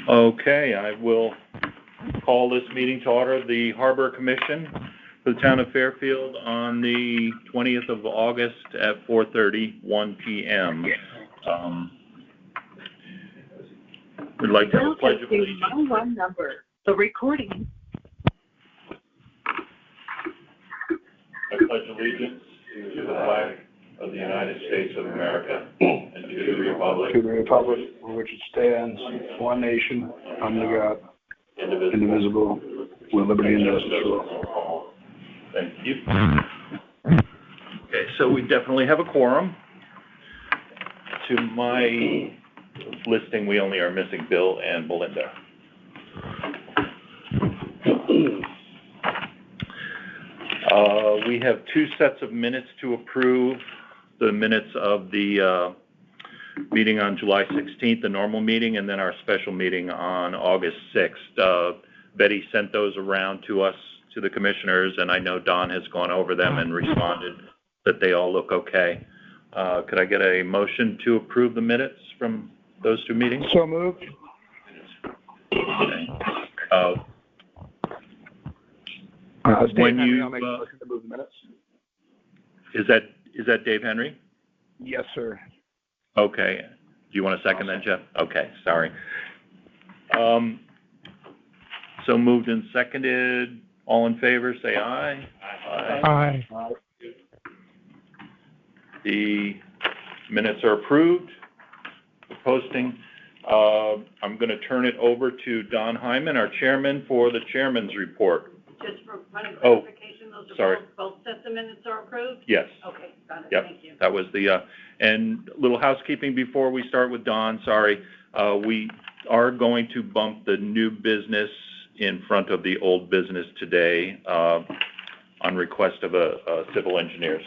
Okay, I will call this meeting to order. The Harbor Commission for the Town of Fairfield on the 20th of August at 4:31 p.m. We'd like to have a pledge of allegiance. One number. The recording. I pledge allegiance to the flag of the United States of America and to the republic for which it stands, one nation, under God, indivisible, with liberty and justice for all. Thank you. Okay, so we definitely have a quorum. To my listing, we only are missing Bill and Belinda. We have two sets of minutes to approve. The minutes of the meeting on July 16th, the normal meeting, and then our special meeting on August 6th. Betty sent those around to us, to the commissioners, and I know Don has gone over them and responded that they all look okay. Could I get a motion to approve the minutes from those two meetings? So moved. Okay. When I'll make a motion to move the minutes. Is that Dave Henry? Yes, sir. Okay. Do you want a second then, Jeff? Okay, sorry. So moved and seconded. All in favor, say aye. Aye. Aye. The minutes are approved for posting. I'm going to turn it over to Don Hyman, our chairman, for the chairman's report. Just for point of clarification, those are both sets of minutes are approved? Yes. Okay, got it. Yep. Thank you. That was the, and little housekeeping before we start with Don, sorry. We are going to bump the new business in front of the old business today on request of civil engineers.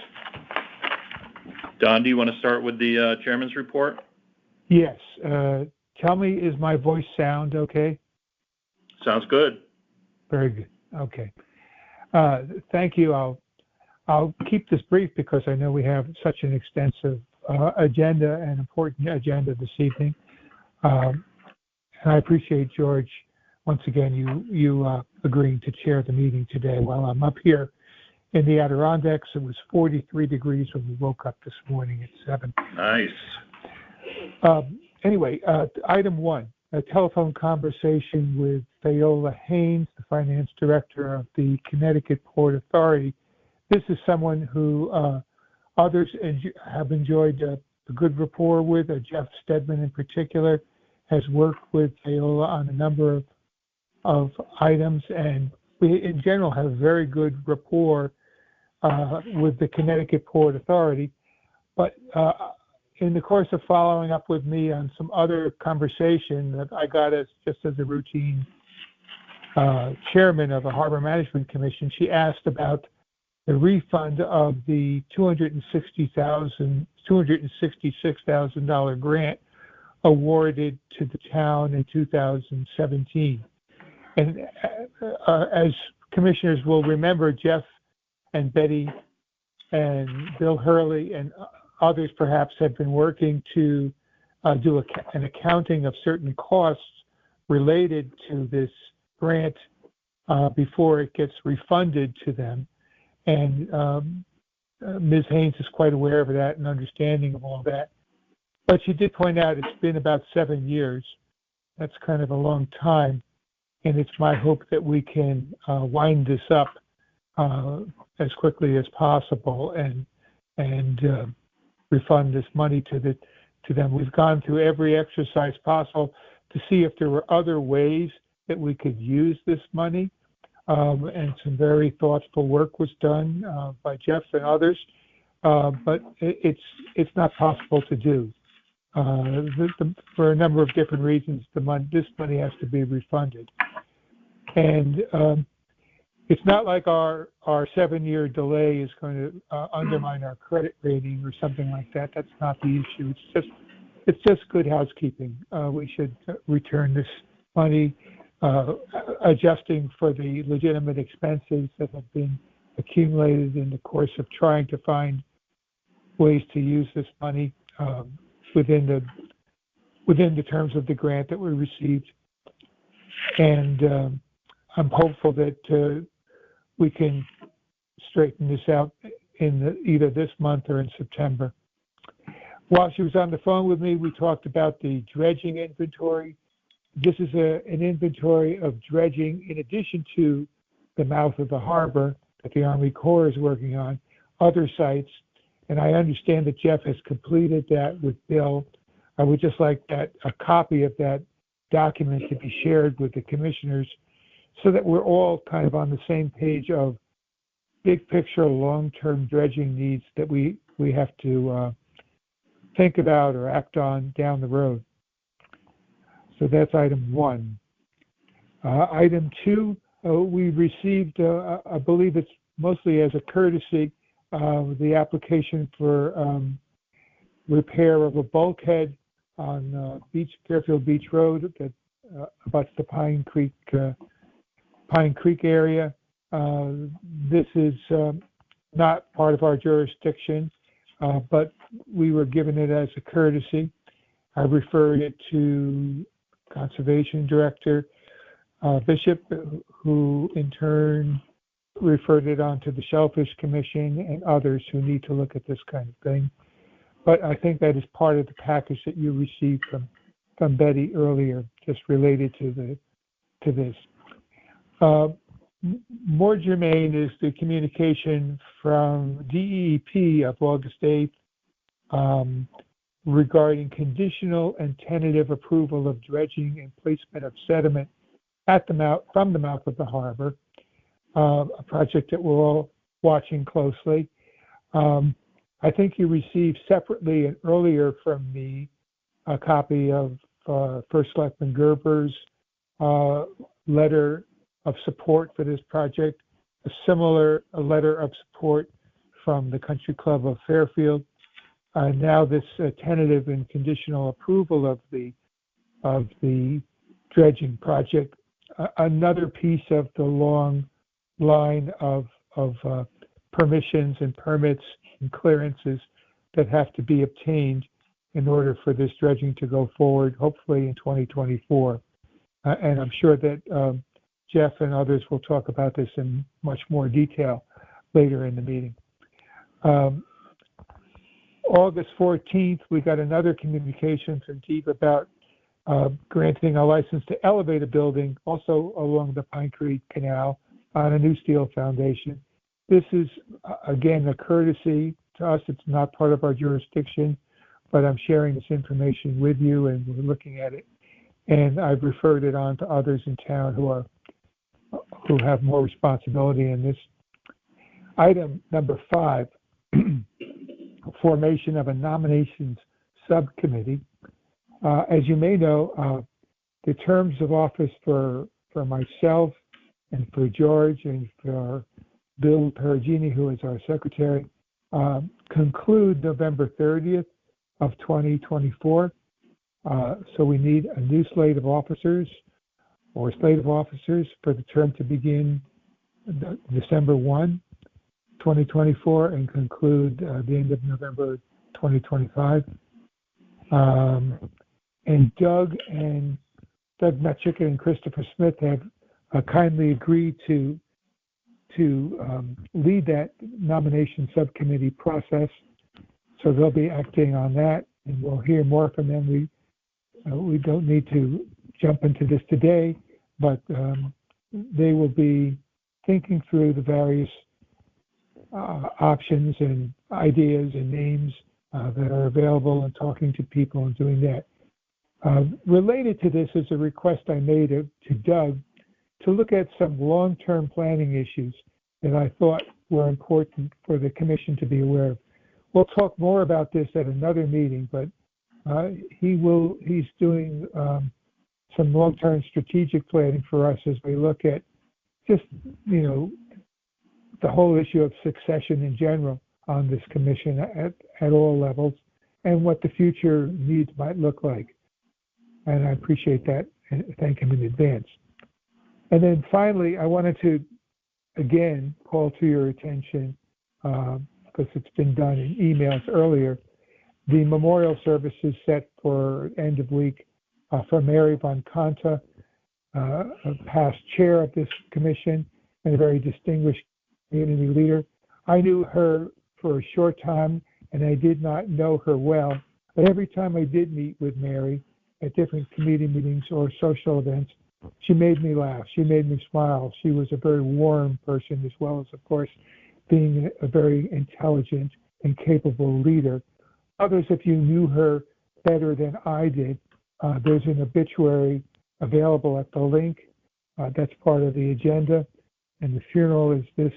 Don, do you want to start with the chairman's report? Yes. Tell me, is my voice sound okay? Sounds good. Very good. Okay. Thank you. I'll keep this brief because I know we have such an extensive agenda and important agenda this evening. And I appreciate, George, once again, you agreeing to chair the meeting today while I'm up here in the Adirondacks. It was 43 degrees when we woke up this morning at 7. Nice. Anyway, item 1, a telephone conversation with Viola Haynes, the finance director of the Connecticut Port Authority. This is someone who others have enjoyed a good rapport with. Jeff Stedman in particular has worked with Viola on a number of items, and we in general have very good rapport with the Connecticut Port Authority. But in the course of following up with me on some other conversation that I got just as a routine chairman of the Harbor Management Commission, she asked about the refund of the $266,000 grant awarded to the town in 2017. And as commissioners will remember, Jeff and Betty and Bill Hurley and others perhaps have been working to do an accounting of certain costs related to this grant before it gets refunded to them. And Ms. Haynes is quite aware of that and understanding of all that. But she did point out it's been about 7 years. That's kind of a long time. And it's my hope that we can wind this up as quickly as possible and refund this money to them. We've gone through every exercise possible to see if there were other ways that we could use this money. And some very thoughtful work was done by Jeff and others, but it's not possible to do. For a number of different reasons, this money has to be refunded. And it's not like our 7-year delay is going to undermine our credit rating or something like that. That's not the issue. It's just good housekeeping. We should return this money, adjusting for the legitimate expenses that have been accumulated in the course of trying to find ways to use this money within the terms of the grant that we received. And I'm hopeful that we can straighten this out in either this month or in September. While she was on the phone with me, we talked about the dredging inventory. This is an inventory of dredging in addition to the mouth of the harbor that the Army Corps is working on, other sites. And I understand that Jeff has completed that with Bill. I would just like a copy of that document to be shared with the commissioners so that we're all kind of on the same page of big picture, long-term dredging needs that we have to think about or act on down the road. So that's item 1. Item 2, we received, I believe it's mostly as a courtesy, the application for repair of a bulkhead on Fairfield Beach Road that abuts the Pine Creek area. This is not part of our jurisdiction, but we were given it as a courtesy. I referred it to Conservation Director Bishop, who in turn referred it on to the Shellfish Commission and others who need to look at this kind of thing. But I think that is part of the package that you received from Betty earlier, just related to this. More germane is the communication from DEEP of August 8th regarding conditional and tentative approval of dredging and placement of sediment from the mouth of the harbor, a project that we're all watching closely. I think you received separately and earlier from me a copy of First Selectman Gerber's letter of support for this project, a similar letter of support from the Country Club of Fairfield. Now this tentative and conditional approval of the dredging project, another piece of the long line of permissions and permits and clearances that have to be obtained in order for this dredging to go forward, hopefully in 2024. And I'm sure that Jeff and others will talk about this in much more detail later in the meeting. August 14th, we got another communication from DEEP about granting a license to elevate a building also along the Pine Creek Canal on a new steel foundation. This is, again, a courtesy to us. It's not part of our jurisdiction, but I'm sharing this information with you and we're looking at it. And I've referred it on to others in town who have more responsibility in this. Item number 5, formation of a nominations subcommittee. As you may know, the terms of office for myself and for George and for Bill Perugini, who is our secretary, conclude November 30th of 2024. So we need a new slate of officers or slate of officers for the term to begin December 1, 2024 and conclude the end of November 2025. And Doug Metchick and Christopher Smith have kindly agreed to lead that nomination subcommittee process. So they'll be acting on that, and we'll hear more from them. We don't need to jump into this today, but they will be thinking through the various options and ideas and names that are available and talking to people and doing that. Related to this is a request I made to Doug to look at some long-term planning issues that I thought were important for the commission to be aware of. We'll talk more about this at another meeting, but he's doing some long-term strategic planning for us as we look at just, the whole issue of succession in general on this commission at all levels and what the future needs might look like. And I appreciate that and thank him in advance. And then finally, I wanted to, again, call to your attention, because it's been done in emails earlier, the memorial service is set for end of week for Mary Von Conta. a past chair of this commission and a very distinguished community leader. I knew her for a short time, and I did not know her well. But every time I did meet with Mary at different committee meetings or social events, she made me laugh. She made me smile. She was a very warm person, as well as, of course, being a very intelligent and capable leader. Others of you knew her better than I did. There's an obituary available at the link. That's part of the agenda. And the funeral is this,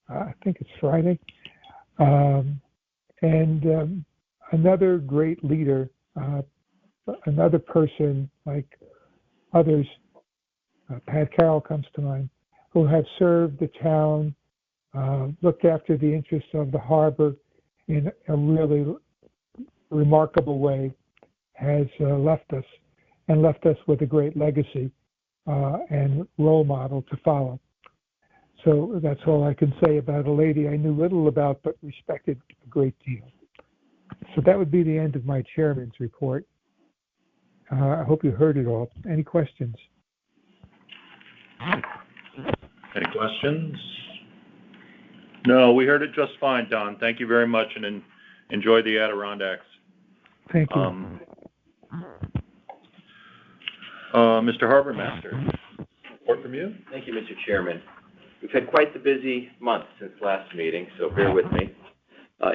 I think it's Friday. Another great leader, another person like others, Pat Carroll comes to mind, who have served the town, looked after the interests of the harbor in a really remarkable way, has left us with a great legacy and role model to follow. So that's all I can say about a lady I knew little about but respected a great deal. So that would be the end of my chairman's report. I hope you heard it all. Any questions? Any questions? No, we heard it just fine, Don. Thank you very much, and enjoy the Adirondacks. Thank you. Mr. Harbor Master, report from you? Thank you, Mr. Chairman. We've had quite the busy month since last meeting, so bear with me.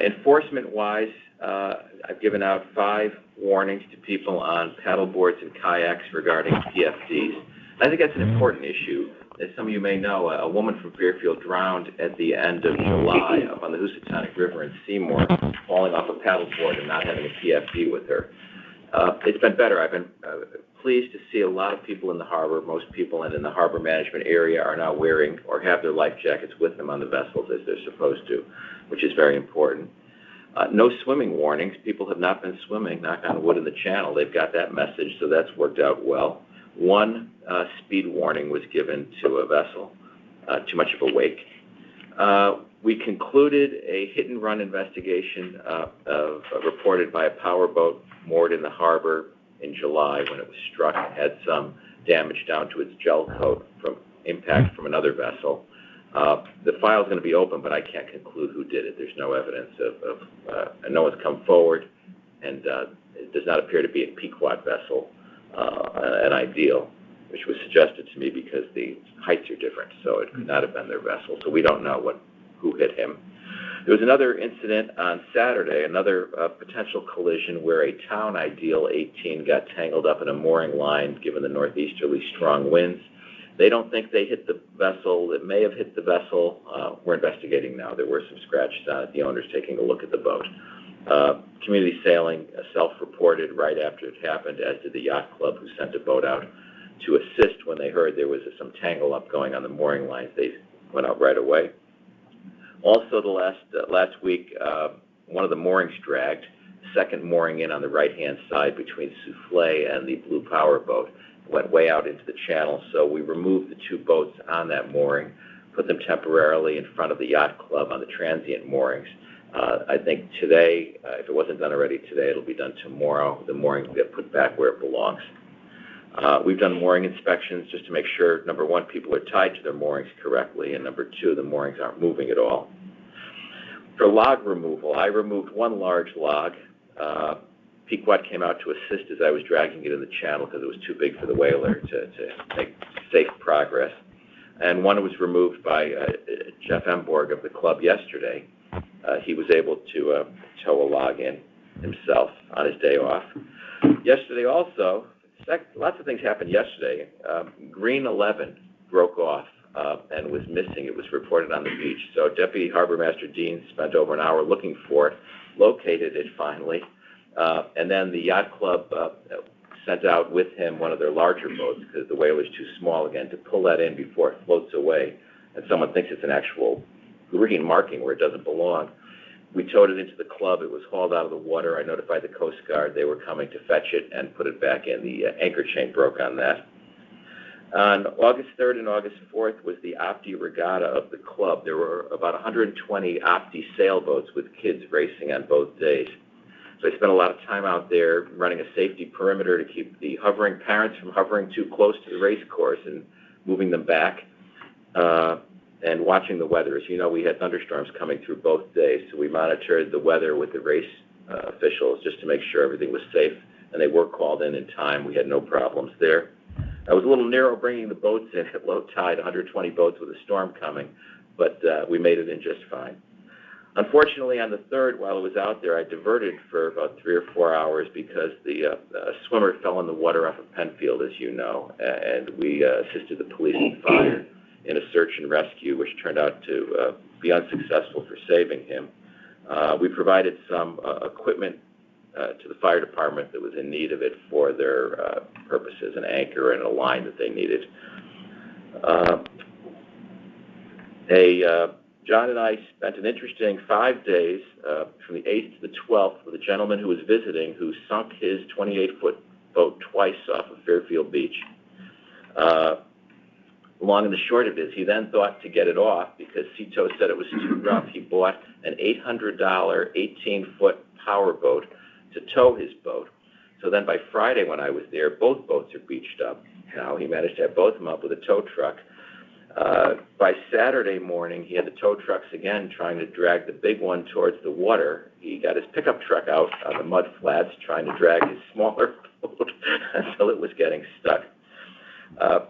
Enforcement-wise, I've given out 5 warnings to people on paddle boards and kayaks regarding PFDs. I think that's an important issue. As some of you may know, a woman from Fairfield drowned at the end of July up on the Housatonic River in Seymour, falling off a paddleboard and not having a PFD with her. It's been better. I've been pleased to see a lot of people in the harbor. Most people in the harbor management area are now wearing or have their life jackets with them on the vessels as they're supposed to, which is very important. No swimming warnings. People have not been swimming, knock on wood, in the channel. They've got that message, so that's worked out well. 1 speed warning was given to a vessel, too much of a wake. We concluded a hit-and-run investigation reported by a powerboat moored in the harbor in July when it was struck and had some damage down to its gel coat from impact from another vessel. The file is going to be open, but I can't conclude who did it. There's no evidence no one's come forward, and it does not appear to be a Pequod vessel, an ideal, which was suggested to me because the heights are different, so it could not have been their vessel. So we don't know who hit him. There was another incident on Saturday, another potential collision where a Town Ideal 18 got tangled up in a mooring line given the northeasterly strong winds. They don't think they hit the vessel. It may have hit the vessel. We're investigating now. There were some scratches on it. The owner's taking a look at the boat. Community Sailing self-reported right after it happened, as did the Yacht Club, who sent a boat out to assist when they heard there was some tangle-up going on the mooring lines. They went out right away. Also, the last week, one of the moorings dragged, second mooring in on the right-hand side between Souffle and the Blue Power boat, went way out into the channel. So we removed the 2 boats on that mooring, put them temporarily in front of the Yacht Club on the transient moorings. I think today, if it wasn't done already today, it'll be done tomorrow. The mooring will get put back where it belongs. We've done mooring inspections just to make sure, number 1, people are tied to their moorings correctly, and number 2, the moorings aren't moving at all. For log removal, I removed 1 large log. Pequod came out to assist as I was dragging it in the channel because it was too big for the whaler to make safe progress. And 1 was removed by Jeff Emborg of the club yesterday. He was able to tow a log in himself on his day off. Yesterday also, lots of things happened yesterday. Green 11 broke off and was missing. It was reported on the beach. So Deputy Harbor Master Dean spent over an hour looking for it, located it finally, and then the Yacht Club sent out with him one of their larger boats because the whaler's too small again to pull that in before it floats away and someone thinks it's an actual green marking where it doesn't belong. We towed it into the club. It was hauled out of the water. I notified the Coast Guard. They were coming to fetch it and put it back in. The anchor chain broke on that. On August 3rd and August 4th was the Opti Regatta of the club. There were about 120 Opti sailboats with kids racing on both days. So I spent a lot of time out there running a safety perimeter to keep the hovering parents from hovering too close to the race course and moving them back, and watching the weather. As you know, we had thunderstorms coming through both days, so we monitored the weather with the race officials just to make sure everything was safe, and they were called in time. We had no problems there. I was a little narrow bringing the boats in at low tide, 120 boats with a storm coming, but we made it in just fine. Unfortunately, on the 3rd, while I was out there, I diverted for about 3 or 4 hours because the swimmer fell in the water off of Penfield, as you know, and we assisted the police and fire in a search and rescue, which turned out to be unsuccessful for saving him. We provided some equipment to the fire department that was in need of it for their purposes, an anchor and a line that they needed. John and I spent an interesting 5 days from the 8th to the 12th with a gentleman who was visiting who sunk his 28-foot boat twice off of Fairfield Beach. Long and the short of it is he then thought to get it off because Cito said it was too rough. He bought an $800 18-foot power boat to tow his boat. So then by Friday when I was there, both boats are beached up. Now he managed to have both of them up with a tow truck. By Saturday morning, he had the tow trucks again trying to drag the big one towards the water. He got his pickup truck out on the mud flats trying to drag his smaller boat until it was getting stuck.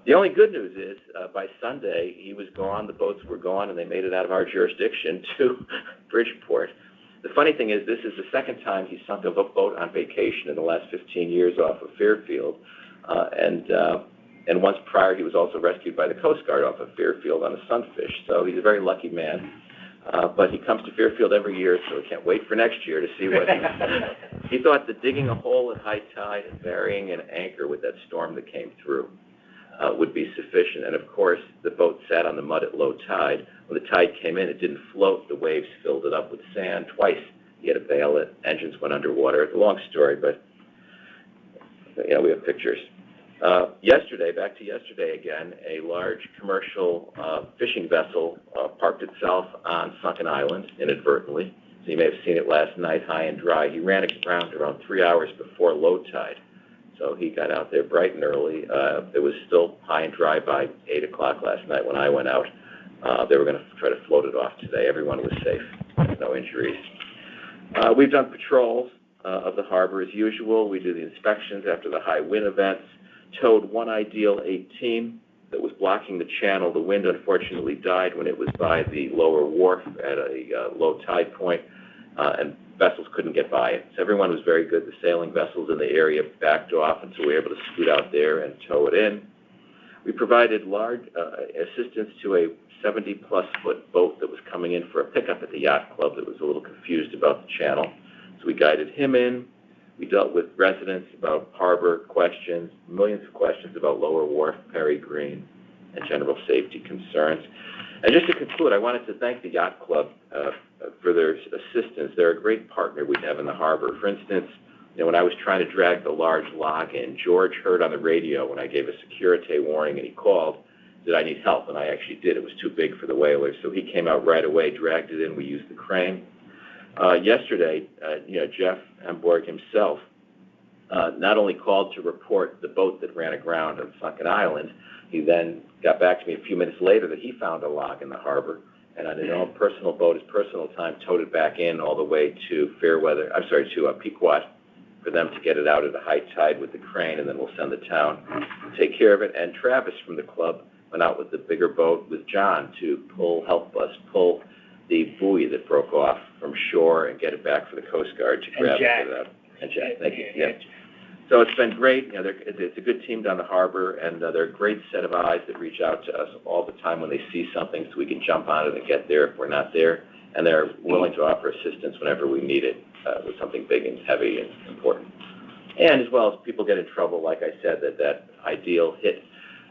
The only good news is by Sunday, he was gone, the boats were gone, and they made it out of our jurisdiction to Bridgeport. The funny thing is this is the second time he sunk a boat on vacation in the last 15 years off of Fairfield. And once prior, he was also rescued by the Coast Guard off of Fairfield on a sunfish. So he's a very lucky man. But he comes to Fairfield every year, so we can't wait for next year to see what he thought that digging a hole at high tide and burying an anchor with that storm that came through would be sufficient. And of course, the boat sat on the mud at low tide. When the tide came in, it didn't float. The waves filled it up with sand. Twice he had to bail it. Engines went underwater. It's a long story, but we have pictures. Back to yesterday again, a large commercial fishing vessel parked itself on Sunken Island inadvertently. So you may have seen it last night, high and dry. He ran aground around 3 hours before low tide. So he got out there bright and early. It was still high and dry by 8 o'clock last night when I went out. They were going to try to float it off today. Everyone was safe. No injuries. We've done patrols of the harbor as usual. We do the inspections after the high wind events. Towed one Ideal 18 that was blocking the channel. The wind unfortunately died when it was by the lower wharf at a low tide point, and vessels couldn't get by it. So everyone was very good. The sailing vessels in the area backed off, and so we were able to scoot out there and tow it in. We provided large assistance to a 70-plus foot boat that was coming in for a pickup at the yacht club that was a little confused about the channel. So we guided him in. We dealt with residents about harbor questions, millions of questions about Lower Wharf, Perry Green, and general safety concerns. And just to conclude, I wanted to thank the Yacht Club for their assistance. They're a great partner we have in the harbor. For instance, when I was trying to drag the large log in, George heard on the radio when I gave a security warning, and he called, did I need help? And I actually did. It was too big for the whalers. So he came out right away, dragged it in. We used the crane. Yesterday, Jeff Hamburg himself not only called to report the boat that ran aground on Sunken Island, he then got back to me a few minutes later that he found a log in the harbor, and on his own personal boat, his personal time, towed it back in all the way to Pequot for them to get it out at a high tide with the crane, and then we'll send the town to take care of it. And Travis from the club went out with the bigger boat with John to help us pull the buoy that broke off from shore and get it back for the Coast Guard to grab it. And Jack, thank you. Yeah. So it's been great. It's a good team down the harbor, and they're a great set of eyes that reach out to us all the time when they see something so we can jump on it and get there if we're not there. And they're willing to offer assistance whenever we need it with something big and heavy and important. And as well as people get in trouble, like I said, that Ideal hit,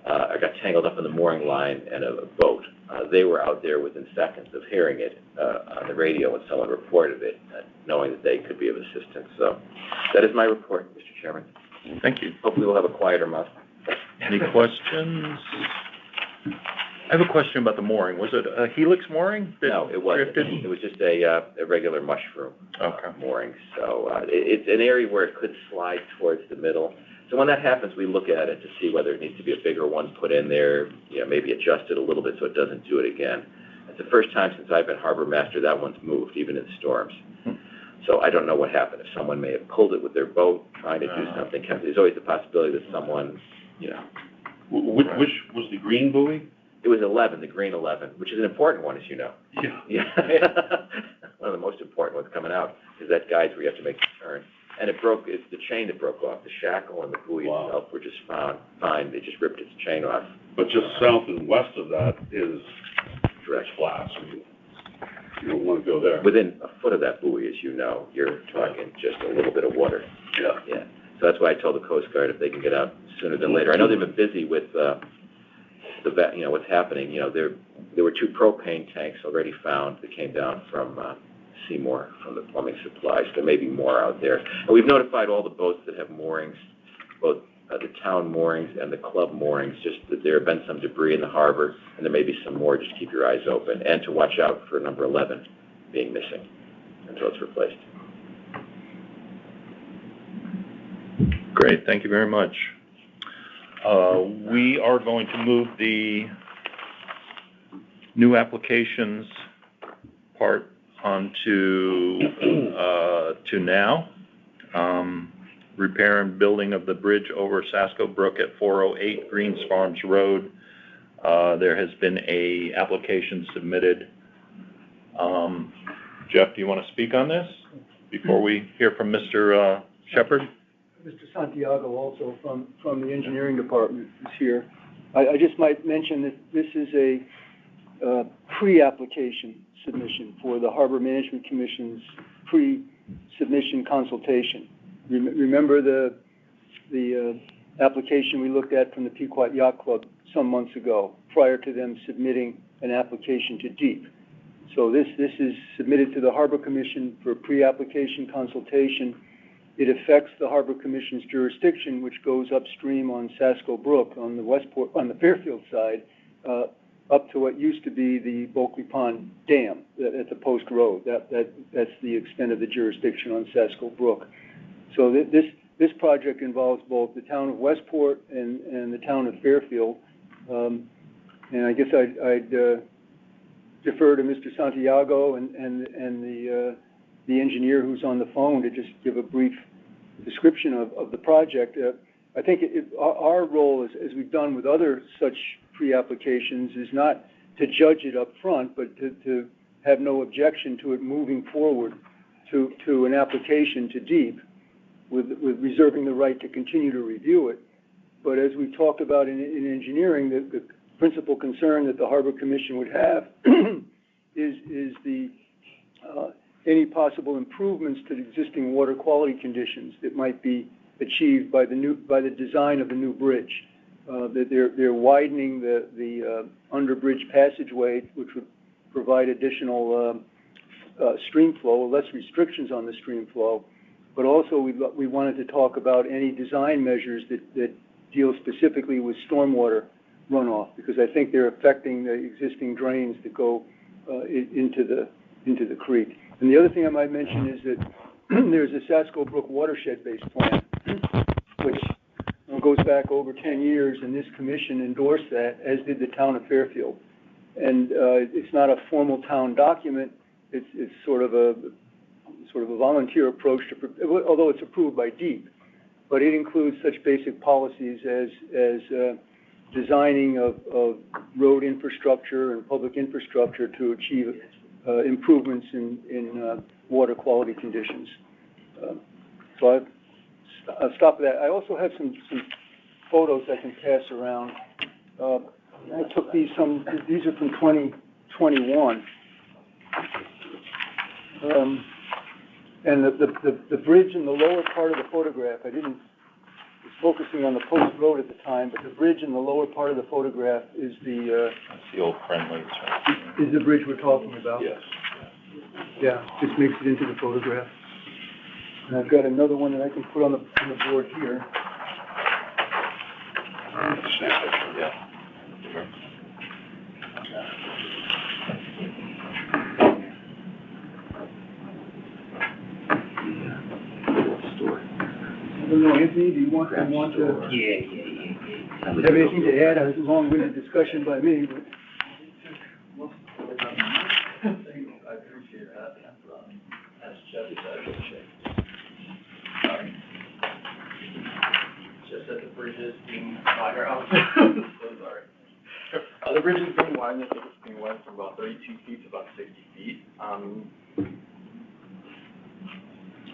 I got tangled up in the mooring line and a boat. They were out there within seconds of hearing it on the radio when someone reported it, knowing that they could be of assistance. So that is my report, Mr. Chairman. Thank you. Hopefully we'll have a quieter month. Any questions? I have a question about the mooring. Was it a helix mooring that No, it wasn't. drifted? It was just a regular mushroom Okay. mooring. So it's an area where it could slide towards the middle. So when that happens, we look at it to see whether it needs to be a bigger one put in there, maybe adjust it a little bit so it doesn't do it again. It's the first time since I've been harbor master that one's moved, even in storms. So I don't know what happened. If someone may have pulled it with their boat, trying to do something. There's always the possibility that someone, Which was the green buoy? It was 11, the green 11, which is an important one, as you know. Yeah. Yeah. One of the most important ones coming out is that guides where you have to make the turn. And it's the chain that broke off. The shackle and the buoy itself were just fine. They just ripped its chain off. But just south and west of that is Direct. flats. You don't want to go there. Within a foot of that buoy, as you know, you're talking just a little bit of water. Yeah. Yeah. So that's why I told the Coast Guard if they can get out sooner than later. I know they've been busy with what's happening. There were 2 propane tanks already found that came down from Seymour from the plumbing supplies. There may be more out there. And we've notified all the boats that have moorings, both the town moorings and the club moorings, just that there have been some debris in the harbor, and there may be some more. Just keep your eyes open, and to watch out for number 11 being missing until it's replaced. Great, thank you very much. We are going to move the new applications part onto to now. Repair and building of the bridge over Sasko Brook at 408 Greens Farms Road. There has been a application submitted. Jeff, do you want to speak on this before we hear from Mr. Shepard? Mr. Santiago, also from the engineering department, is here. I just might mention that this is a pre-application submission for the Harbor Management Commission's pre-submission consultation. Remember the application we looked at from the Pequot Yacht Club some months ago, prior to them submitting an application to DEEP. So this is submitted to the Harbor Commission for pre-application consultation. It affects the Harbor Commission's jurisdiction, which goes upstream on Sasko Brook on the Fairfield side, up to what used to be the Bulkley Pond Dam at the Post Road. That's the extent of the jurisdiction on Sasko Brook. So this project involves both the town of Westport and the town of Fairfield. And I guess I'd defer to Mr. Santiago and the engineer who's on the phone to just give a brief description of the project. I think our role, as we've done with other such pre-applications, is not to judge it up front, but to have no objection to it moving forward to an application to DEEP, with reserving the right to continue to review it. But as we talked about in engineering, the principal concern that the Harbor Commission would have is the any possible improvements to the existing water quality conditions that might be achieved by the design of the new bridge. That they're widening the under-bridge passageway, which would provide additional stream flow, less restrictions on the stream flow. But also we wanted to talk about any design measures that deal specifically with stormwater runoff, because I think they're affecting the existing drains that go into the creek. And the other thing I might mention is that there's a Sasko Brook watershed-based plan, which goes back over 10 years, and this commission endorsed that, as did the town of Fairfield. And it's not a formal town document. It's sort of a volunteer approach although it's approved by DEEP, but it includes such basic policies as designing of road infrastructure and public infrastructure to achieve improvements in water quality conditions. So I'll stop that. I also have some photos I can pass around. I took these are from 2021. And the bridge in the lower part of the photograph, I was focusing on the Post Road at the time, but the bridge in the lower part of the photograph is That's the old Friendlies, right? is the bridge we're talking about. Yes. Yeah, just makes it into the photograph. And I've got another one that I can put on the board here. Yeah. know, Anthony, do you want to have anything to add? It was a long-winded discussion by me, but. I appreciate that. As Jeff said, just that the bridge is being wider. I'm so sorry. The bridge is being widened. I think it's being widened from about 32 feet to about 60 feet. I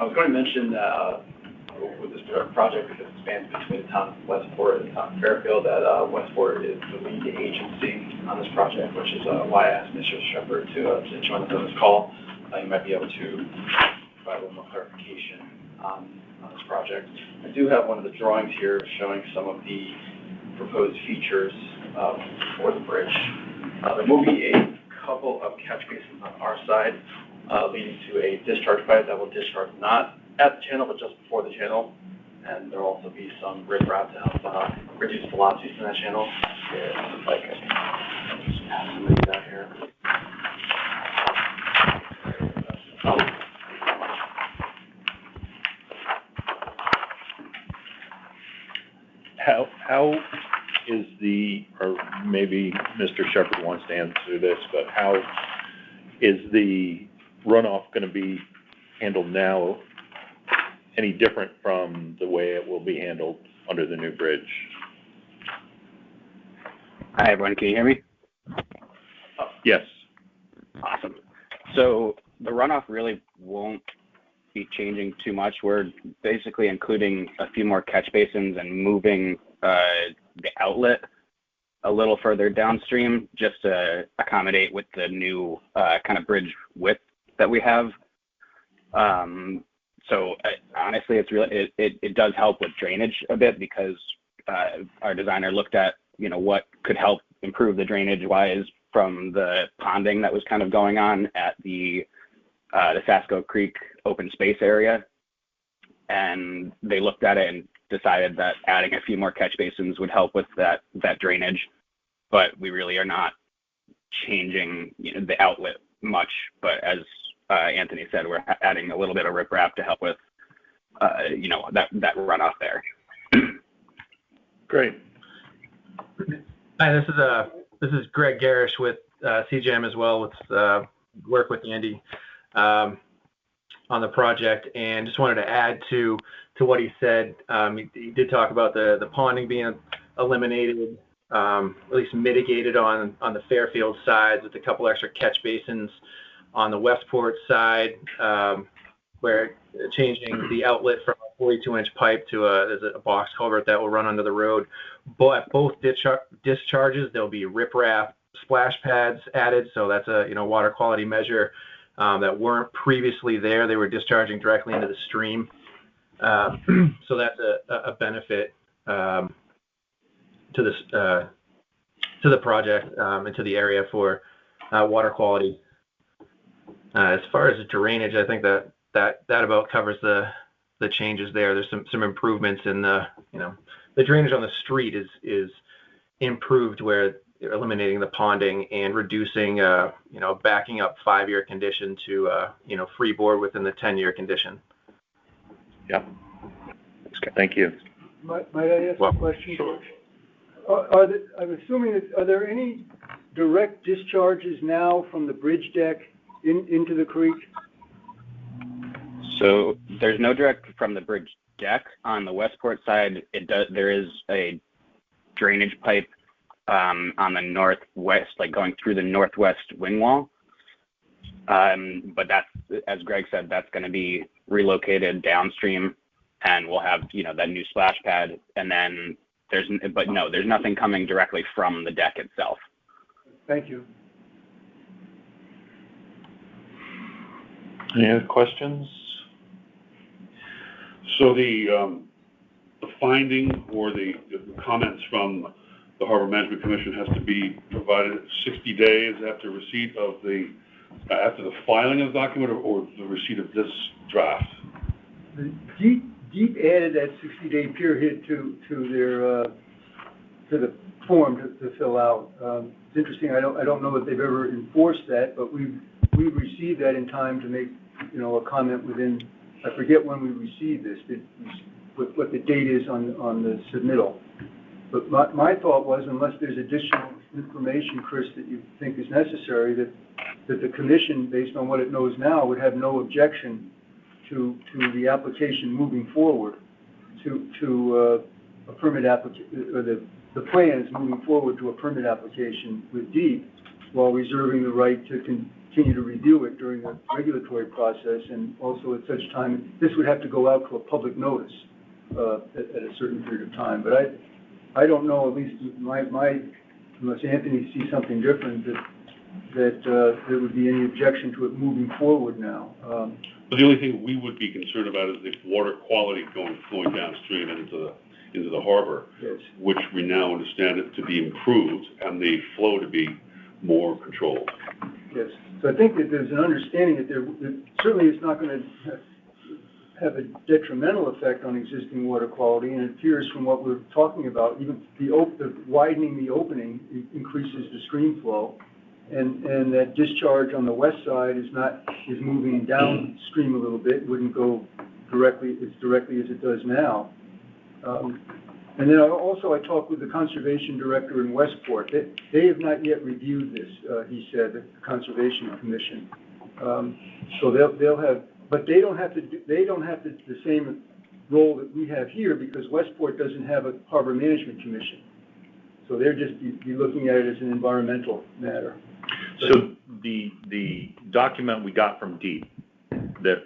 was going to mention that with this project, because it spans between the town of Westport and the town of Fairfield, that Westport is the lead agency on this project, which is why I asked Mr. Shepherd to join us on this call. You might be able to provide a little more clarification on this project. I do have one of the drawings here showing some of the proposed features for the bridge. There will be a couple of catch basins on our side leading to a discharge pipe that will discharge not at the channel, but just before the channel. And there will also be some riprap to help reduce velocities in that channel. Yeah, if I can just pass some of these out here. How is or maybe Mr. Shepherd wants to answer this, but how is the runoff going to be handled now any different from the way it will be handled under the new bridge? Hi, everyone. Can you hear me? Yes. Awesome. So the runoff really won't be changing too much. We're basically including a few more catch basins and moving the outlet a little further downstream just to accommodate with the new kind of bridge width that we have. So honestly, it does help with drainage a bit because our designer looked at, what could help improve the drainage wise from the ponding that was kind of going on at the Sasco Creek open space area. And they looked at it and decided that adding a few more catch basins would help with that drainage. But we really are not changing the outlet much. But as Anthony said, we're adding a little bit of riprap to help with, that runoff there. Great. Hi, this is Greg Garish with CJM as well. With work with Andy on the project, and just wanted to add to what he said. He did talk about the ponding being eliminated, at least mitigated on the Fairfield side with a couple extra catch basins on the Westport side, where changing the outlet from a 42-inch pipe to a box culvert that will run under the road. But both discharges, there'll be riprap splash pads added, so that's a water quality measure that weren't previously there. They were discharging directly into the stream, so that's a benefit to the project and to the area for water quality. As far as the drainage, I think that about covers the changes there. There's some improvements in the drainage on the street is improved, where they're eliminating the ponding and reducing backing up 5-year condition to freeboard within the 10-year condition. Yeah. Thank you. Might I ask a question? Sure. I'm assuming are there any direct discharges now from the bridge deck into the creek? So there's no direct from the bridge deck. On the Westport side, there is a drainage pipe on the northwest, like going through the northwest wing wall. But that's, as Greg said, that's going to be relocated downstream, and we'll have that new splash pad. And then there's nothing coming directly from the deck itself. Thank you. Any other questions? So the finding or the comments from the Harbor Management Commission has to be provided 60 days after receipt of after the filing of the document or the receipt of this draft? The Deep added that 60-day period to the form to fill out. It's interesting. I don't know if they've ever enforced that, but we've received that in time to make a comment within. I forget when we received this. what the date is on the submittal. But my thought was, unless there's additional information, Chris, that you think is necessary, that the commission, based on what it knows now, would have no objection to the application moving forward, to a permit application, or the plans moving forward to a permit application with DEEP, while reserving the right to continue to review it during the regulatory process, and also at such time, this would have to go out to a public notice at a certain period of time. But I don't know, at least unless Anthony sees something different, that there would be any objection to it moving forward now. But the only thing we would be concerned about is the water quality flowing downstream into the harbor, Yes. which we now understand it to be improved and the flow to be more controlled. Yes. So I think that there's an understanding that certainly it's not going to have a detrimental effect on existing water quality, and it appears from what we're talking about, even the widening the opening increases the stream flow, and that discharge on the west side is moving downstream a little bit, wouldn't go directly as it does now. And then I talked with the conservation director in Westport. They have not yet reviewed this, he said, the Conservation Commission. So they'll have, but they don't have the same role that we have here, because Westport doesn't have a harbor management commission. So they're just be looking at it as an environmental matter. So the document we got from DEEP that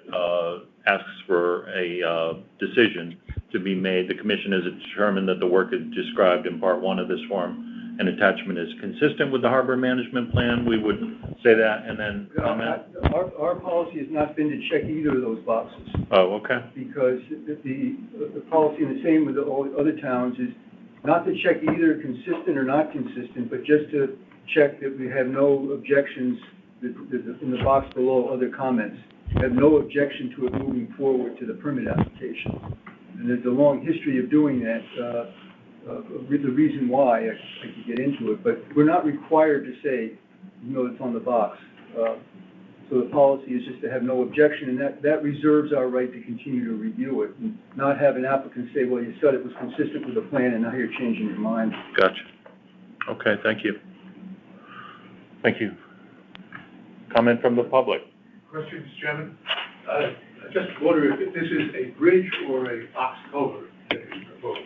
asks for a decision to be made, the commission has determined that the work is described in part 1 of this form and attachment is consistent with the harbor management plan. We would say that and then comment. Our policy has not been to check either of those boxes. Oh, okay. Because the policy, and the same with all the other towns, is not to check either consistent or not consistent, but just to check that we have no objections in the box below, other comments. We have no objection to it moving forward to the permit application. And there's a long history of doing that, the reason why, I could get into it, but we're not required to say, it's on the box. So the policy is just to have no objection, and that reserves our right to continue to review it, and not have an applicant say, well, you said it was consistent with the plan, and now you're changing your mind. Gotcha. Okay, thank you. Thank you. Comment from the public? Question, Mr. Chairman. I just wonder if this is a bridge or a box culvert that is proposed.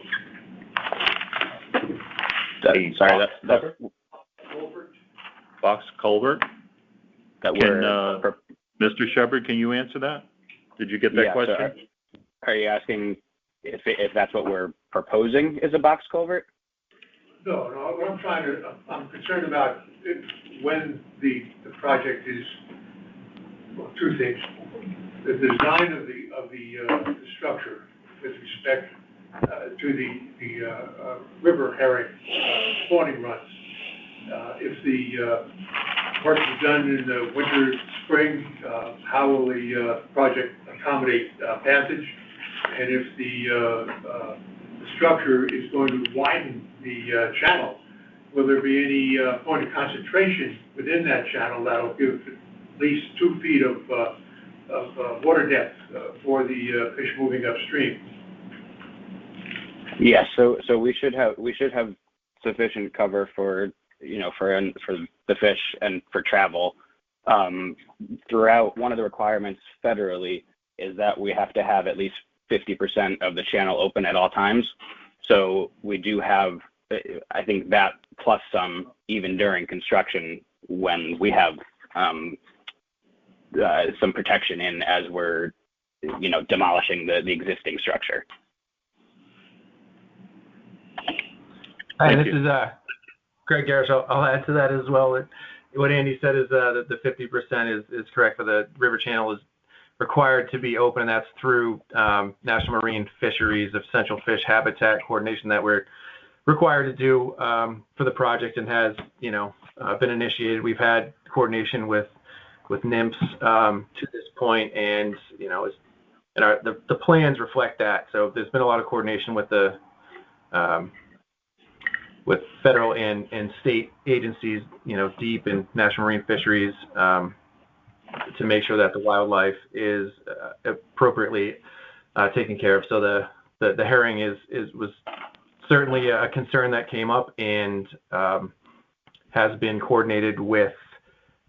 Box culvert? Mr. Shepard, can you answer that? Did you get that question? So are you asking if that's what we're proposing is a box culvert? No, what I'm concerned about when the project is, well, two things. The design of the structure with respect to the river herring spawning runs. If the work is done in the winter, spring, how will the project accommodate passage? And if the structure is going to widen the channel, will there be any point of concentration within that channel that'll give at least 2 feet of water depth for the fish moving upstream? Yes, so we should have sufficient cover for the fish and for travel. Throughout, one of the requirements federally is that we have to have at least 50% of the channel open at all times. So we do have, I think, that plus some even during construction when we have some protection in as we're demolishing the existing structure. Hi, this is Greg Garrish. I'll add to that as well. What Andy said is that the 50% is correct for the river channel is required to be open. That's through National Marine Fisheries of Central Fish Habitat coordination that we're required to do for the project and has been initiated. We've had coordination with NIMS to this point, and the plans reflect that. So there's been a lot of coordination with the with federal and state agencies, DEEP and National Marine Fisheries, to make sure that the wildlife is appropriately taken care of. So the herring was certainly a concern that came up and has been coordinated with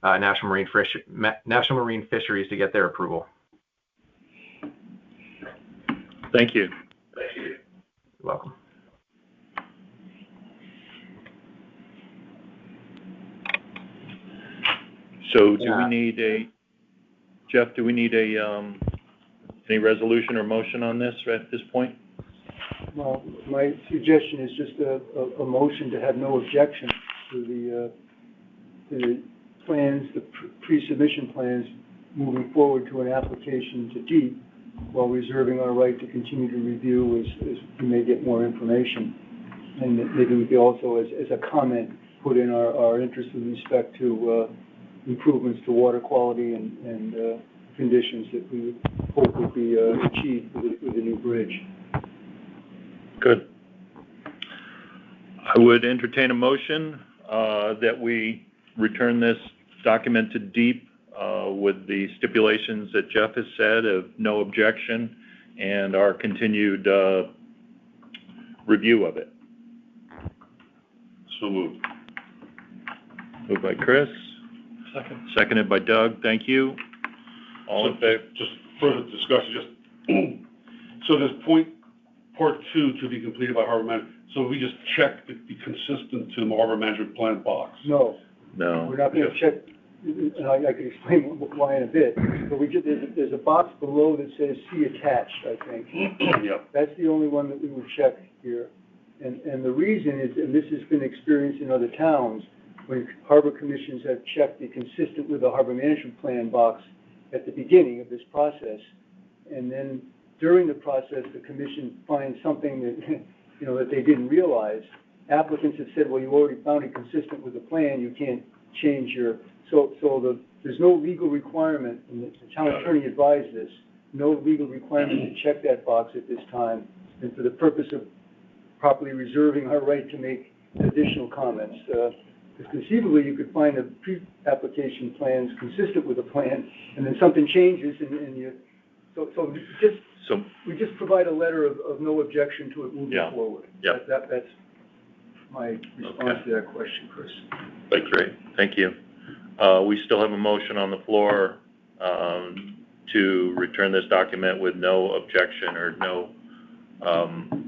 National Marine Fisheries to get their approval. Thank you. You're welcome. So do we need Jeff, do we need any resolution or motion on this at this point? Well, my suggestion is just a motion to have no objection to the plans, the pre-submission plans, moving forward to an application to DEEP, while reserving our right to continue to review as we may get more information. And maybe we could also, as a comment, put in our interest with respect to improvements to water quality and conditions that we would hope would be achieved with the new bridge. Good. I would entertain a motion that we return this document to DEEP with the stipulations that Jeff has said of no objection and our continued review of it. So moved. Moved by Chris. Second. Seconded by Doug. Thank you. All in favor? Just further discussion, so there's part 2 to be completed by harbor management. So we just check to be consistent to the harbor management plan box. No. No. We're not going to check, and I can explain why in a bit, but there's a box below that says see attached, I think. Yep. That's the only one that we would check here. And the reason is, and this has been experienced in other towns, when harbor commissions have checked the consistent with the harbor management plan box at the beginning of this process, and then during the process, the commission finds something that, that they didn't realize. Applicants have said, well, you already found it consistent with the plan, you can't change your, there's no legal requirement, and the town attorney advised this, no legal requirement to check that box at this time, and for the purpose of properly reserving our right to make additional comments. Because conceivably, you could find the pre-application plans consistent with the plan, and then something changes, and you, we just provide a letter of no objection to it moving forward. Yeah. That's my response to that question, Chris. That's great. Thank you. We still have a motion on the floor to return this document with no objection or no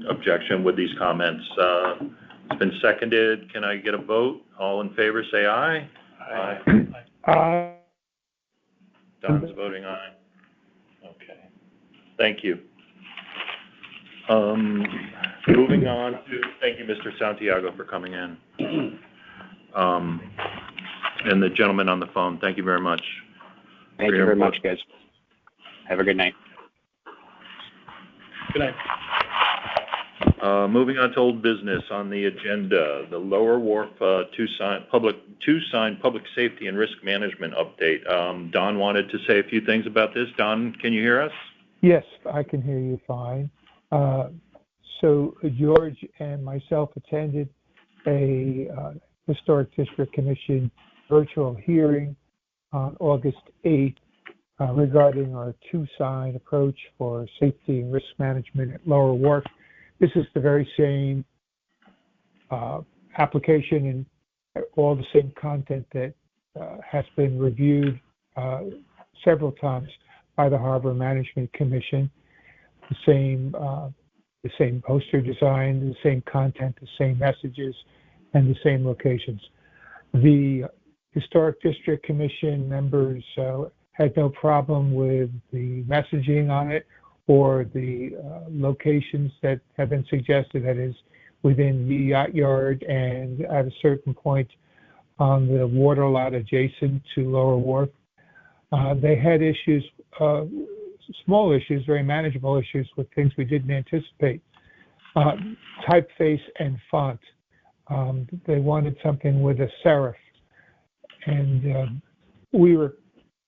objection with these comments. It's been seconded. Can I get a vote? All in favor, say aye. Aye. Aye. Don's voting aye. Okay. Thank you. Moving on to, thank you, Mr. Santiago, for coming in. And the gentleman on the phone, thank you very much. Thank you very much, guys. Have a good night. Good night. Moving on to old business on the agenda, the Lower Wharf two-sign public safety and risk management update. Don wanted to say a few things about this. Don, can you hear us? Yes, I can hear you fine. So George and myself attended a Historic District Commission virtual hearing on August 8th regarding our two-sign approach for safety and risk management at Lower Wharf. This is the very same application and all the same content that has been reviewed several times by the Harbor Management Commission. The same poster design, the same content, the same messages, and the same locations. The Historic District Commission members had no problem with the messaging on it or the locations that have been suggested, that is within the yacht yard and at a certain point on the water lot adjacent to Lower Wharf. They had issues, small issues, very manageable issues with things we didn't anticipate. Typeface and font. They wanted something with a serif. And we were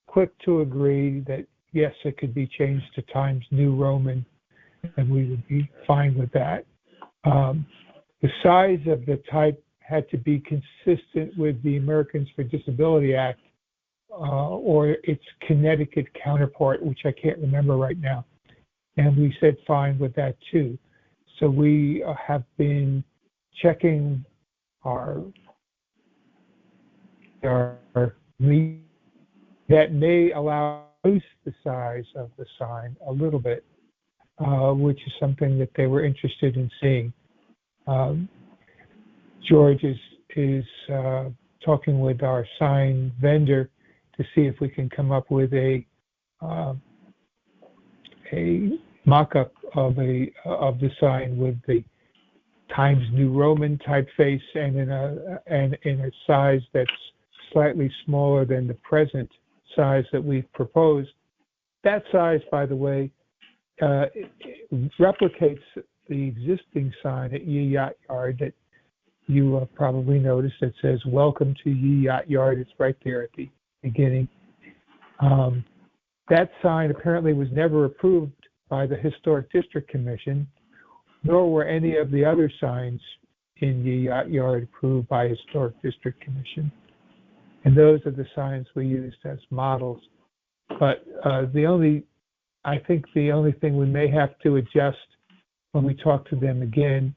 quick to agree that, yes, it could be changed to Times New Roman, and we would be fine with that. The size of the type had to be consistent with the Americans with Disability Act or its Connecticut counterpart, which I can't remember right now. And we said fine with that too. So we have been checking our meat that may allow us the size of the sign a little bit, which is something that they were interested in seeing. George is talking with our sign vendor to see if we can come up with a mock-up of the sign with the Times New Roman typeface and in a size that's slightly smaller than the present size that we've proposed. That size, by the way, replicates the existing sign at Yee Yacht Yard that you probably noticed that says "Welcome to Yee Yacht Yard." It's right there at the beginning. That sign apparently was never approved by the Historic District Commission, nor were any of the other signs in Yee Yacht Yard approved by Historic District Commission. And those are the signs we used as models. But I think the only thing we may have to adjust when we talk to them again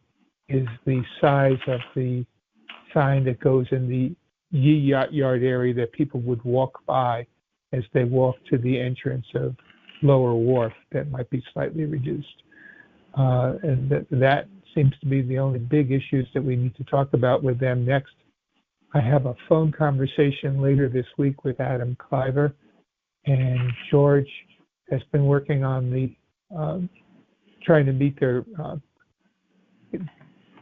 is the size of the sign that goes in the Yee Yacht Yard area that people would walk by as they walk to the entrance of Lower Wharf. That might be slightly reduced. And that seems to be the only big issues that we need to talk about with them next. I have a phone conversation later this week with Adam Cliver, and George has been working on the trying to meet their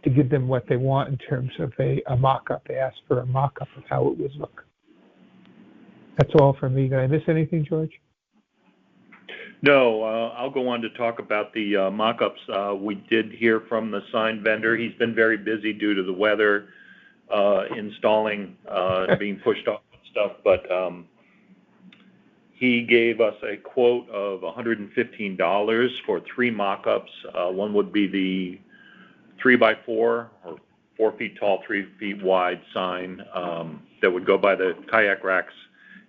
to give them what they want in terms of a mock-up. They asked for a mock-up of how it would look. That's all for me. Did I miss anything, George? No, I'll go on to talk about the mock-ups. We did hear from the sign vendor. He's been very busy due to the weather, installing, being pushed off and stuff, but he gave us a quote of $115 for 3 mock-ups. One would be the 3x4 or 4 feet tall, 3 feet wide sign that would go by the kayak racks,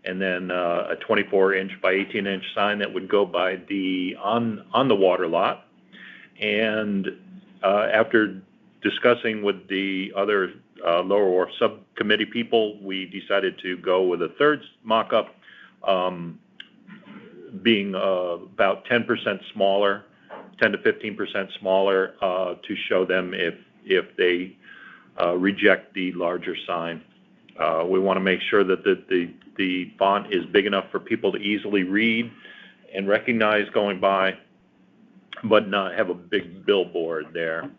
and then a 24-inch by 18-inch sign that would go by the on the water lot. And after discussing with the other Lower Wharf subcommittee people, we decided to go with a third mock-up, being about 10% smaller, 10 to 15% smaller, to show them if they reject the larger sign. We want to make sure that the font is big enough for people to easily read and recognize going by, but not have a big billboard there.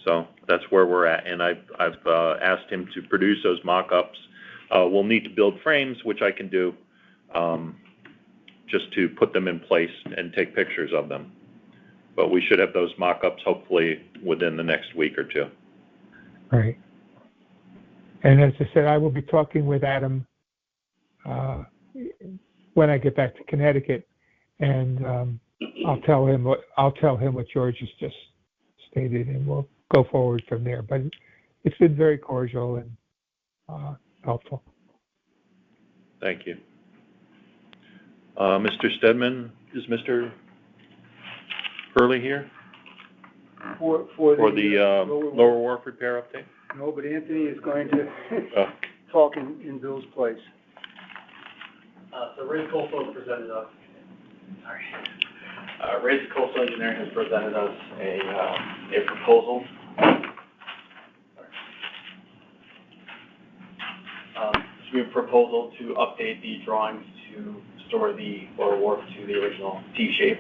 So that's where we're at, and I've asked him to produce those mock-ups. We'll need to build frames, which I can do, just to put them in place and take pictures of them. But we should have those mock-ups hopefully within the next week or two. Right. And as I said, I will be talking with Adam when I get back to Connecticut, and I'll tell him what George has just stated, and we'll go forward from there. But it's been very cordial and helpful. Thank you. Mr. Stedman, is Mr. Hurley here For the Lower Wharf repair update? No, but Anthony is going to talk in Bill's place. So Raise Coastal presented us, Raise Coastal Engineering has presented us a proposal. We have a proposal to update the drawings to restore the Lower Wharf to the original T shape.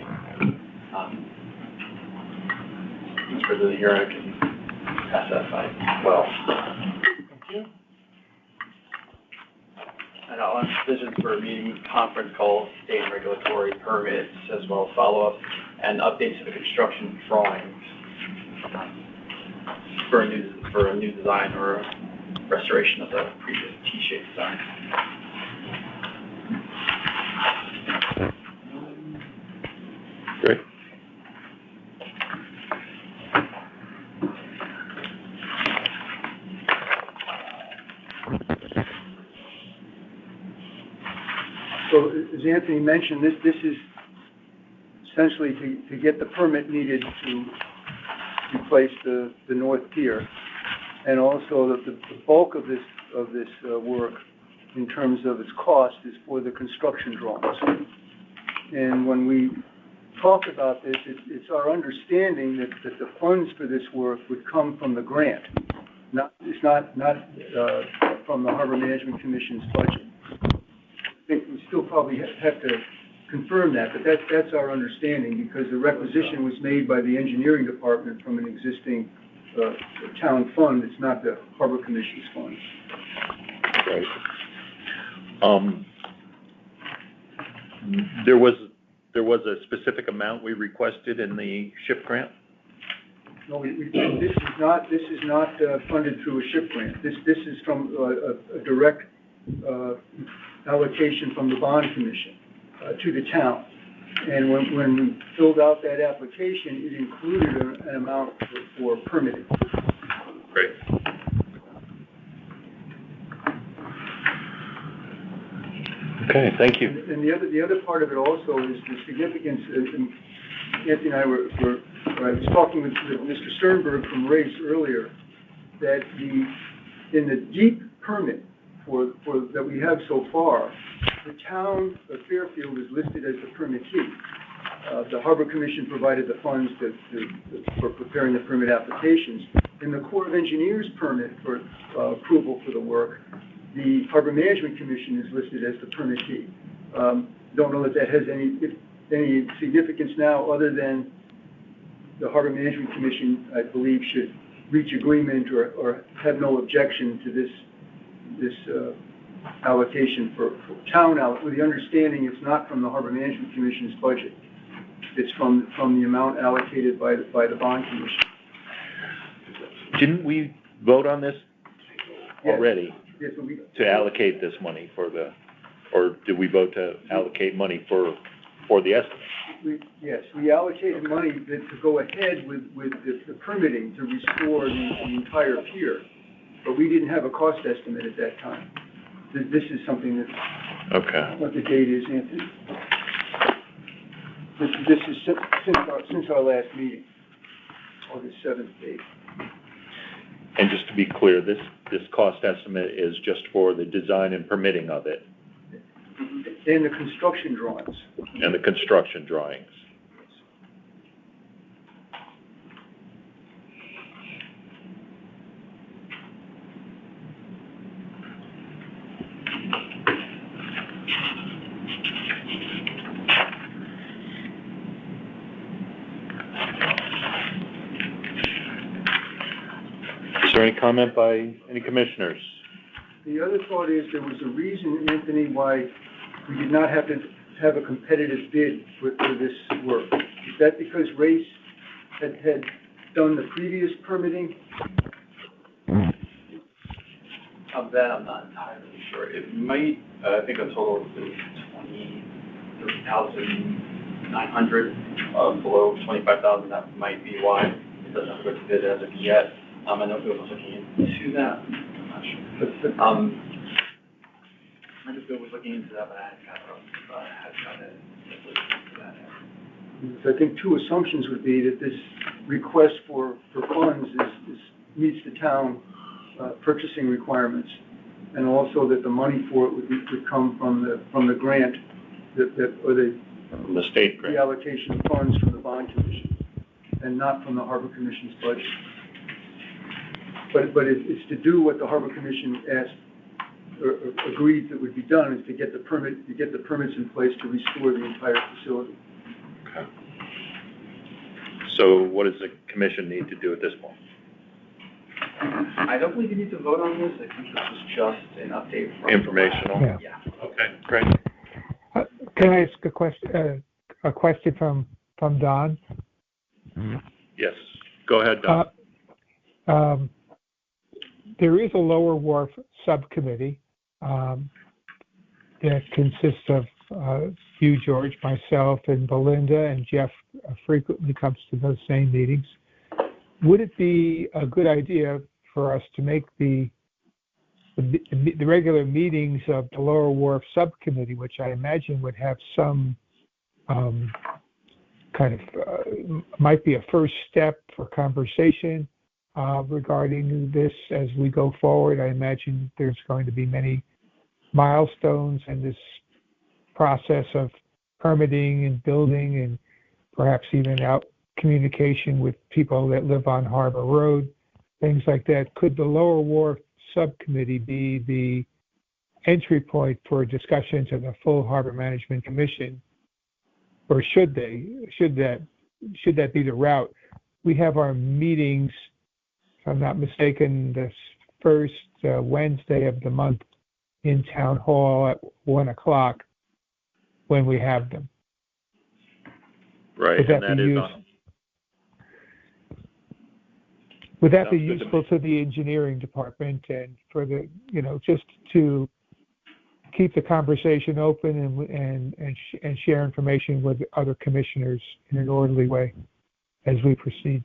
It's presented here. I can pass that by as well. Thank you. And outline provisions for meeting, conference calls, state and regulatory permits, as well as follow-up, and updates to the construction drawings for a new design or a restoration of the previous T-shaped design. Great. So as Anthony mentioned, this is essentially to get the permit needed to replace the north pier. And also that the bulk of this work in terms of its cost is for the construction drawings. And when we talk about this, it's our understanding that the funds for this work would come from the grant. It's not from the Harbor Management Commission's budget. I think we still probably have to confirm that, but that's our understanding, because the requisition was made by the engineering department from an existing town fund. It's not the Harbor Commission's funds. Right. There was a specific amount we requested in the SHIP grant? No, this is not funded through a SHIP grant. This is from a direct allocation from the bond commission to the town. And when we filled out that application, it included an amount for permitting. Great. Okay, thank you. And the other part of it also is the significance, and Anthony and I I was talking with Mr. Sternberg from RACE earlier, that in the deep permit that we have so far, the town of Fairfield is listed as the permittee. The Harbor Commission provided the funds for preparing the permit applications. In the Corps of Engineers permit for approval for the work, the Harbor Management Commission is listed as the permittee. Don't know if that has any significance now, other than the Harbor Management Commission, I believe, should reach agreement or have no objection to this allocation for town with the understanding it's not from the Harbor Management Commission's budget. It's from the amount allocated by the bond commission. Didn't we vote on this already? Yes, to allocate this money or did we vote to allocate money for the estimate? Yes, we allocated money to go ahead with the permitting to restore the entire pier, but we didn't have a cost estimate at that time. This is something that. Okay. What the date is, Anthony? This is since our last meeting, August 7th date. And just to be clear, this cost estimate is just for the design and permitting of it? And the construction drawings. And the construction drawings. Is there any comment by any commissioners? The other thought is there was a reason, Anthony, why we did not have to have a competitive bid for this work. Is that because RACE had done the previous permitting? Of that, I'm not entirely sure. It might, I think a total of 23,900, below 25,000. That might be why it doesn't have a good bid as of yet. I know Bill was looking into that. I'm not sure. I just Bill was looking into that, but I hadn't got it. So I think two assumptions would be that this request for funds meets the town purchasing requirements, and also that the money for it would come from the grant From the state grant. the allocation of funds from the bond commission, and not from the Harbor Commission's budget. But it's to do what the Harbor Commission asked or agreed that would be done, is to get the permits in place to restore the entire facility. Okay. So what does the commission need to do at this point? I don't believe you need to vote on this. I think this was just an update from Informational? Yeah. Okay, great. Can I ask a question from Don? Yes, go ahead, Don. There is a Lower Wharf subcommittee that consists of you, George, myself, and Belinda, and Jeff frequently comes to those same meetings. Would it be a good idea for us to make the regular meetings of the Lower Wharf subcommittee, which I imagine would have some kind of might be a first step for conversation regarding this as we go forward. I imagine there's going to be many milestones in this process of permitting and building, and perhaps even out communication with people that live on Harbor Road, things like that. Could the Lower Wharf Subcommittee be the entry point for discussions of the full Harbor Management Commission, or should that be the route? We have our meetings, if I'm not mistaken, the first Wednesday of the month in Town Hall at 1:00 when we have them. Right, and that is on. Would that be useful to the engineering department and for the, just to keep the conversation open and share information with other commissioners in an orderly way as we proceed?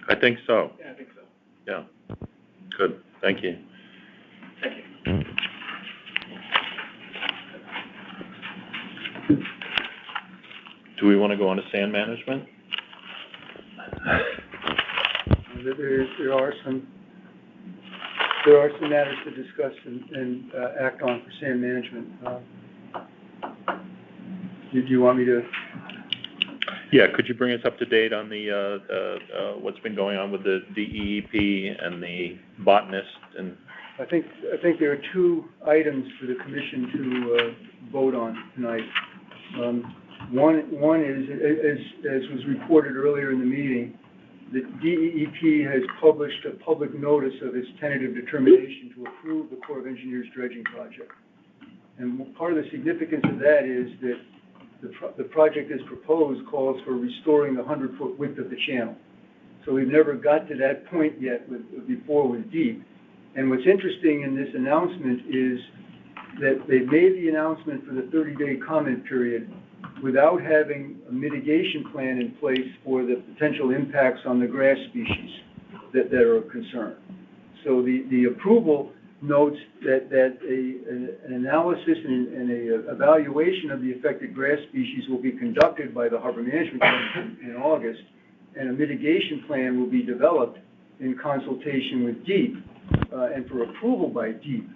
I think so. Yeah, I think so. Yeah. Good. Thank you. Thank you. Do we want to go on to sand management? There are some matters to discuss and act on for sand management. Do you want me to? Yeah, could you bring us up to date on the what's been going on with the DEEP and the botanist? And I think there are two items for the commission to vote on tonight. One is, as was reported earlier in the meeting, the DEEP has published a public notice of its tentative determination to approve the Corps of Engineers dredging project. And part of the significance of that is that the project as proposed calls for restoring the 100-foot width of the channel. So we've never got to that point yet before with DEEP. And what's interesting in this announcement is that they made the announcement for the 30-day comment period without having a mitigation plan in place for the potential impacts on the grass species that are of concern. So the approval notes that an analysis and a evaluation of the affected grass species will be conducted by the Harbor Management Commission in August, and a mitigation plan will be developed in consultation with DEEP and for approval by DEEP.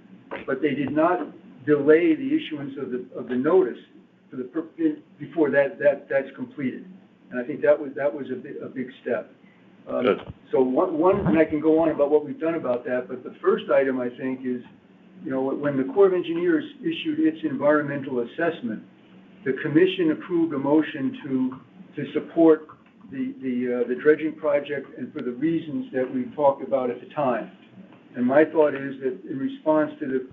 But they did not delay the issuance of the notice before that's completed, and I think that was a big step. So one, and I can go on about what we've done about that, but the first item I think is, when the Corps of Engineers issued its environmental assessment, the commission approved a motion to support the dredging project and for the reasons that we talked about at the time. And my thought is that in response to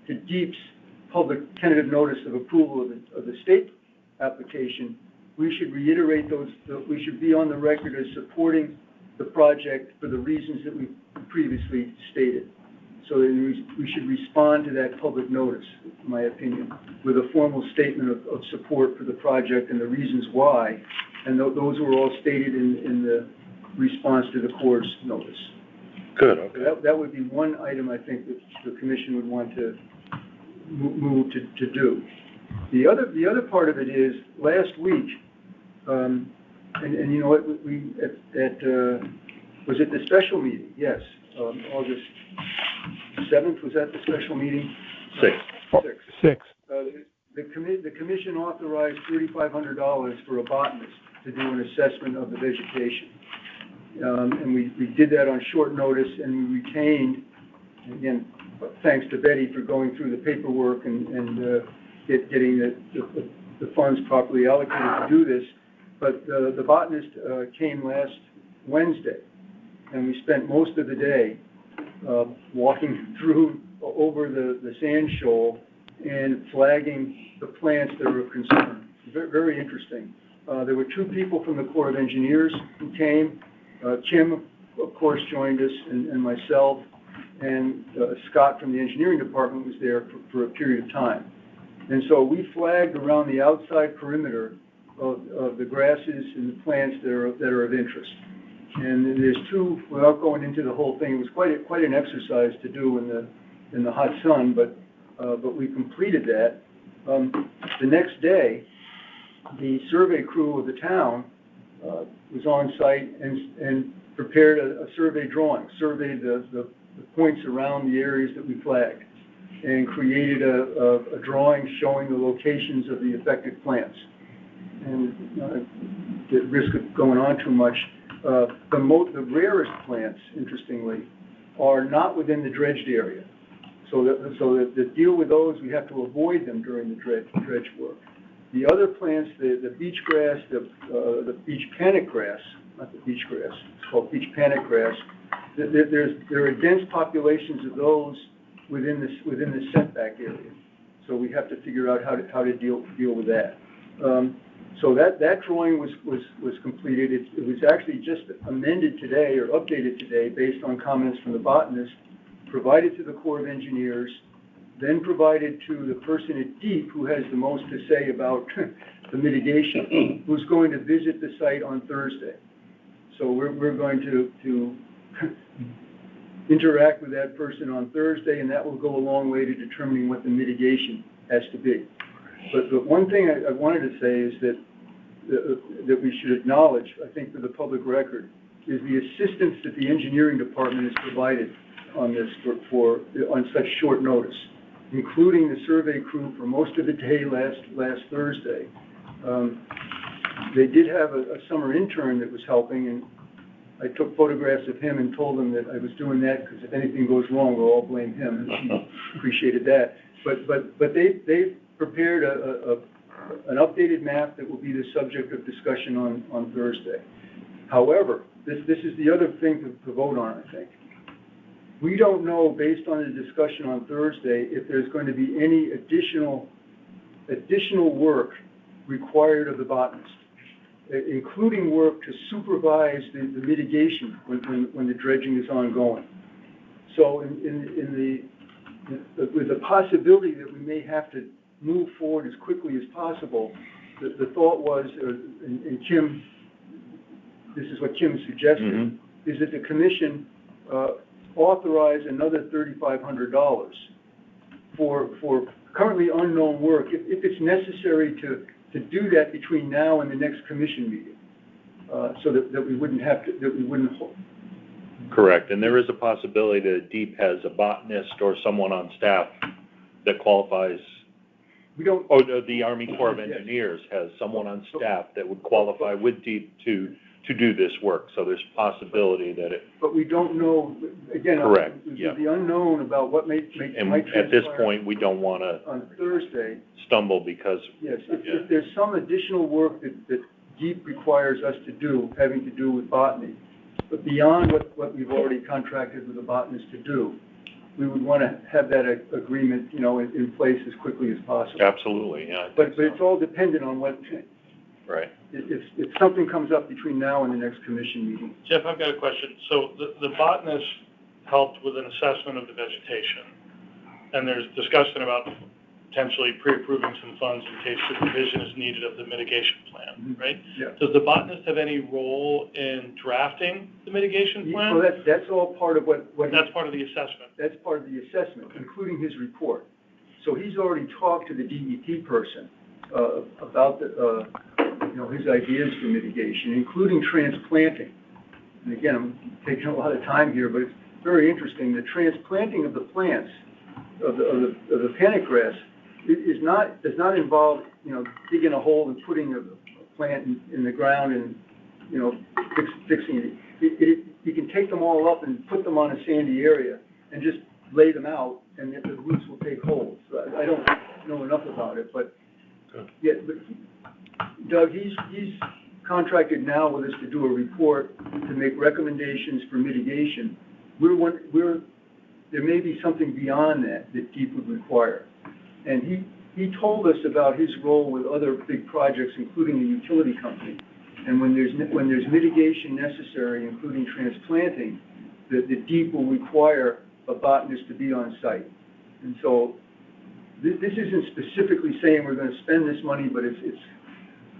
DEEP's public tentative notice of approval of the state application, we should reiterate we should be on the record as supporting the project for the reasons that we previously stated. So we should respond to that public notice, in my opinion, with a formal statement of support for the project and the reasons why, and those were all stated in the response to the Corps' notice. Good. Okay. So that would be one item I think that the commission would want to move to do. The other part of it is last week, and you know what, we was it the special meeting? Yes, August 7th, was that the special meeting? 6. The commission authorized $3,500 for a botanist to do an assessment of the vegetation. And we did that on short notice, and we retained, again, thanks to Betty for going through the paperwork and getting the funds properly allocated to do this. But the botanist came last Wednesday, and we spent most of the day walking over the sand shoal and flagging the plants that are of concern. Very, very interesting. There were two people from the Corps of Engineers who came. Kim, of course, joined us, and myself, and Scott from the engineering department was there for a period of time. And so we flagged around the outside perimeter of the grasses and the plants that are of interest. And there's two, without going into the whole thing, it was quite an exercise to do in the hot sun, but we completed that. The next day, the survey crew of the town was on site and prepared a survey drawing, surveyed the points around the areas that we flagged, and created a drawing showing the locations of the affected plants. And at risk of going on too much, the rarest plants, interestingly, are not within the dredged area. So that the deal with those, we have to avoid them during the dredge work. The other plants, the beach grass, the beach panic grass, not the beach grass, it's called beach panic grass. There are dense populations of those within the setback area. So we have to figure out how to deal with that. So that drawing was completed. It was actually just amended today or updated today based on comments from the botanist, provided to the Corps of Engineers, then provided to the person at DEEP who has the most to say about the mitigation, who's going to visit the site on Thursday. So we're going to interact with that person on Thursday, and that will go a long way to determining what the mitigation has to be. But one thing I wanted to say is that we should acknowledge, I think for the public record, is the assistance that the engineering department has provided on this on such short notice, including the survey crew for most of the day last Thursday. They did have a summer intern that was helping, and I took photographs of him and told him that I was doing that because if anything goes wrong, we'll all blame him, and he appreciated that. But they've prepared an updated map that will be the subject of discussion on Thursday. However, this is the other thing to vote on, I think. We don't know, based on the discussion on Thursday, if there's going to be any additional work required of the botanist, including work to supervise the mitigation when the dredging is ongoing. So with the possibility that we may have to move forward as quickly as possible, the thought was, and Kim, this is what Kim suggested, is that the commission authorize another $3,500 for currently unknown work, if it's necessary to do that between now and the next commission meeting, so that we wouldn't have to, Correct, and there is a possibility that DEEP has a botanist or someone on staff that qualifies. The Army Corps of Engineers has someone on staff that would qualify with DEEP to do this work, so there's possibility that it. But we don't know, again. Correct, yeah. The unknown about what might transpire. At this point, we don't want to. On Thursday. Stumble because. Yes, if there's some additional work that DEEP requires us to do, having to do with botany, but beyond what we've already contracted with the botanist to do, we would want to have that agreement, in place as quickly as possible. Absolutely, yeah. But it's all dependent on what. Right. If something comes up between now and the next commission meeting. Jeff, I've got a question. So the botanist helped with an assessment of the vegetation, and there's discussion about potentially pre-approving some funds in case supervision is needed of the mitigation plan, right? Yeah. Does the botanist have any role in drafting the mitigation plan? Well, that's all part of what that's part of the assessment. That's part of the assessment, including his report. So he's already talked to the DEP person about his ideas for mitigation, including transplanting. And again, I'm taking a lot of time here, but it's very interesting. The transplanting of the plants of the panic grass does not involve digging a hole and putting a plant in the ground and fixing it. You can take them all up and put them on a sandy area and just lay them out, and the roots will take hold. So I don't know enough about it, but yeah. But Doug, he's contracted now with us to do a report to make recommendations for mitigation. There may be something beyond that DEEP would require. And he told us about his role with other big projects, including a utility company. And when there's mitigation necessary, including transplanting, the DEEP will require a botanist to be on site. And so this isn't specifically saying we're going to spend this money, but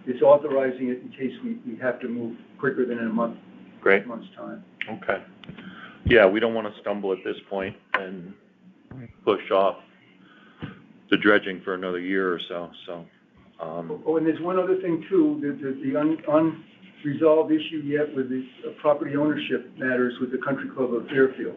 it's authorizing it in case we have to move quicker than in a month's time. Okay. Yeah, we don't want to stumble at this point and push off the dredging for another year or so. So Oh, and there's one other thing too, the unresolved issue yet with the property ownership matters with the Country Club of Fairfield.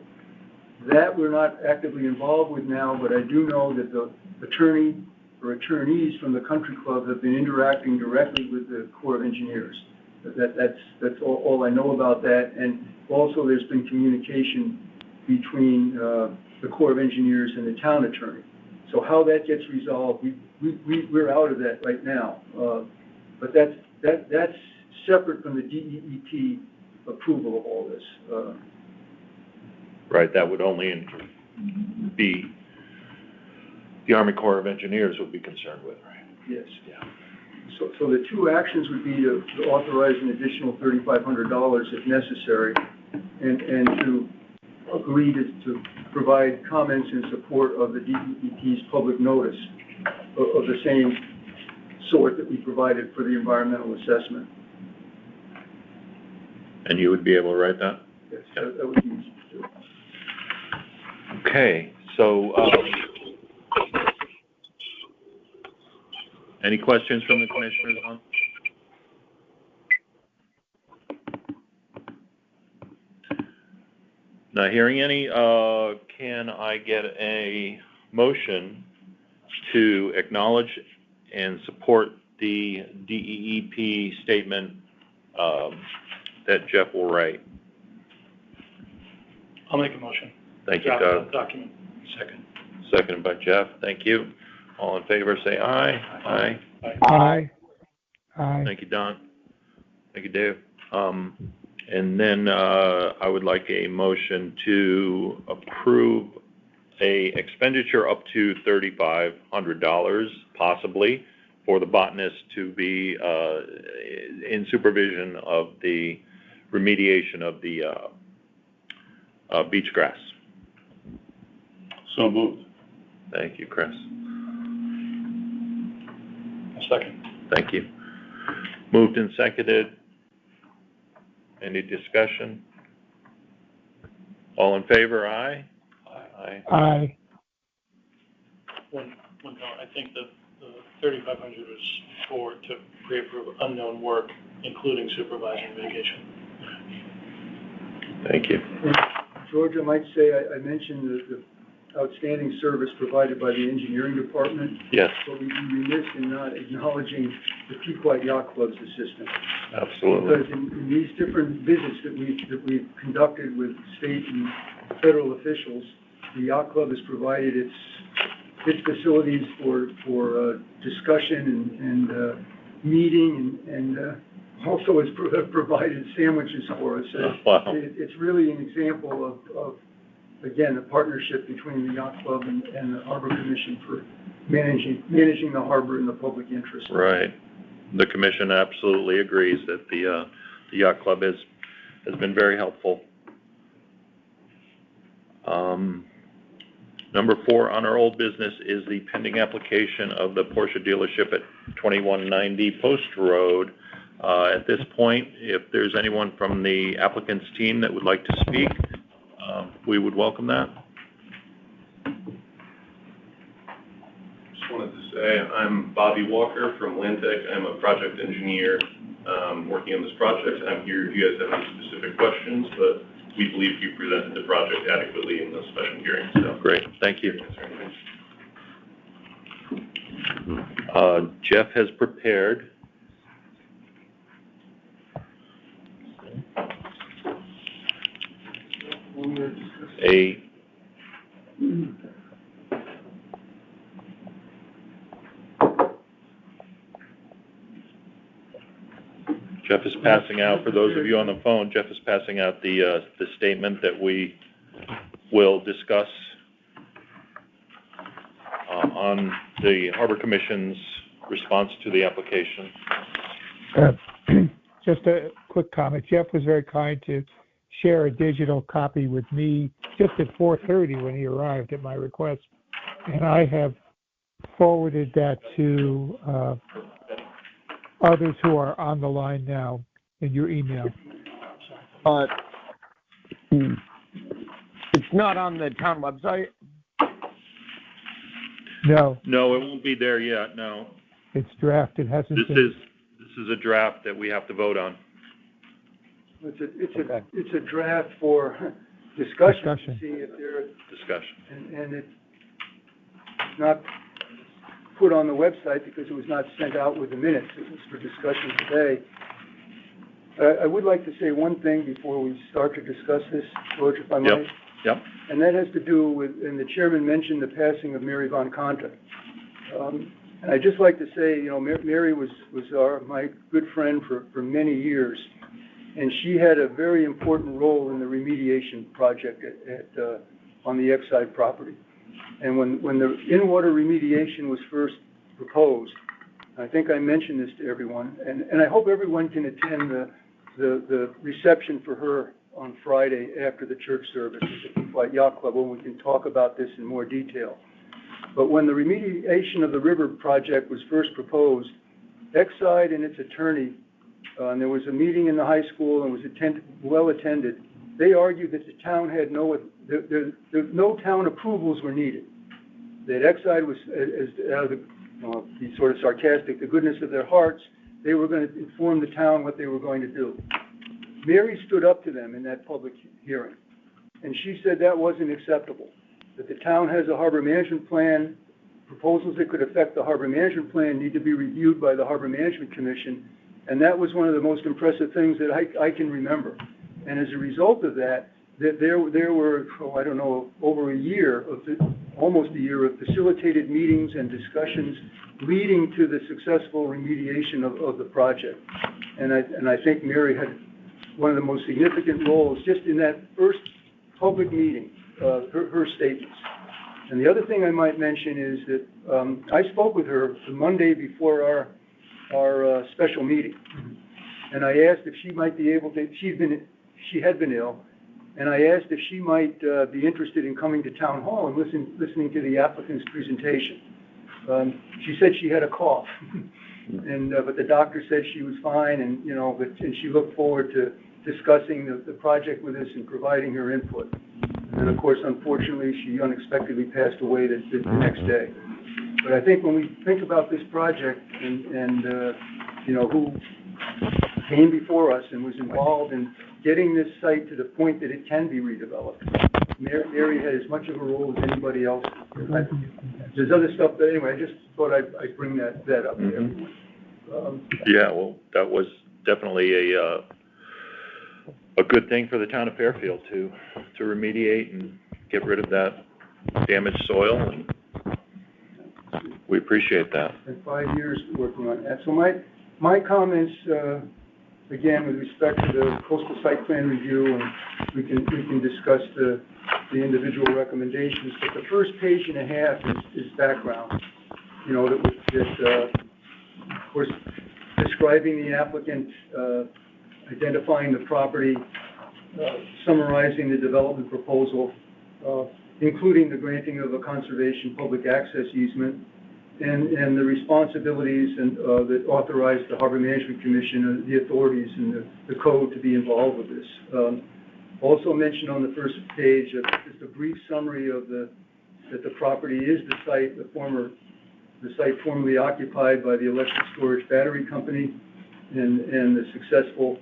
That we're not actively involved with now, but I do know that the attorney or attorneys from the Country Club have been interacting directly with the Corps of Engineers. That's all I know about that. And also there's been communication between the Corps of Engineers and the town attorney. So how that gets resolved, we're out of that right now. But that's separate from the DEEP approval of all this. Right, that would only be, the Army Corps of Engineers would be concerned with, right? Yes. Yeah. So the two actions would be to authorize an additional $3,500 if necessary, and to agree to provide comments in support of the DEP's public notice of the same sort that we provided for the environmental assessment. And you would be able to write that? Yes, that would be easy to do. Okay, so, any questions from the commissioners on? Not hearing any, can I get a motion to acknowledge and support the DEEP statement that Jeff will write? I'll make a motion. Thank you, Draft Doug. the document. Second. Seconded by Jeff. Thank you. All in favor, say aye. Aye. Aye. Aye. Thank you, Don. Thank you, Dave. And then I would like a motion to approve a expenditure up to $3,500, possibly, for the botanist to be in supervision of the remediation of the beach grass. So moved. Thank you, Chris. A second. Thank you. Moved and seconded. Any discussion? All in favor, aye? Aye. Aye. One note, I think that the 3,500 was to pre-approve unknown work, including supervising mitigation. Thank you. George, I might say, I mentioned the outstanding service provided by the engineering department. Yes. But we'd be remiss in not acknowledging the Pequot Yacht Club's assistance. Absolutely. Because in these different visits that we've conducted with state and federal officials, the Yacht Club has provided its facilities for discussion and meeting, and also has provided sandwiches for us. Wow. It's really an example of again, the partnership between the Yacht Club and the Harbor Commission for managing the harbor in the public interest. Right. The commission absolutely agrees that the Yacht Club has been very helpful. Number 4 on our old business is the pending application of the Porsche dealership at 2190 Post Road. At this point, if there's anyone from the applicant's team that would like to speak, we would welcome that. Just wanted to say I'm Bobby Walker from Lantec. I'm a project engineer working on this project. I'm here if you guys have any specific questions, but we believe you presented the project adequately in the special hearing. So great, thank you. Jeff has prepared Jeff is passing out, for those of you on the phone, Jeff is passing out the statement that we will discuss on the Harbor Commission's response to the application. Just a quick comment. Jeff was very kind to share a digital copy with me just at 4:30 when he arrived at my request. And I have forwarded that to others who are on the line now in your email. It's not on the town website? No. No, it won't be there yet, no. It's draft, it hasn't This been. is a draft that we have to vote on. It's a draft for discussion to see if there, Discussion. and it's not put on the website because it was not sent out with the minutes. It was for discussion today. I would like to say one thing before we start to discuss this, George, if I might. Yep. And that has to do with, and the chairman mentioned the passing of Mary Von Conta. And I'd just like to say, you know, Mary was my good friend for many years, and she had a very important role in the remediation project on the Exide property. And when the in-water remediation was first proposed, I think I mentioned this to everyone, and I hope everyone can attend the reception for her on Friday after the church service at the Flight Yacht Club, when we can talk about this in more detail. But when the remediation of the river project was first proposed, Exide and its attorney, and there was a meeting in the high school and was well attended, they argued that the town had no town approvals were needed. That Exide was, be sort of sarcastic, the goodness of their hearts, they were going to inform the town what they were going to do. Mary stood up to them in that public hearing, and she said that wasn't acceptable, that the town has a harbor management plan, proposals that could affect the harbor management plan need to be reviewed by the Harbor Management Commission, and that was one of the most impressive things that I can remember. And as a result of that, there were, I don't know, over almost a year of facilitated meetings and discussions leading to the successful remediation of the project. And I think Mary had one of the most significant roles just in that first public meeting, her statements. And the other thing I might mention is that I spoke with her the Monday before our special meeting, and I asked if she might be able to. She had been ill, and I asked if she might be interested in coming to town hall and listening to the applicant's presentation. She said she had a cough, and but the doctor said she was fine, and and she looked forward to discussing the project with us and providing her input. And of course, unfortunately, she unexpectedly passed away the next day. But I think when we think about this project and who came before us and was involved in getting this site to the point that it can be redeveloped, Mary had as much of a role as anybody else. There's other stuff, but anyway, I just thought I'd bring that up to everyone. Yeah, well, that was definitely a good thing for the town of Fairfield to remediate and get rid of that damaged soil, and we appreciate that. And 5 years working on that. So my comments, again, with respect to the coastal site plan review, and we can discuss the individual recommendations. But the first page and a half is background. That of course, describing the applicant, identifying the property, summarizing the development proposal, including the granting of a conservation public access easement, and the responsibilities that authorize the Harbor Management Commission, the authorities and the code to be involved with this. Also mentioned on the first page, just a brief summary of that the property is the site formerly occupied by the Electric Storage Battery Company, and the successful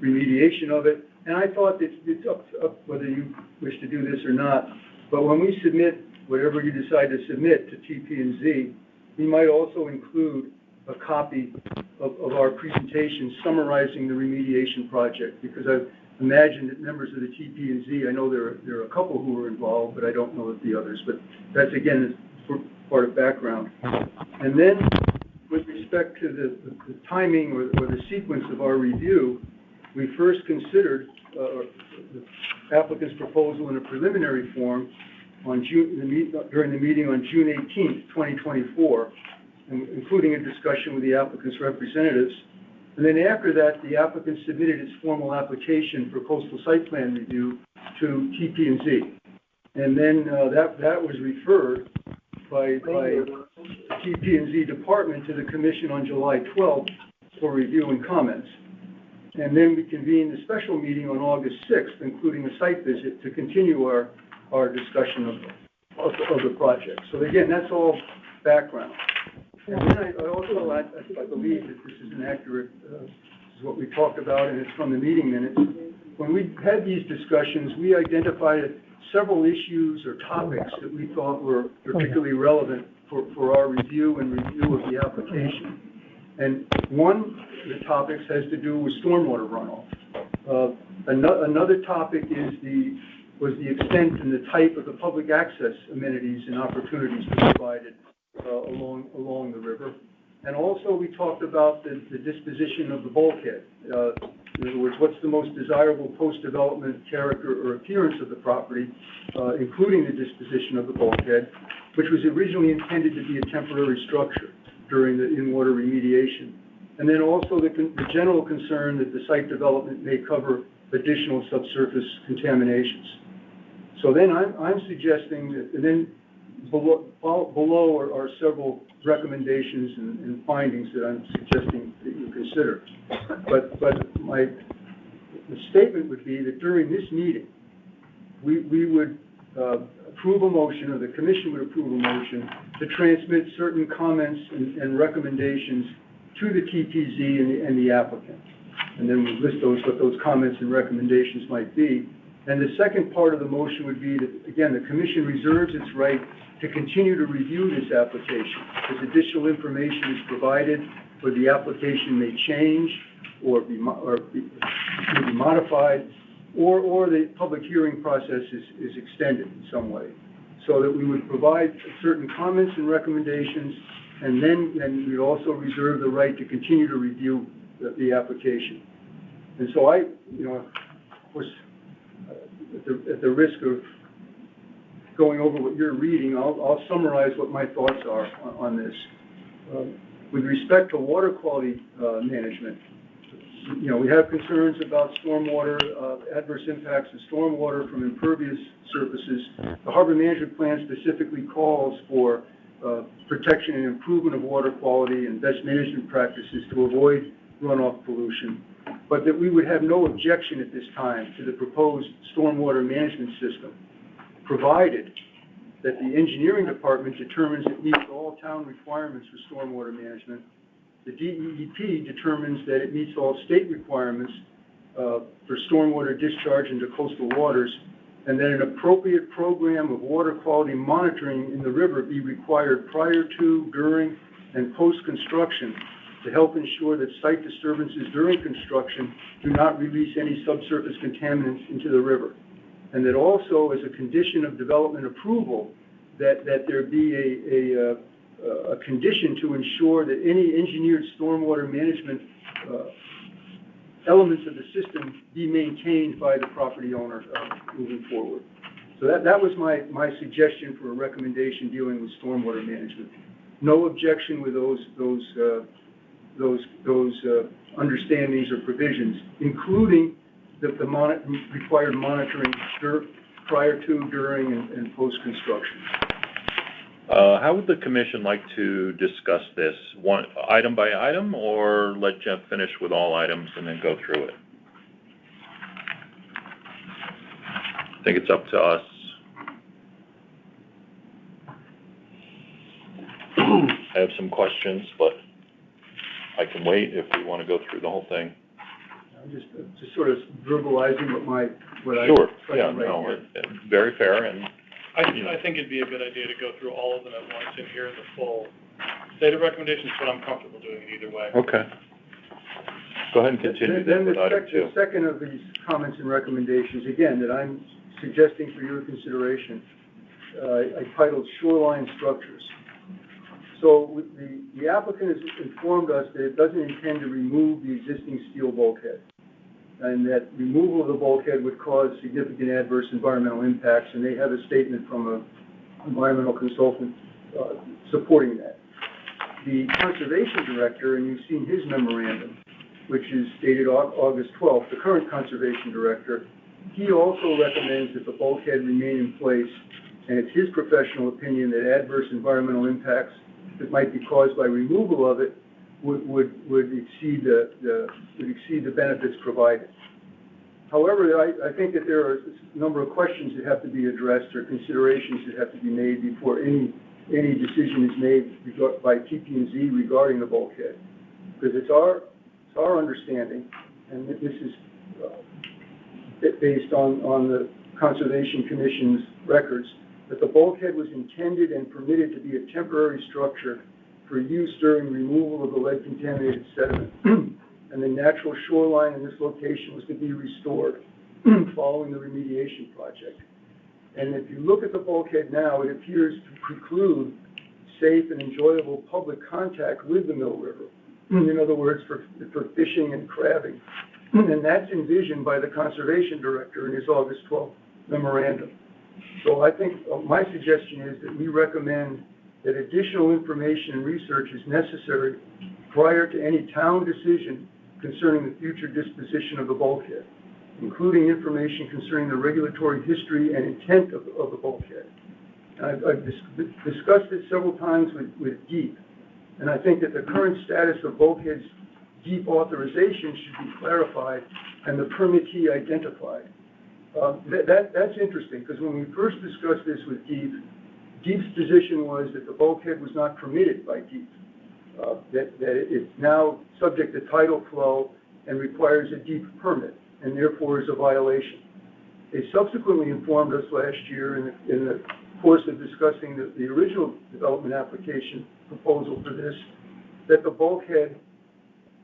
remediation of it. And I thought that it's up whether you wish to do this or not, but when we submit whatever you decide to submit to TP&Z, we might also include a copy of our presentation summarizing the remediation project, because I've imagined that members of the TP&Z, I know there are a couple who were involved, but I don't know the others, but that's, again, part of background. And then, with respect to the timing or the sequence of our review, we first considered the applicant's proposal in a preliminary form during the meeting on June 18th, 2024, including a discussion with the applicant's representatives. And then after that, the applicant submitted its formal application for coastal site plan review to TP&Z. And then that was referred by the TP&Z department to the commission on July 12th for review and comments. And then we convened a special meeting on August 6th, including a site visit, to continue our discussion of the project. So again, that's all background. And then I also, I believe that this is an accurate, this is what we talked about, and it's from the meeting minutes. When we had these discussions, we identified several issues or topics that we thought were particularly relevant for our review and review of the application. And one of the topics has to do with stormwater runoff. Another topic was the extent and the type of the public access amenities and opportunities provided along the river. And also we talked about the disposition of the bulkhead. In other words, what's the most desirable post-development character or appearance of the property, including the disposition of the bulkhead, which was originally intended to be a temporary structure during the in-water remediation. And then also the general concern that the site development may cover additional subsurface contaminations. So then I'm suggesting that, and then below are several recommendations and findings that I'm suggesting that you consider. But the statement would be that during this meeting, we would approve a motion, or the commission would approve a motion to transmit certain comments and recommendations to the TPZ and the applicant. And then we list what those comments and recommendations might be. And the second part of the motion would be that, again, the commission reserves its right to continue to review this application. As additional information is provided, or the application may change or be modified, or the public hearing process is extended in some way. So that we would provide certain comments and recommendations, and then we'd also reserve the right to continue to review the application. And so of course, at the risk of going over what you're reading, I'll summarize what my thoughts are on this. With respect to water quality management, we have concerns about stormwater, adverse impacts of stormwater from impervious surfaces. The harbor management plan specifically calls for protection and improvement of water quality and best management practices to avoid runoff pollution, but that we would have no objection at this time to the proposed stormwater management system, provided that the engineering department determines it meets all town requirements for stormwater management, the DEEP determines that it meets all state requirements for stormwater discharge into coastal waters, and that an appropriate program of water quality monitoring in the river be required prior to, during, and post-construction to help ensure that site disturbances during construction do not release any subsurface contaminants into the river. And that also, as a condition of development approval, that there be a condition to ensure that any engineered stormwater management elements of the system be maintained by the property owner moving forward. So that was my suggestion for a recommendation dealing with stormwater management. No objection with those understandings or provisions, including the required monitoring prior to, during, and post-construction. How would the commission like to discuss this? One item by item, or let Jeff finish with all items and then go through it? I think it's up to us. I have some questions, but I can wait if we want to go through the whole thing. I'm just sort of verbalizing what I Sure. Yeah, no, very fair, and I think it'd be a good idea to go through all of them at once and hear the full set of recommendations, but I'm comfortable doing it either way. Okay. Go ahead and continue then with item 2. The second of these comments and recommendations, again, that I'm suggesting for your consideration, I titled Shoreline Structures. So the applicant has informed us that it doesn't intend to remove the existing steel bulkhead, and that removal of the bulkhead would cause significant adverse environmental impacts, and they have a statement from an environmental consultant supporting that. The conservation director, and you've seen his memorandum, which is dated August 12th, the current conservation director, he also recommends that the bulkhead remain in place, and it's his professional opinion that adverse environmental impacts that might be caused by removal of it would exceed the benefits provided. However, I think that there are a number of questions that have to be addressed or considerations that have to be made before any any decision is made by TP&Z regarding the bulkhead. Because it's our understanding, and this is based on the Conservation Commission's records, that the bulkhead was intended and permitted to be a temporary structure for use during removal of the lead-contaminated sediment. And the natural shoreline in this location was to be restored following the remediation project. And if you look at the bulkhead now, it appears to preclude safe and enjoyable public contact with the Mill River. In other words, for fishing and crabbing. And that's envisioned by the Conservation Director in his August 12th memorandum. So I think my suggestion is that we recommend that additional information and research is necessary prior to any town decision concerning the future disposition of the bulkhead, including information concerning the regulatory history and intent of the bulkhead. And I've discussed it several times with DEEP, and I think that the current status of bulkhead's DEEP authorization should be clarified and the permittee identified. That's interesting, because when we first discussed this with DEEP, DEEP's position was that the bulkhead was not permitted by DEEP, that it's now subject to tidal flow and requires a DEEP permit, and therefore is a violation. They subsequently informed us last year in the course of discussing the original development application proposal for this, that the bulkhead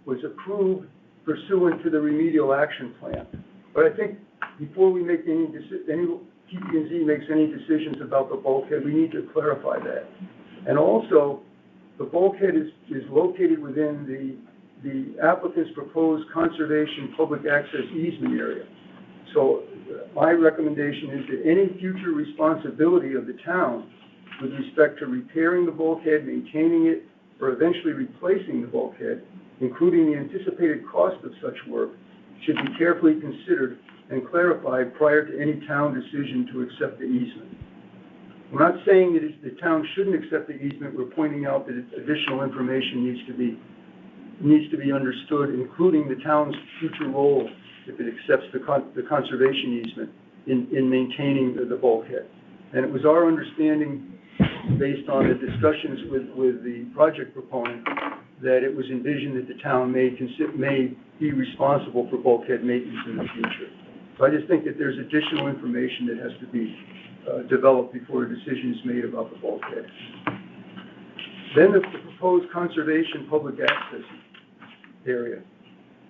was approved pursuant to the remedial action plan. But I think before we make any TP&Z makes any decisions about the bulkhead, we need to clarify that. And also, the bulkhead is located within the applicant's proposed conservation public access easement area. So my recommendation is that any future responsibility of the town with respect to repairing the bulkhead, maintaining it, or eventually replacing the bulkhead, including the anticipated cost of such work, should be carefully considered and clarified prior to any town decision to accept the easement. We're not saying that the town shouldn't accept the easement. We're pointing out that additional information needs to be understood, including the town's future role if it accepts the conservation easement in maintaining the bulkhead. And it was our understanding, based on the discussions with the project proponent, that it was envisioned that the town may be responsible for bulkhead maintenance in the future. So I just think that there's additional information that has to be developed before a decision is made about the bulkhead. Then the proposed conservation public access area.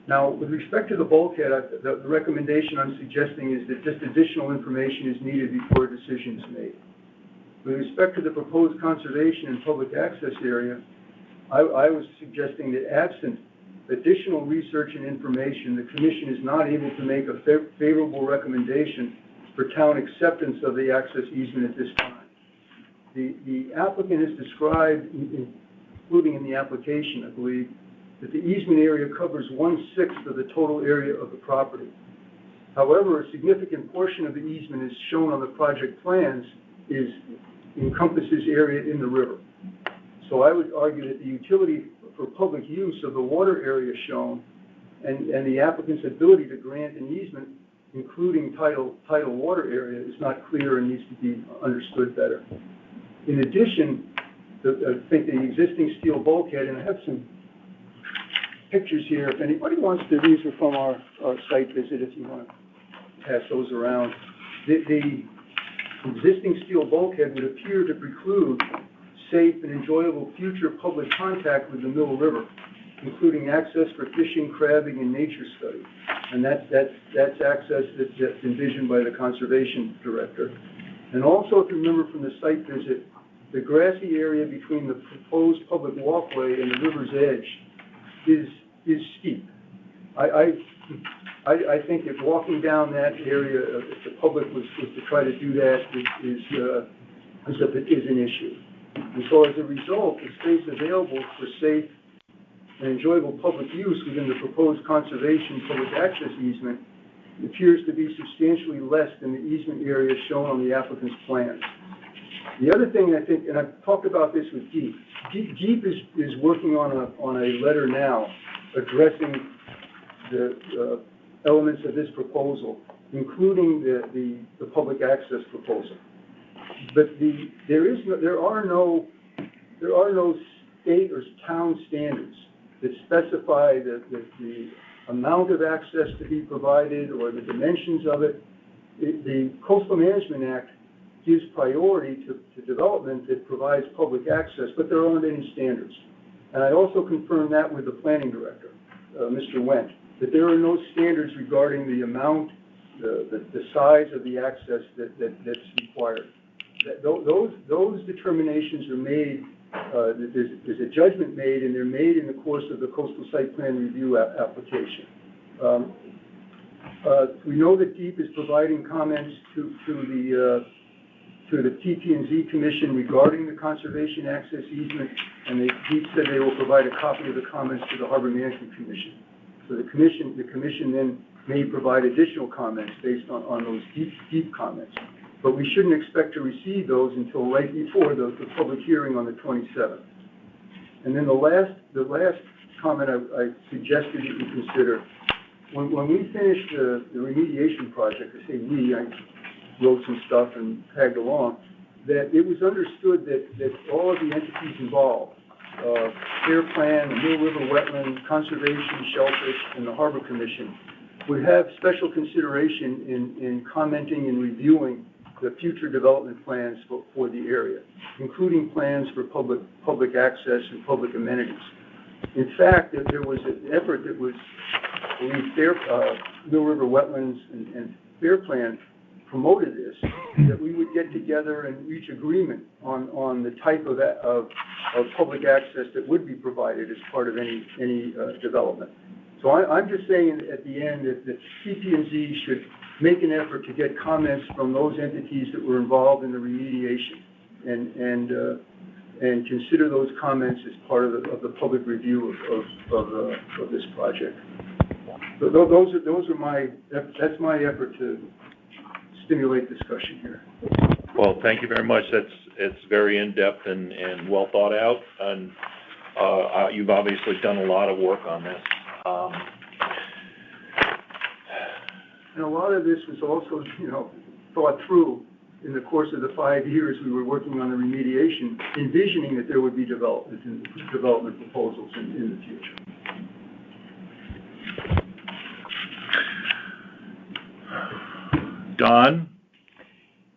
Now, with respect to the bulkhead, the recommendation I'm suggesting is that just additional information is needed before a decision is made. With respect to the proposed conservation and public access area, I was suggesting that absent additional research and information, the Commission is not able to make a favorable recommendation for town acceptance of the access easement at this time. The applicant has described, including in the application, I believe, that the easement area covers 1/6 of the total area of the property. However, a significant portion of the easement, as shown on the project plans, encompasses area in the river. So I would argue that the utility for public use of the water area shown and the applicant's ability to grant an easement, including tidal water area, is not clear and needs to be understood better. In addition, I think the existing steel bulkhead, and I have some pictures here, if anybody wants to, these are from our site visit, if you want to pass those around. The existing steel bulkhead would appear to preclude safe and enjoyable future public contact with the Mill River, including access for fishing, crabbing, and nature study. And that's access that's envisioned by the Conservation Director. And also, if you remember from the site visit, the grassy area between the proposed public walkway and the river's edge is steep. I think if walking down that area, if the public was to try to do that, is an issue. And so as a result, the space available for safe and enjoyable public use within the proposed conservation public access easement appears to be substantially less than the easement area shown on the applicant's plans. The other thing I think, and I've talked about this with DEEP, DEEP is working on a letter now addressing the elements of this proposal, including the public access proposal. But there are no state or town standards that specify the amount of access to be provided or the dimensions of it. The Coastal Management Act gives priority to development that provides public access, but there aren't any standards. And I also confirmed that with the planning director, Mr. Wendt, that there are no standards regarding the amount, the size of the access that's required. Those determinations are made, there's a judgment made, and they're made in the course of the coastal site plan review application. We know that DEEP is providing comments to the TP&Z Commission regarding the conservation access easement, and DEEP said they will provide a copy of the comments to the Harbor Management Commission. So the commission then may provide additional comments based on those DEEP comments. But we shouldn't expect to receive those until right before the public hearing on the 27th. And then the last comment I suggested that you consider, when we finished the remediation project, I say we, I wrote some stuff and tagged along, that it was understood that all of the entities involved, Fair Plan, the Mill River Wetland, Conservation, Shellfish, and the Harbor Commission, would have special consideration in commenting and reviewing the future development plans for the area, including plans for public access and public amenities. In fact, there was an effort that was, I believe, Mill River Wetlands and Fair Plan promoted this, that we would get together and reach agreement on the type of public access that would be provided as part of any development. So I'm just saying at the end that TP&Z should make an effort to get comments from those entities that were involved in the remediation and consider those comments as part of the public review of this project. So that's my effort to stimulate discussion here. Well, thank you very much. It's very in-depth and well thought out, and you've obviously done a lot of work on this. And a lot of this was also, thought through in the course of the 5 years we were working on the remediation, envisioning that there would be development proposals in the future. Don?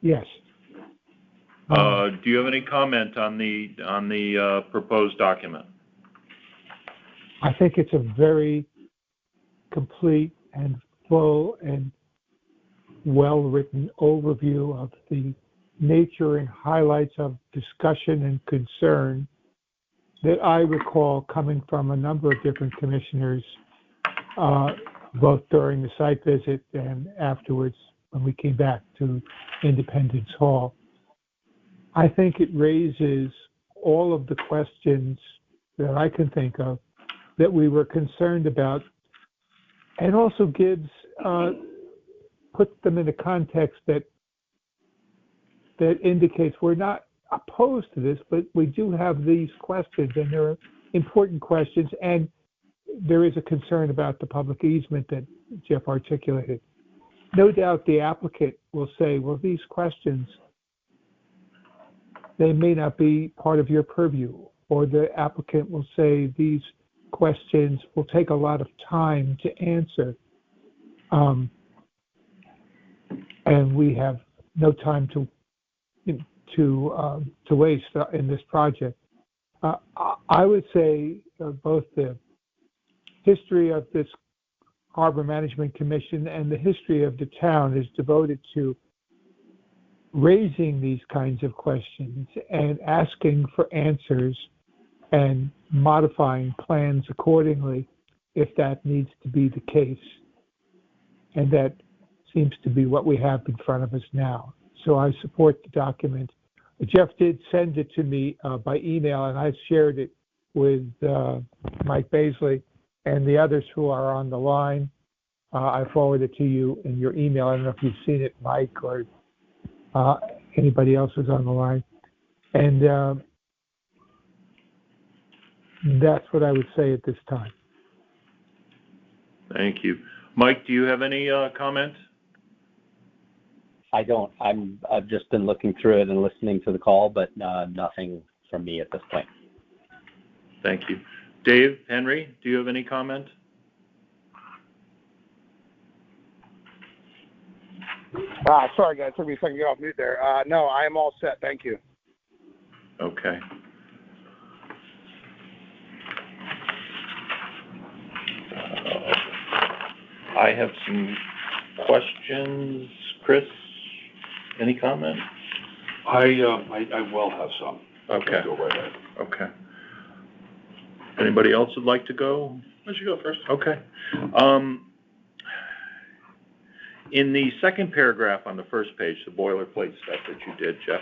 Yes. Do you have any comment on the proposed document? I think it's a very complete and full and well-written overview of the nature and highlights of discussion and concern that I recall coming from a number of different commissioners, both during the site visit and afterwards when we came back to Independence Hall. I think it raises all of the questions that I can think of that we were concerned about, and also puts them in a context that indicates we're not opposed to this, but we do have these questions, and they're important questions, and there is a concern about the public easement that Jeff articulated. No doubt the applicant will say, well, these questions, they may not be part of your purview, or the applicant will say these questions will take a lot of time to answer, and we have no time to waste in this project. I would say both the history of this Harbor Management Commission and the history of the town is devoted to raising these kinds of questions and asking for answers and modifying plans accordingly if that needs to be the case. And that seems to be what we have in front of us now. So I support the document. Jeff did send it to me by email, and I shared it with Mike Baisley and the others who are on the line. I forwarded it to you in your email. I don't know if you've seen it, Mike, or anybody else who's on the line. And that's what I would say at this time. Thank you. Mike, do you have any comments? I don't. I've just been looking through it and listening to the call, but nothing from me at this point. Thank you. Dave, Henry, do you have any comment? Sorry guys, took me a second to get off mute there. No, I am all set. Thank you. Okay. I have some questions. Chris, any comment? I will have some. Okay. Go right ahead. Okay. Anybody else would like to go? Why don't you go first? Okay. In the second paragraph on the first page, the boilerplate stuff that you did, Jeff,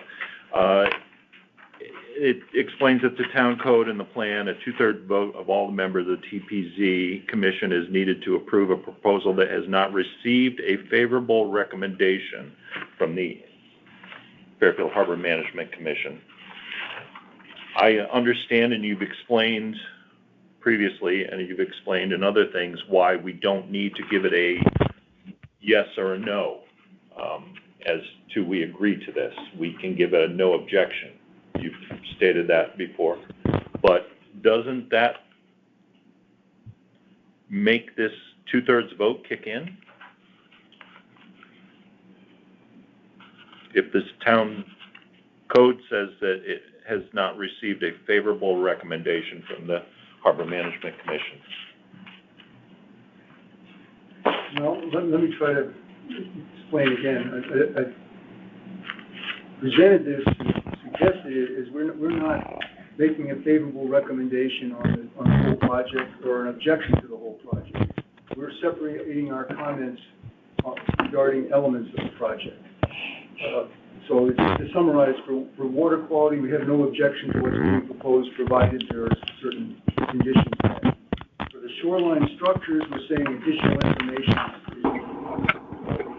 it explains that the town code and the plan, a 2/3 vote of all the members of the TPZ commission is needed to approve a proposal that has not received a favorable recommendation from the Fairfield Harbor Management Commission. I understand, and you've explained previously, and you've explained in other things why we don't need to give it a yes or a no as to we agree to this. We can give a no objection. You've stated that before. But doesn't that make this 2/3 vote kick in? If this town code says that it has not received a favorable recommendation from the Harbor Management Commission. Well, let me try to explain again. I presented this, suggested it, is we're not making a favorable recommendation on the whole project or an objection to the whole project. We're separating our comments regarding elements of the project. So to summarize, for water quality, we have no objection to what's being proposed, provided there are certain conditions met. For the shoreline structures, we're saying additional information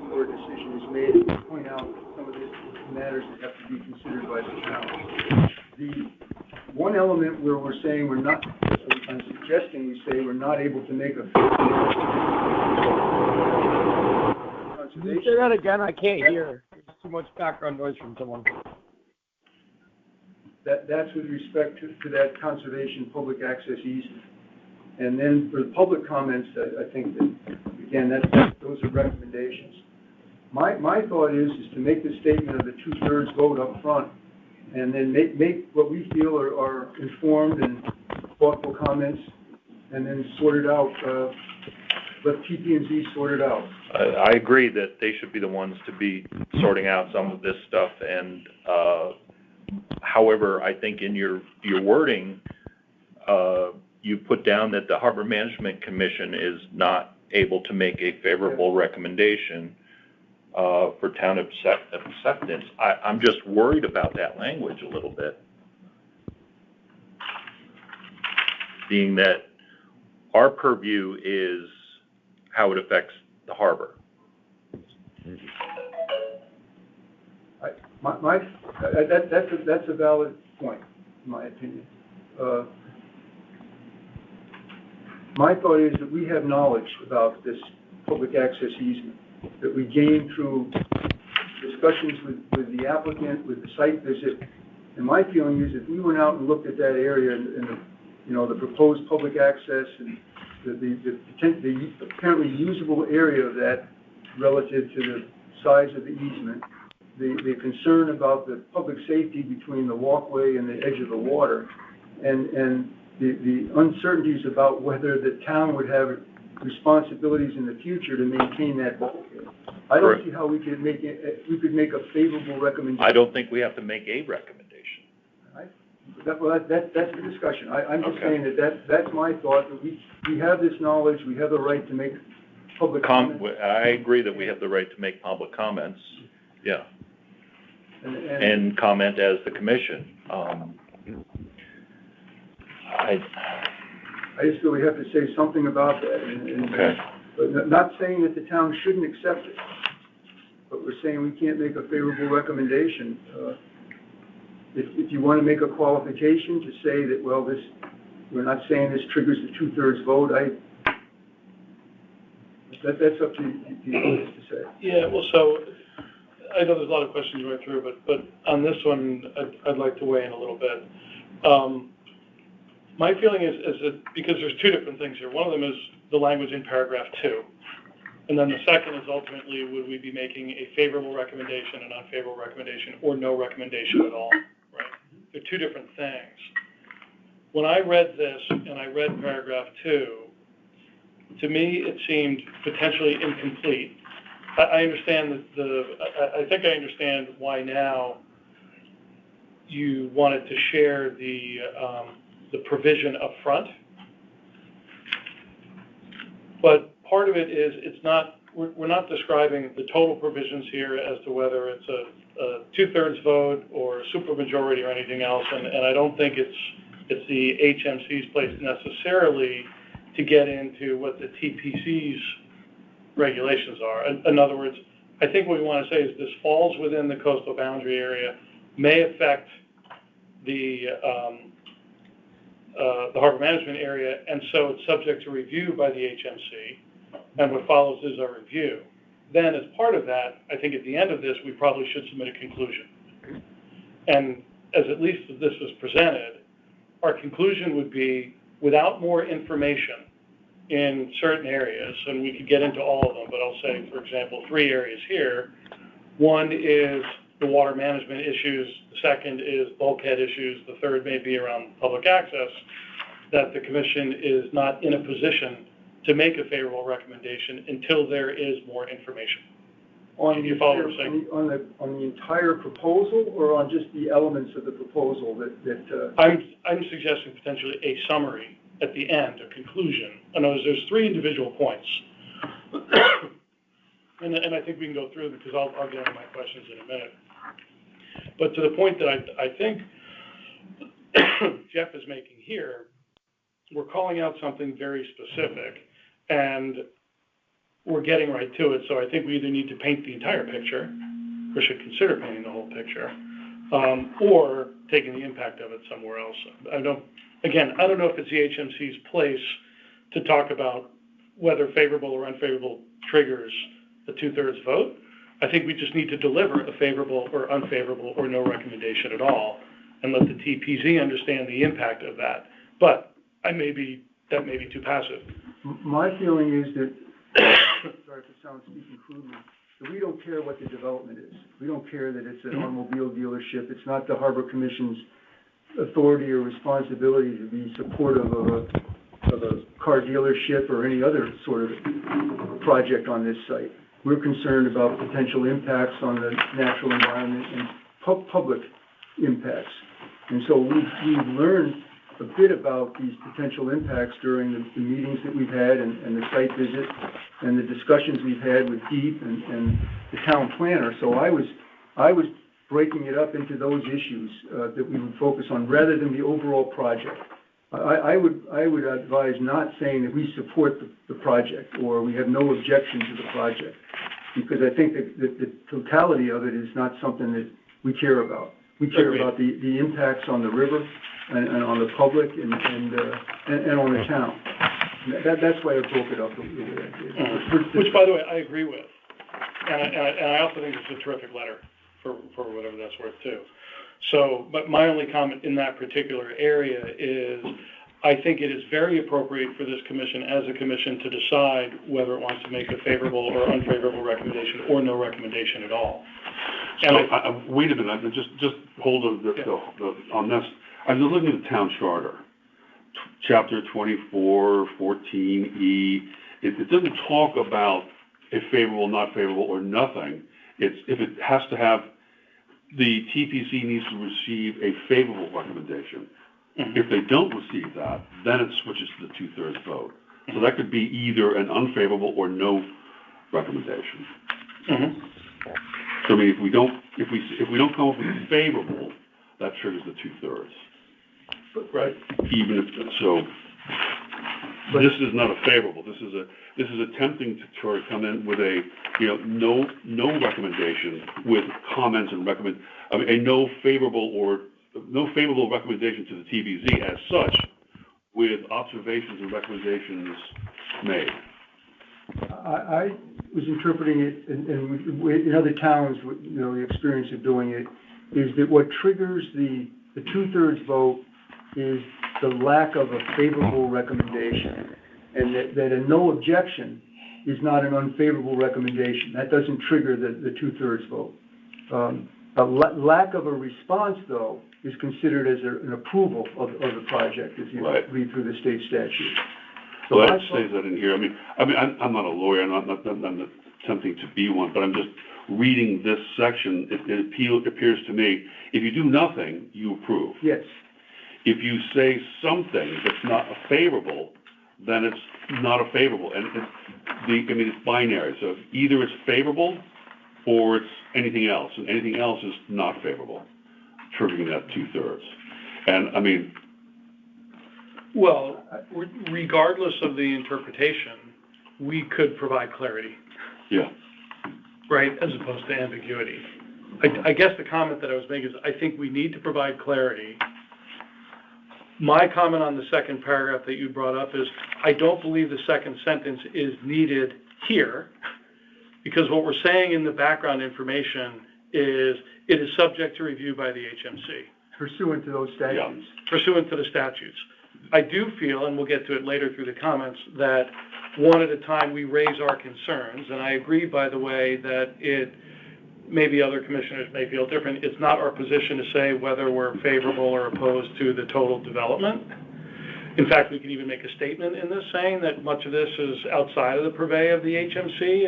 before a decision is made to point out some of the matters that have to be considered by the town. The one element where we're saying we're not, I'm suggesting we say we're not able to make a Can you say that again? I can't hear. There's too much background noise from someone. That's with respect to that conservation public access easement. And then for the public comments, I think that, again, those are recommendations. My thought is to make the statement of the 2/3 vote up front, and then make what we feel are informed and thoughtful comments, and then sort it out, let TP&Z sort it out. I agree that they should be the ones to be sorting out some of this stuff, and however, I think in your wording, you put down that the Harbor Management Commission is not able to make a favorable recommendation for town acceptance. I'm just worried about that language a little bit, being that our purview is how it affects the harbor. That's a valid point, in my opinion. My thought is that we have knowledge about this public access easement that we gained through discussions with the applicant, with the site visit. And my feeling is if we went out and looked at that area and the proposed public access and the apparently usable area of that relative to the size of the easement, the concern about the public safety between the walkway and the edge of the water, and the uncertainties about whether the town would have responsibilities in the future to maintain that bulkhead. I don't see how we could make a favorable recommendation. I don't think we have to make a recommendation. That's the discussion. I'm just saying that's my thought, that we have this knowledge, we have the right to make public comments. I agree that we have the right to make public comments, yeah. And comment as the commission. I just feel we have to say something about that. Okay. But not saying that the town shouldn't accept it, but we're saying we can't make a favorable recommendation. If you want to make a qualification to say that, well, we're not saying this triggers the 2/3 vote, that's up to you to say. Yeah, well, so I know there's a lot of questions right through, but on this one, I'd like to weigh in a little bit. My feeling is that, because there's two different things here. One of them is the language in paragraph 2. And then the second is ultimately, would we be making a favorable recommendation, an unfavorable recommendation, or no recommendation at all, right? They're two different things. When I read this and I read paragraph 2, to me, it seemed potentially incomplete. I understand that I think I understand why now you wanted to share the provision up front. But part of it is, we're not describing the total provisions here as to whether it's a 2/3 vote or a supermajority or anything else, and I don't think it's the HMC's place necessarily to get into what the TPC's regulations are. In other words, I think what we want to say is this falls within the coastal boundary area, may affect the harbor management area, and so it's subject to review by the HMC, and what follows is our review. Then, as part of that, I think at the end of this, we probably should submit a conclusion. And as at least this was presented, our conclusion would be, without more information in certain areas, and we could get into all of them, but I'll say, for example, 3 areas here. One is the water management issues, the second is bulkhead issues, the third may be around public access, that the commission is not in a position to make a favorable recommendation until there is more information. On You follow what I'm saying? on the entire proposal, or on just the elements of the proposal that I'm suggesting potentially a summary at the end, a conclusion. In other words, there's 3 individual points. and I think we can go through them, because I'll get into my questions in a minute. But to the point that I think Jeff is making here, we're calling out something very specific, and we're getting right to it. So I think we either need to paint the entire picture, or should consider painting the whole picture, or taking the impact of it somewhere else. I don't know if it's the HMC's place to talk about whether favorable or unfavorable triggers a 2/3 vote. I think we just need to deliver a favorable or unfavorable or no recommendation at all, and let the TPZ understand the impact of that. But that may be too passive. my feeling is that, sorry if it sounds speaking crudely, that we don't care what the development is. We don't care that it's an automobile dealership. It's not the Harbor Commission's authority or responsibility to be supportive of a car dealership or any other sort of project on this site. We're concerned about potential impacts on the natural environment and public impacts. And so we've learned a bit about these potential impacts during the meetings that we've had and the site visit and the discussions we've had with DEEP and the town planner. So I was breaking it up into those issues that we would focus on rather than the overall project. I would advise not saying that we support the project or we have no objection to the project, because I think that the totality of it is not something that we care about. We care about the impacts on the river and on the public and on the town. That's why I broke it up the way I did. Which, by the way, I agree with. And I also think it's a terrific letter for whatever that's worth too. So, but my only comment in that particular area is, I think it is very appropriate for this commission, as a commission, to decide whether it wants to make a favorable or unfavorable recommendation or no recommendation at all. So, wait a minute, just hold on on this. I was looking at the town charter, chapter 24, 14E. It doesn't talk about a favorable, not favorable, or nothing. If it has to have, the TPC needs to receive a favorable recommendation. Mm-hmm. If they don't receive that, then it switches to the 2/3 vote. Mm-hmm. So that could be either an unfavorable or no recommendation. Mm-hmm. So I mean, if we don't come up with a favorable, that triggers the 2/3. Right. Even if so, but this is not a favorable. This is attempting to try to come in with a no recommendation with comments and a no favorable recommendation to the TPZ as such, with observations and recommendations made. I was interpreting it, and in other towns, the experience of doing it, is that what triggers the two-thirds vote is the lack of a favorable recommendation, and that a no objection is not an unfavorable recommendation. That doesn't trigger the two-thirds vote. A lack of a response, though, is considered as an approval of the project, if you read through the state statute. So well, that stays that in here. I mean, I'm not a lawyer. I'm not attempting to be one, but I'm just reading this section. It appears to me, if you do nothing, you approve. Yes. If you say something that's not favorable, then it's not a favorable, and it's binary. So either it's favorable or it's anything else, and anything else is not favorable, triggering that two-thirds. And I mean, well, regardless of the interpretation, we could provide clarity. Yeah. Right, as opposed to ambiguity. I guess the comment that I was making is I think we need to provide clarity. My comment on the second paragraph that you brought up is I don't believe the second sentence is needed here, because what we're saying in the background information is it is subject to review by the HMC. Pursuant to those statutes. Yeah. Pursuant to the statutes. I do feel, and we'll get to it later through the comments, that one at a time we raise our concerns, and I agree, by the way, that maybe other commissioners may feel different. It's not our position to say whether we're favorable or opposed to the total development. In fact, we can even make a statement in this saying that much of this is outside of the purvey of the HMC,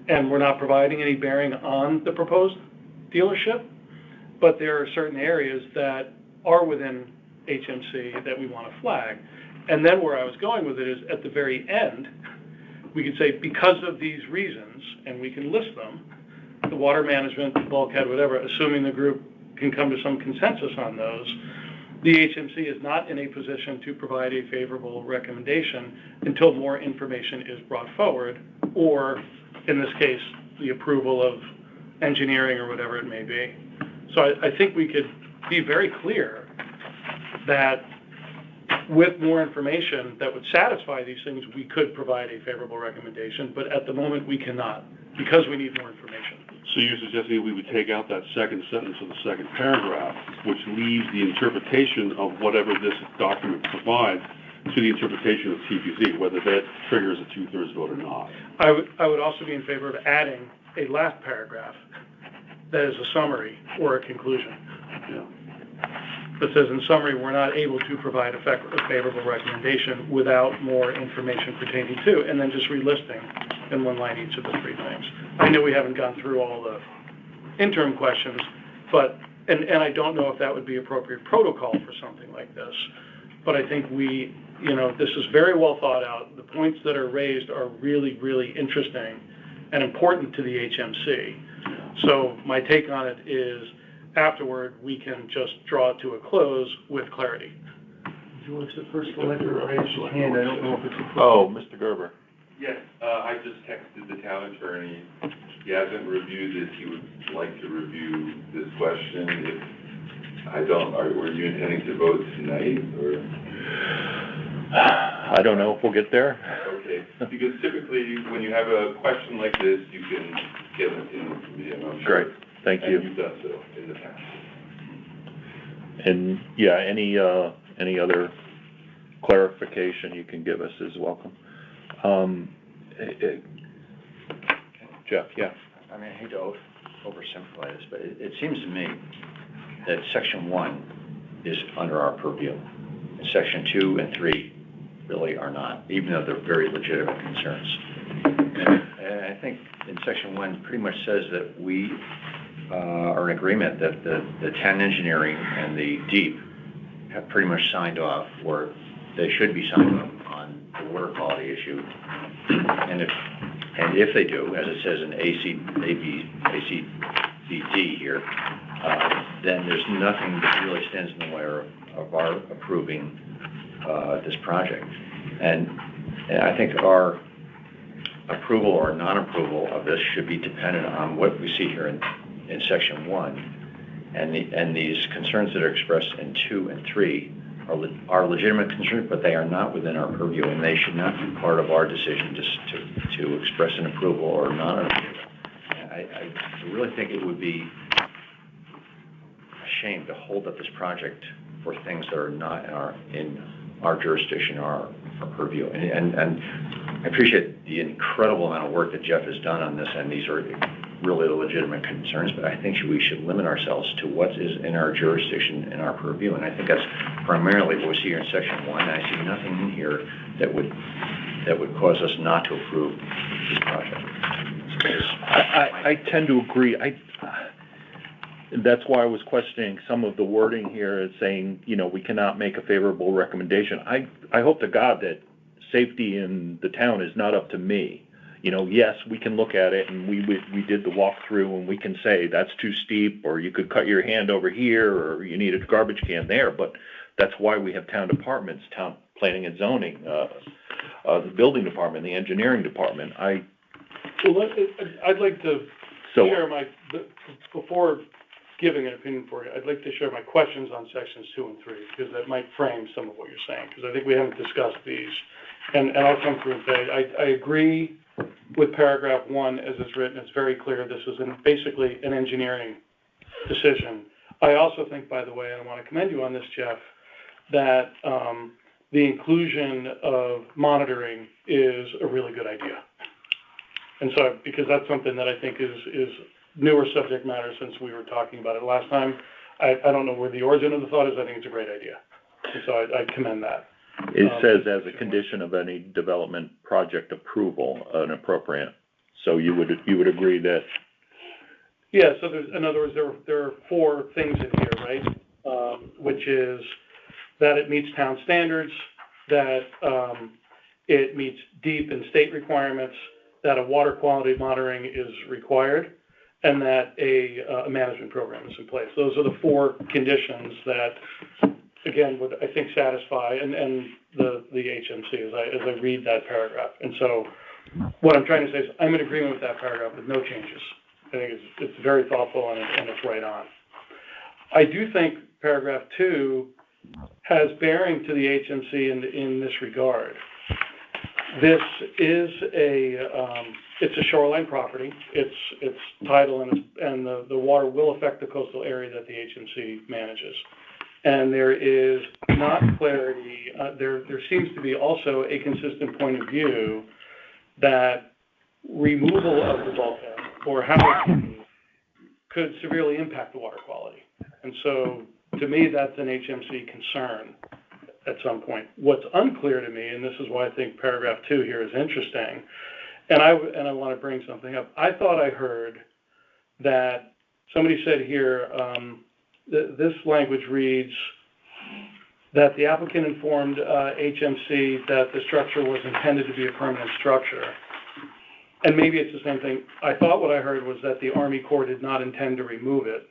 and we're not providing any bearing on the proposed dealership. But there are certain areas that are within HMC that we want to flag. And then where I was going with it is at the very end, we could say because of these reasons, and we can list them, the water management, the bulkhead, whatever, assuming the group can come to some consensus on those, the HMC is not in a position to provide a favorable recommendation until more information is brought forward, or in this case, the approval of engineering or whatever it may be. So I think we could be very clear that with more information that would satisfy these things, we could provide a favorable recommendation, but at the moment we cannot because we need more information. So you're suggesting we would take out that second sentence of the second paragraph, which leaves the interpretation of whatever this document provides to the interpretation of TPZ, whether that triggers a two-thirds vote or not. I would also be in favor of adding a last paragraph that is a summary or a conclusion. Yeah. That says, in summary, we're not able to provide a favorable recommendation without more information pertaining to, and then just relisting in one line each of the three things. I know we haven't gone through all the interim questions, but, and I don't know if that would be appropriate protocol for something like this, but I think this is very well thought out. The points that are raised are really, really interesting and important to the HMC. So my take on it is, afterward, we can just draw it to a close with clarity. George, the first one to raise your hand, I don't know if it's appropriate. Oh, Mr. Gerber. Yes, I just texted the town attorney. He hasn't reviewed this. He would like to review this question. Were you intending to vote tonight, or? I don't know if we'll get there. Okay, because typically when you have a question like this, you can get an opinion from me, and I'm sure. Great, thank you. And you've done so in the past. And yeah, any other clarification you can give us is welcome. Jeff, yeah. I mean, I hate to oversimplify this, but it seems to me that Section 1 is under our purview, and Section 2 and 3 really are not, even though they're very legitimate concerns. And I think in Section 1 pretty much says that we are in agreement that the town engineering and the DEEP have pretty much signed off, or they should be signed off on the water quality issue. And if they do, as it says in ACBD here, then there's nothing that really stands in the way of our approving this project. And I think our approval or non-approval of this should be dependent on what we see here in Section 1 and these concerns that are expressed in 2 and 3 are legitimate concerns, but they are not within our purview, and they should not be part of our decision to express an approval or non-approval. I really think it would be a shame to hold up this project for things that are not in our jurisdiction or our purview. And I appreciate the incredible amount of work that Jeff has done on this, and these are really legitimate concerns, but I think we should limit ourselves to what is in our jurisdiction and our purview, and I think that's primarily what we see here in Section 1. I see nothing in here that would cause us not to approve this project. I tend to agree. That's why I was questioning some of the wording here as saying, we cannot make a favorable recommendation. I hope to God that safety in the town is not up to me. Yes, we can look at it, and we did the walkthrough, and we can say that's too steep, or you could cut your hand over here, or you need a garbage can there. But that's why we have town departments, town planning and zoning, the building department, the engineering department. I'd like to share before giving an opinion for you, I'd like to share my questions on sections 2 and 3, because that might frame some of what you're saying, because I think we haven't discussed these. And I'll come through and say, I agree with paragraph 1 as it's written. It's very clear this is basically an engineering decision. I also think, by the way, and I want to commend you on this, Jeff, that the inclusion of monitoring is a really good idea. And so, because that's something that I think is newer subject matter since we were talking about it last time. I don't know where the origin of the thought is. I think it's a great idea. And so I commend that. It says as a condition of any development project approval, an appropriate. So you would agree that? Yeah. So in other words, there are 4 things in here, right? Which is that it meets town standards, that it meets deep and state requirements, that a water quality monitoring is required, and that a management program is in place. Those are the 4 conditions that, again, would, I think, satisfy and the HMC as I read that paragraph. And so what I'm trying to say is I'm in agreement with that paragraph with no changes. I think it's very thoughtful and it's right on. I do think paragraph 2 has bearing to the HMC in this regard. This is it's a shoreline property. It's tidal and the water will affect the coastal area that the HMC manages. And there is not clarity. There seems to be also a consistent point of view that removal of the bulkhead or how it could severely impact the water quality. And so, to me, that's an HMC concern at some point. What's unclear to me, and this is why I think paragraph 2 here is interesting, and I want to bring something up. I thought I heard that somebody said here, this language reads that the applicant informed HMC that the structure was intended to be a permanent structure. And maybe it's the same thing. I thought what I heard was that the Army Corps did not intend to remove it.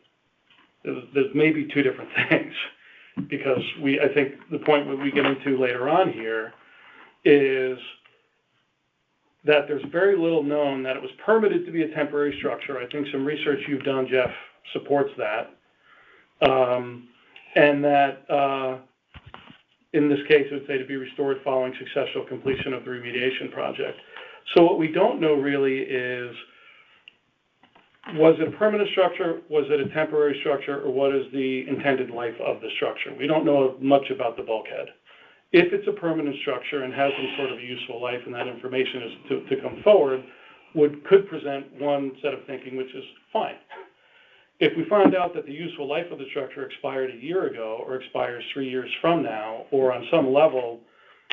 There's maybe 2 different things, because I think the point that we get into later on here is that there's very little known that it was permitted to be a temporary structure. I think some research you've done, Jeff, supports that. And that in this case, it would say to be restored following successful completion of the remediation project. So what we don't know really is, was it a permanent structure, was it a temporary structure, or what is the intended life of the structure? We don't know much about the bulkhead. If it's a permanent structure and has some sort of useful life, and that information is to come forward, could present one set of thinking, which is fine. If we find out that the useful life of the structure expired a year ago or expires 3 years from now, or on some level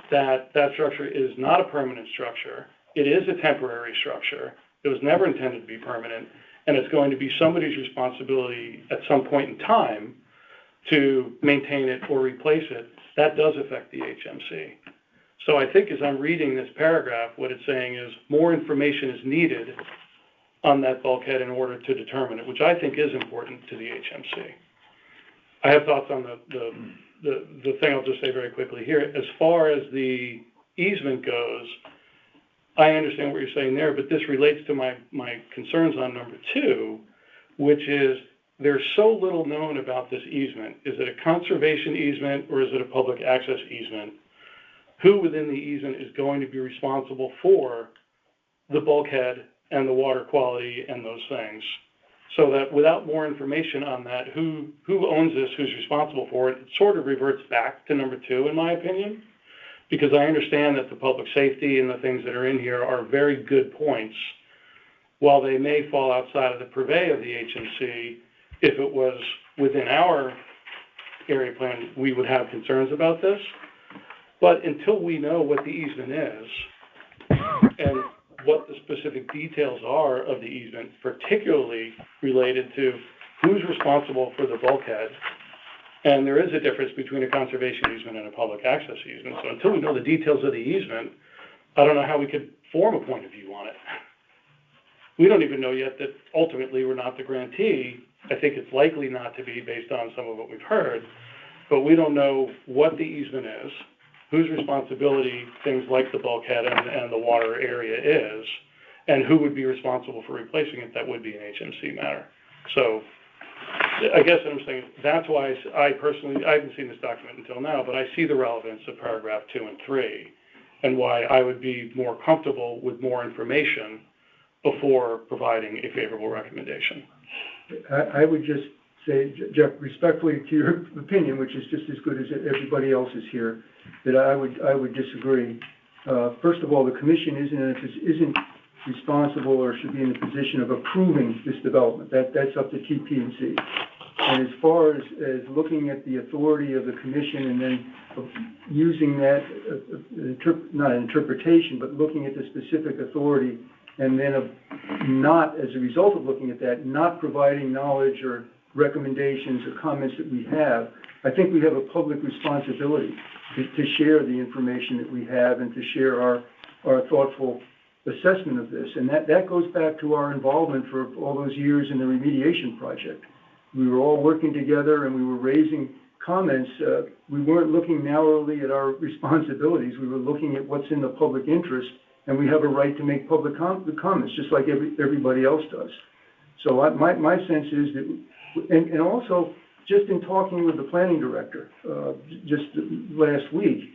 that structure is not a permanent structure, it is a temporary structure, it was never intended to be permanent, and it's going to be somebody's responsibility at some point in time to maintain it or replace it, that does affect the HMC. So I think as I'm reading this paragraph, what it's saying is more information is needed on that bulkhead in order to determine it, which I think is important to the HMC. I have thoughts on the thing I'll just say very quickly here. As far as the easement goes, I understand what you're saying there, but this relates to my concerns on number 2, which is there's so little known about this easement. Is it a conservation easement or is it a public access easement? Who within the easement is going to be responsible for the bulkhead and the water quality and those things? So that without more information on that, who owns this, who's responsible for it, it sort of reverts back to number 2, in my opinion, because I understand that the public safety and the things that are in here are very good points. While they may fall outside of the purvey of the HMC, if it was within our area plan, we would have concerns about this. But until we know what the easement is and what the specific details are of the easement, particularly related to who's responsible for the bulkhead, and there is a difference between a conservation easement and a public access easement. So until we know the details of the easement, I don't know how we could form a point of view on it. We don't even know yet that ultimately we're not the grantee. I think it's likely not to be based on some of what we've heard, but we don't know what the easement is, whose responsibility things like the bulkhead and the water area is, and who would be responsible for replacing it. That would be an HMC matter. So I guess what I'm saying, that's why I personally, I haven't seen this document until now, but I see the relevance of paragraph 2 and 3 and why I would be more comfortable with more information before providing a favorable recommendation. I would just say, Jeff, respectfully to your opinion, which is just as good as everybody else's here, that I would disagree. First of all, the commission isn't responsible or should be in the position of approving this development. That's up to TP&Z. And as far as looking at the authority of the commission and then using that, not an interpretation, but looking at the specific authority, and then not, as a result of looking at that, not providing knowledge or recommendations or comments that we have, I think we have a public responsibility to share the information that we have and to share our thoughtful assessment of this. And that goes back to our involvement for all those years in the remediation project. We were all working together and we were raising comments. We weren't looking narrowly at our responsibilities. We were looking at what's in the public interest, and we have a right to make public comments, just like everybody else does. So my sense is that, and also just in talking with the planning director just last week,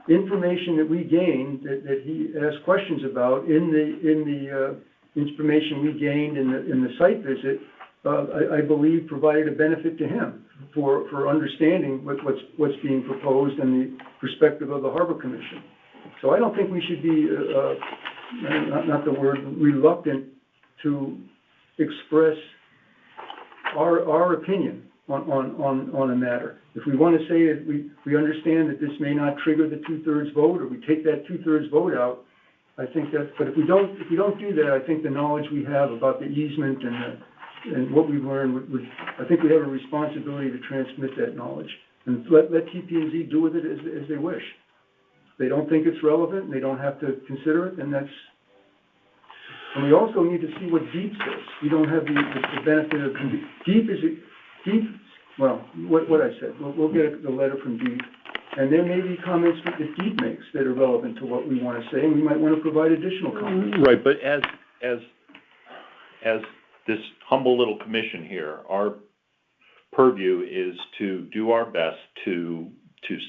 information that we gained that he asked questions about in the information we gained in the site visit, I believe provided a benefit to him for understanding what's being proposed and the perspective of the Harbor Commission. So I don't think we should be, not the word reluctant to express our opinion on a matter. If we want to say that we understand that this may not trigger the 2/3 vote, or we take that 2/3 vote out, I think that. But if we don't do that, I think the knowledge we have about the easement and what we've learned, I think we have a responsibility to transmit that knowledge and let TP&Z do with it as they wish. If they don't think it's relevant and they don't have to consider it, then that's. And we also need to see what DEEP says. We don't have the benefit of DEEP. Well, what I said. We'll get the letter from DEEP, and there may be comments that DEEP makes that are relevant to what we want to say, and we might want to provide additional comments. Right, but as this humble little commission here, our purview is to do our best to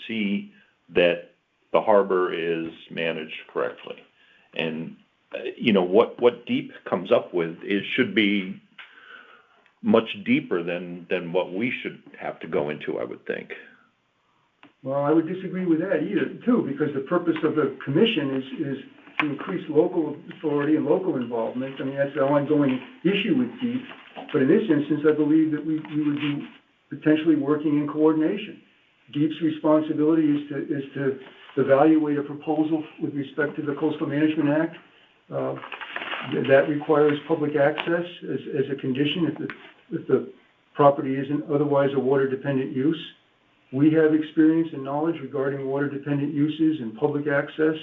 see that the harbor is managed correctly. And, what DEEP comes up with, it should be much deeper than what we should have to go into, I would think. Well, I would disagree with that too, because the purpose of the commission is to increase local authority and local involvement. I mean, that's an ongoing issue with DEEP. But in this instance, I believe that we would be potentially working in coordination. DEEP's responsibility is to evaluate a proposal with respect to the Coastal Management Act. That requires public access as a condition if the property isn't otherwise a water-dependent use. We have experience and knowledge regarding water-dependent uses and public access.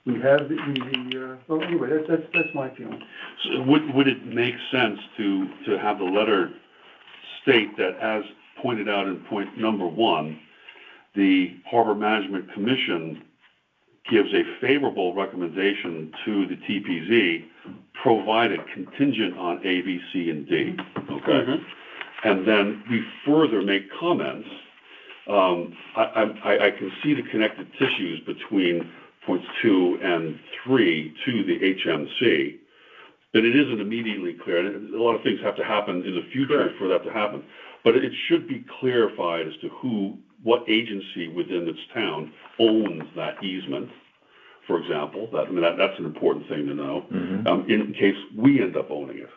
We have well, anyway, that's my feeling. So would it make sense to have the letter state that, as pointed out in point number 1, the Harbor Management Commission gives a favorable recommendation to the TPZ, provided contingent on A, B, C, and D. Okay. and then we further make comments, I can see the connective tissues between points 2 and 3 to the HMC, but it isn't immediately clear. And a lot of things have to happen in the future for that to happen. But it should be clarified as to what agency within its town owns that easement, for example. That's an important thing to know, in case we end up owning it,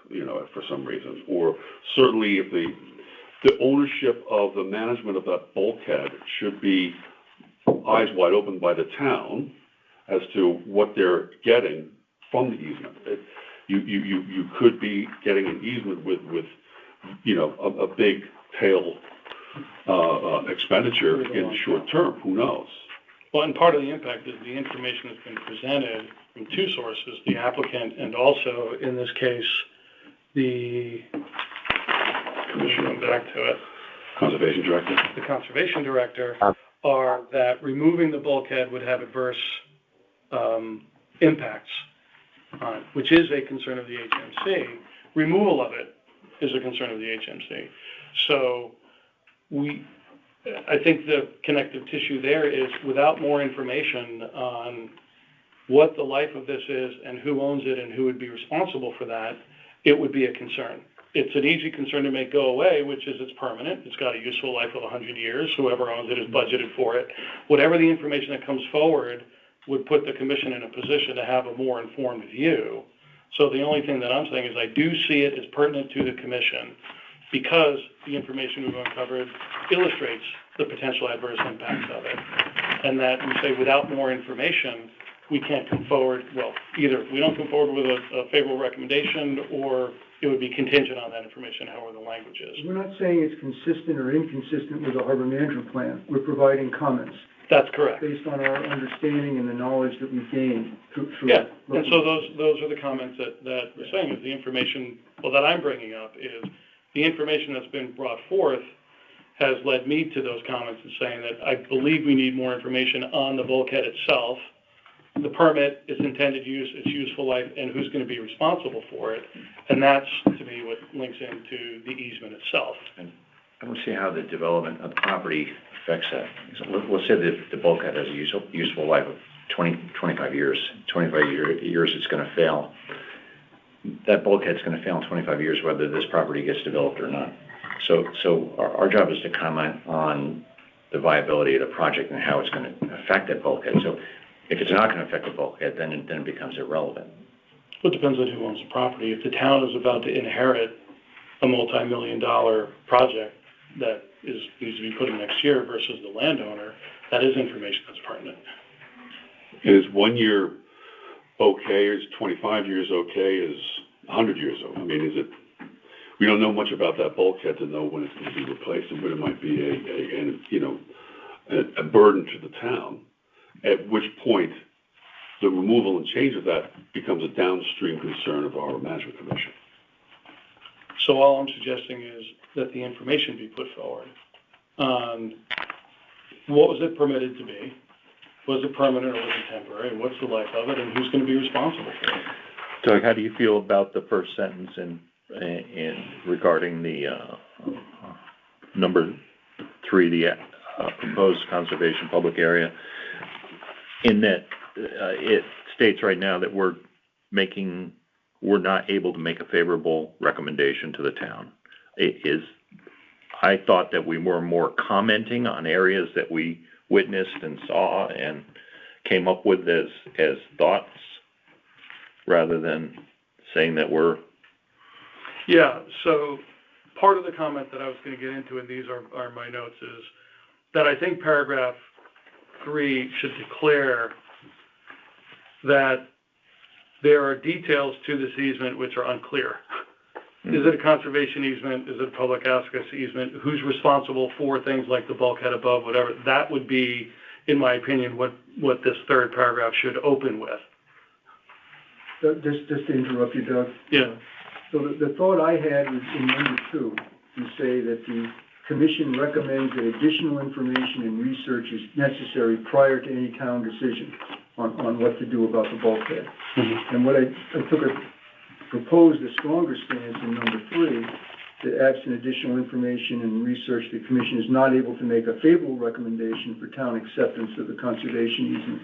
for some reason. Or certainly if the ownership of the management of that bulkhead should be eyes wide open by the town as to what they're getting from the easement. You could be getting an easement with a big tail expenditure in the short term. Who knows? Well, and part of the impact is the information that's been presented from two sources, the applicant and also, in this case, the Conservation Director. The Conservation Director, are that removing the bulkhead would have adverse impacts on it, which is a concern of the HMC. Removal of it is a concern of the HMC. So I think the connective tissue there is, without more information on what the life of this is and who owns it and who would be responsible for that, it would be a concern. It's an easy concern to make go away, which is it's permanent. It's got a useful life of 100 years. Whoever owns it is budgeted for it. Whatever the information that comes forward would put the commission in a position to have a more informed view. So the only thing that I'm saying is I do see it as pertinent to the commission because the information we've uncovered illustrates the potential adverse impacts of it. And that we say without more information, we can't come forward, well, either we don't come forward with a favorable recommendation or it would be contingent on that information, however the language is. We're not saying it's consistent or inconsistent with the harbor management plan. We're providing comments. That's correct. Based on our understanding and the knowledge that we've gained through Yeah, and so those are the comments that we're saying is the information, that I'm bringing up is the information that's been brought forth has led me to those comments and saying that I believe we need more information on the bulkhead itself, the permit, its intended use, its useful life, and who's going to be responsible for it. And that's, to me, what links into the easement itself. And I don't see how the development of the property affects that. Let's say that the bulkhead has a useful life of 25 years. 25 years it's going to fail. That bulkhead's going to fail in 25 years whether this property gets developed or not. So our job is to comment on the viability of the project and how it's going to affect that bulkhead. So if it's not going to affect the bulkhead, then it becomes irrelevant. Well, it depends on who owns the property. If the town is about to inherit a multi-million-dollar project that needs to be put in next year versus the landowner, that is information that's pertinent. Is 1 year okay? Is 25 years okay? Is 100 years okay? I mean, is it? We don't know much about that bulkhead to know when it's going to be replaced and when it might be a burden to the town. At which point, the removal and change of that becomes a downstream concern of the Harbor Management Commission. So all I'm suggesting is that the information be put forward on what was it permitted to be, was it permanent or was it temporary, and what's the life of it, and who's going to be responsible for it. Doug, how do you feel about the first sentence in regarding the number 3, the proposed conservation public area, in that it states right now that we're not able to make a favorable recommendation to the town. I thought that we were more commenting on areas that we witnessed and saw and came up with as thoughts rather than saying that we're... Yeah, so part of the comment that I was going to get into, and these are my notes, is that I think paragraph 3 should declare that there are details to this easement which are unclear. Is it a conservation easement? Is it a public access easement? Who's responsible for things like the bulkhead above, whatever? That would be, in my opinion, what this third paragraph should open with. Just to interrupt you, Doug. Yeah. So the thought I had was in number 2, to say that the commission recommends that additional information and research is necessary prior to any town decision on what to do about the bulkhead. And what I proposed a stronger stance in number 3 that absent additional information and research, the commission is not able to make a favorable recommendation for town acceptance of the conservation easement.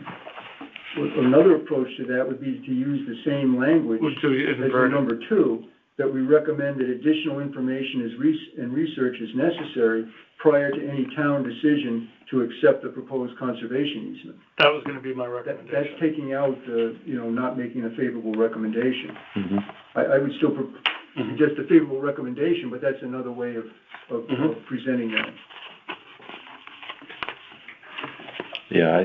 Another approach to that would be to use the same language as in number 2, that we recommend that additional information and research is necessary prior to any town decision to accept the proposed conservation easement. That was gonna be my recommendation. That's taking out, not making a favorable recommendation. Mm-hmm. I would still suggest a favorable recommendation, but that's another way of presenting that. Yeah,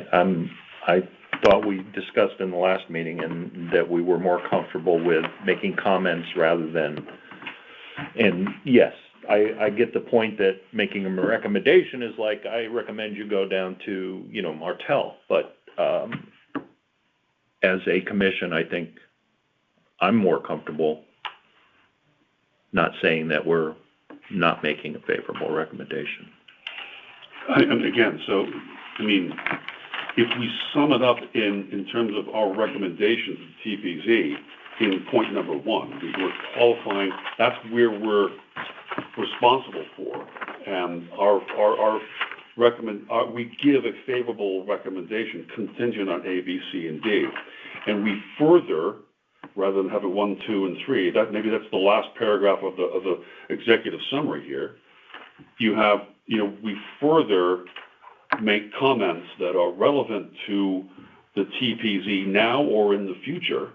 I thought we discussed in the last meeting and that we were more comfortable with making comments rather than, and yes, I get the point that making a recommendation is like, I recommend you go down to, Martell, but, as a commission, I think I'm more comfortable not saying that we're not making a favorable recommendation. And again, if we sum it up in terms of our recommendations to TPZ in point number 1, we're qualifying, that's where we're responsible for. And we give a favorable recommendation contingent on A, B, C, and D. And we further, rather than have it 1, 2, and 3, maybe that's the last paragraph of the executive summary here. We further make comments that are relevant to the TPZ now or in the future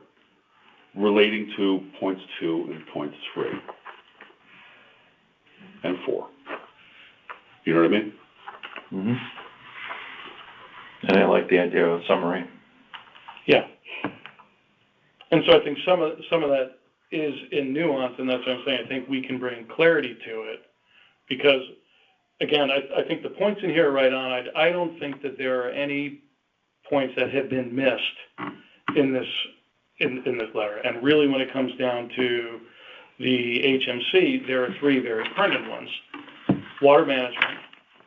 relating to points 2 and points 3 and 4. You know what I mean? Mm-hmm. And I like the idea of a summary. Yeah. And so I think some of that is in nuance, and that's what I'm saying. I think we can bring clarity to it because, again, I think the points in here are right on. I don't think that there are any points that have been missed in this letter. And really, when it comes down to the HMC, there are 3 very pertinent ones: water management,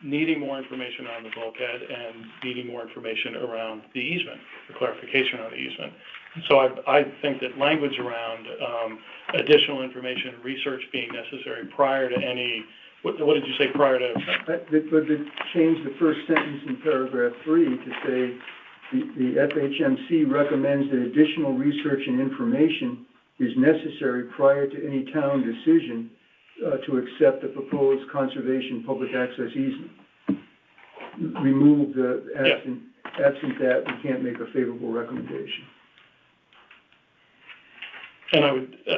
needing more information on the bulkhead, and needing more information around the easement, the clarification on the easement. So I think that language around additional information, research being necessary prior to any, what did you say prior to? But to change the first sentence in paragraph 3 to say the FHMC recommends that additional research and information is necessary prior to any town decision to accept the proposed conservation public access easement. Remove the absent that, we can't make a favorable recommendation. And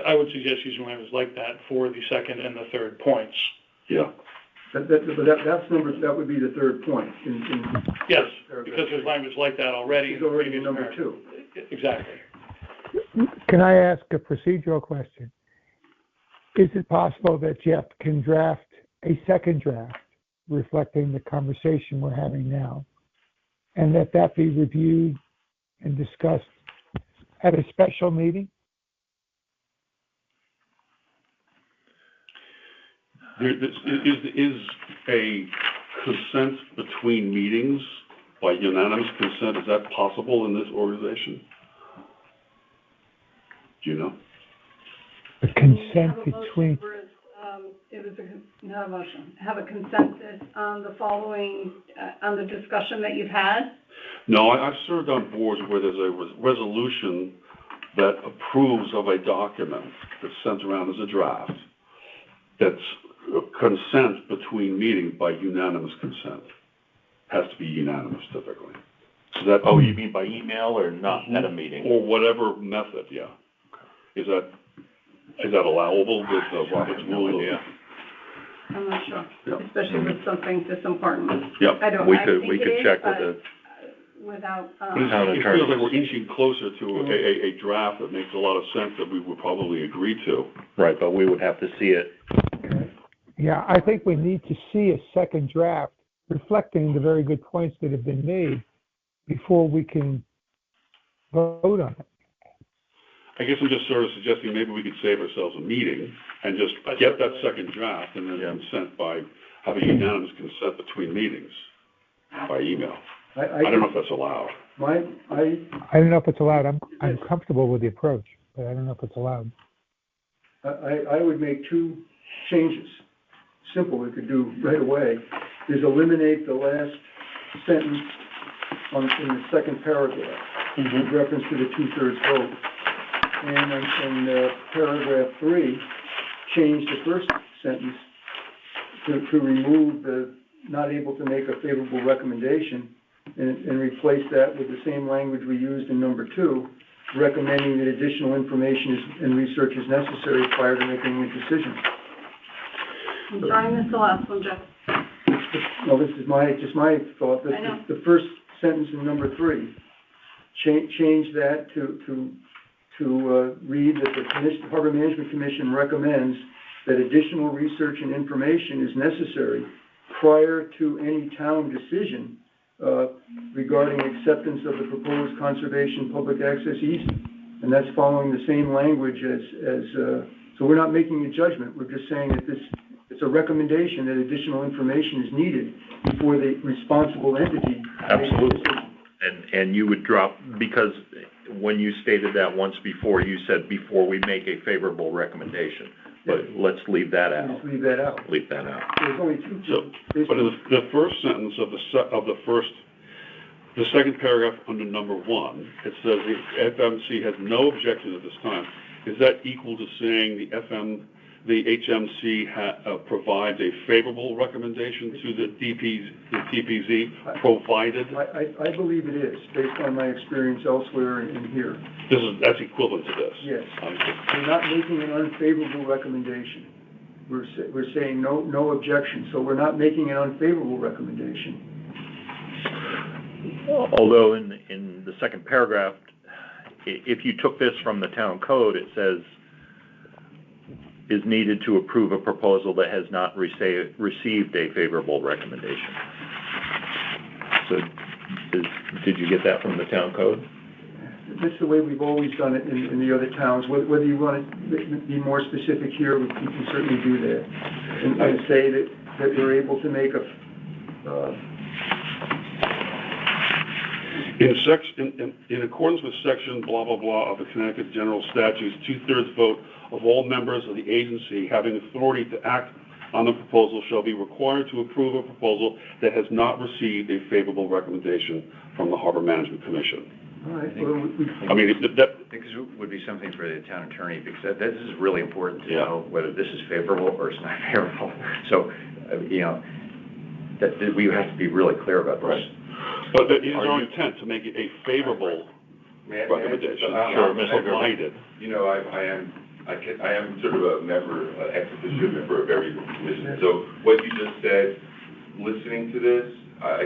I would suggest using language like that for the second and the third points. Yeah. That would be the third point. Yes, because there's language like that already. It's already in number 2. Exactly. Can I ask a procedural question? Is it possible that Jeff can draft a second draft reflecting the conversation we're having now, and that be reviewed and discussed at a special meeting? Is a consent between meetings by unanimous consent, is that possible in this organization? Do you know? The consent between... It was not a motion. Have a consensus on the following, on the discussion that you've had? No, I've served on boards where there's a resolution that approves of a document that's sent around as a draft. That's consent between meetings by unanimous consent. Has to be unanimous typically. So that. Oh, you mean by email or not at a meeting? Or whatever method, yeah. Is that allowable with Robert's rule? Yeah. I'm not sure, Yeah. especially with something this important. Yeah. We could check with the without. It feels like we're inching closer to a draft that makes a lot of sense that we would probably agree to. Right, but we would have to see it. Yeah, I think we need to see a second draft reflecting the very good points that have been made before we can vote on it. I guess I'm just sort of suggesting maybe we could save ourselves a meeting and just get that second draft and then consent by having unanimous consent between meetings by email. I don't know if that's allowed. I don't know if it's allowed. I'm comfortable with the approach, but I don't know if it's allowed. I would make two changes, simple, we could do right away, is eliminate the last sentence in the second paragraph, with reference to the two-thirds vote. And in paragraph 3, change the first sentence to remove the not able to make a favorable recommendation and replace that with the same language we used in number 2, recommending that additional information and research is necessary prior to making a decision. I'm sorry, I missed the last one, Jeff. No, this is just my thought, I know. that the first sentence in number 3, change that to read that the Harbor Management Commission recommends that additional research and information is necessary prior to any town decision regarding acceptance of the proposed conservation public access easement. And that's following the same language so we're not making a judgment, we're just saying that it's a recommendation that additional information is needed before the responsible entity. Absolutely. And you would drop, because when you stated that once before, you said before we make a favorable recommendation. But let's leave that out. Just leave that out. Leave that out. There's only two. So, but in the first sentence of the second paragraph under number 1, it says the FMC has no objection at this time. Is that equal to saying the HMC provides a favorable recommendation to the TPZ, provided? I believe it is, based on my experience elsewhere and here. That's equivalent to this? Yes. We're not making an unfavorable recommendation. We're saying no objection, so we're not making an unfavorable recommendation. Although in the second paragraph, if you took this from the town code, it says is needed to approve a proposal that has not received a favorable recommendation. So did you get that from the town code? That's the way we've always done it in the other towns. Whether you want to be more specific here, we can certainly do that. And say that we're able to make in accordance with section blah, blah, blah of the Connecticut General Statutes, 2/3 vote of all members of the agency having authority to act on the proposal shall be required to approve a proposal that has not received a favorable recommendation from the Harbor Management Commission. All right. I think this would be something for the town attorney, because this is really important to know whether this is favorable or it's not favorable. So, that we have to be really clear about this. Right. But it is our intent to make it a favorable recommendation. Sure, Mr. Provided. I am sort of a member, ex officio member of every commission. So what you just said, listening to this, I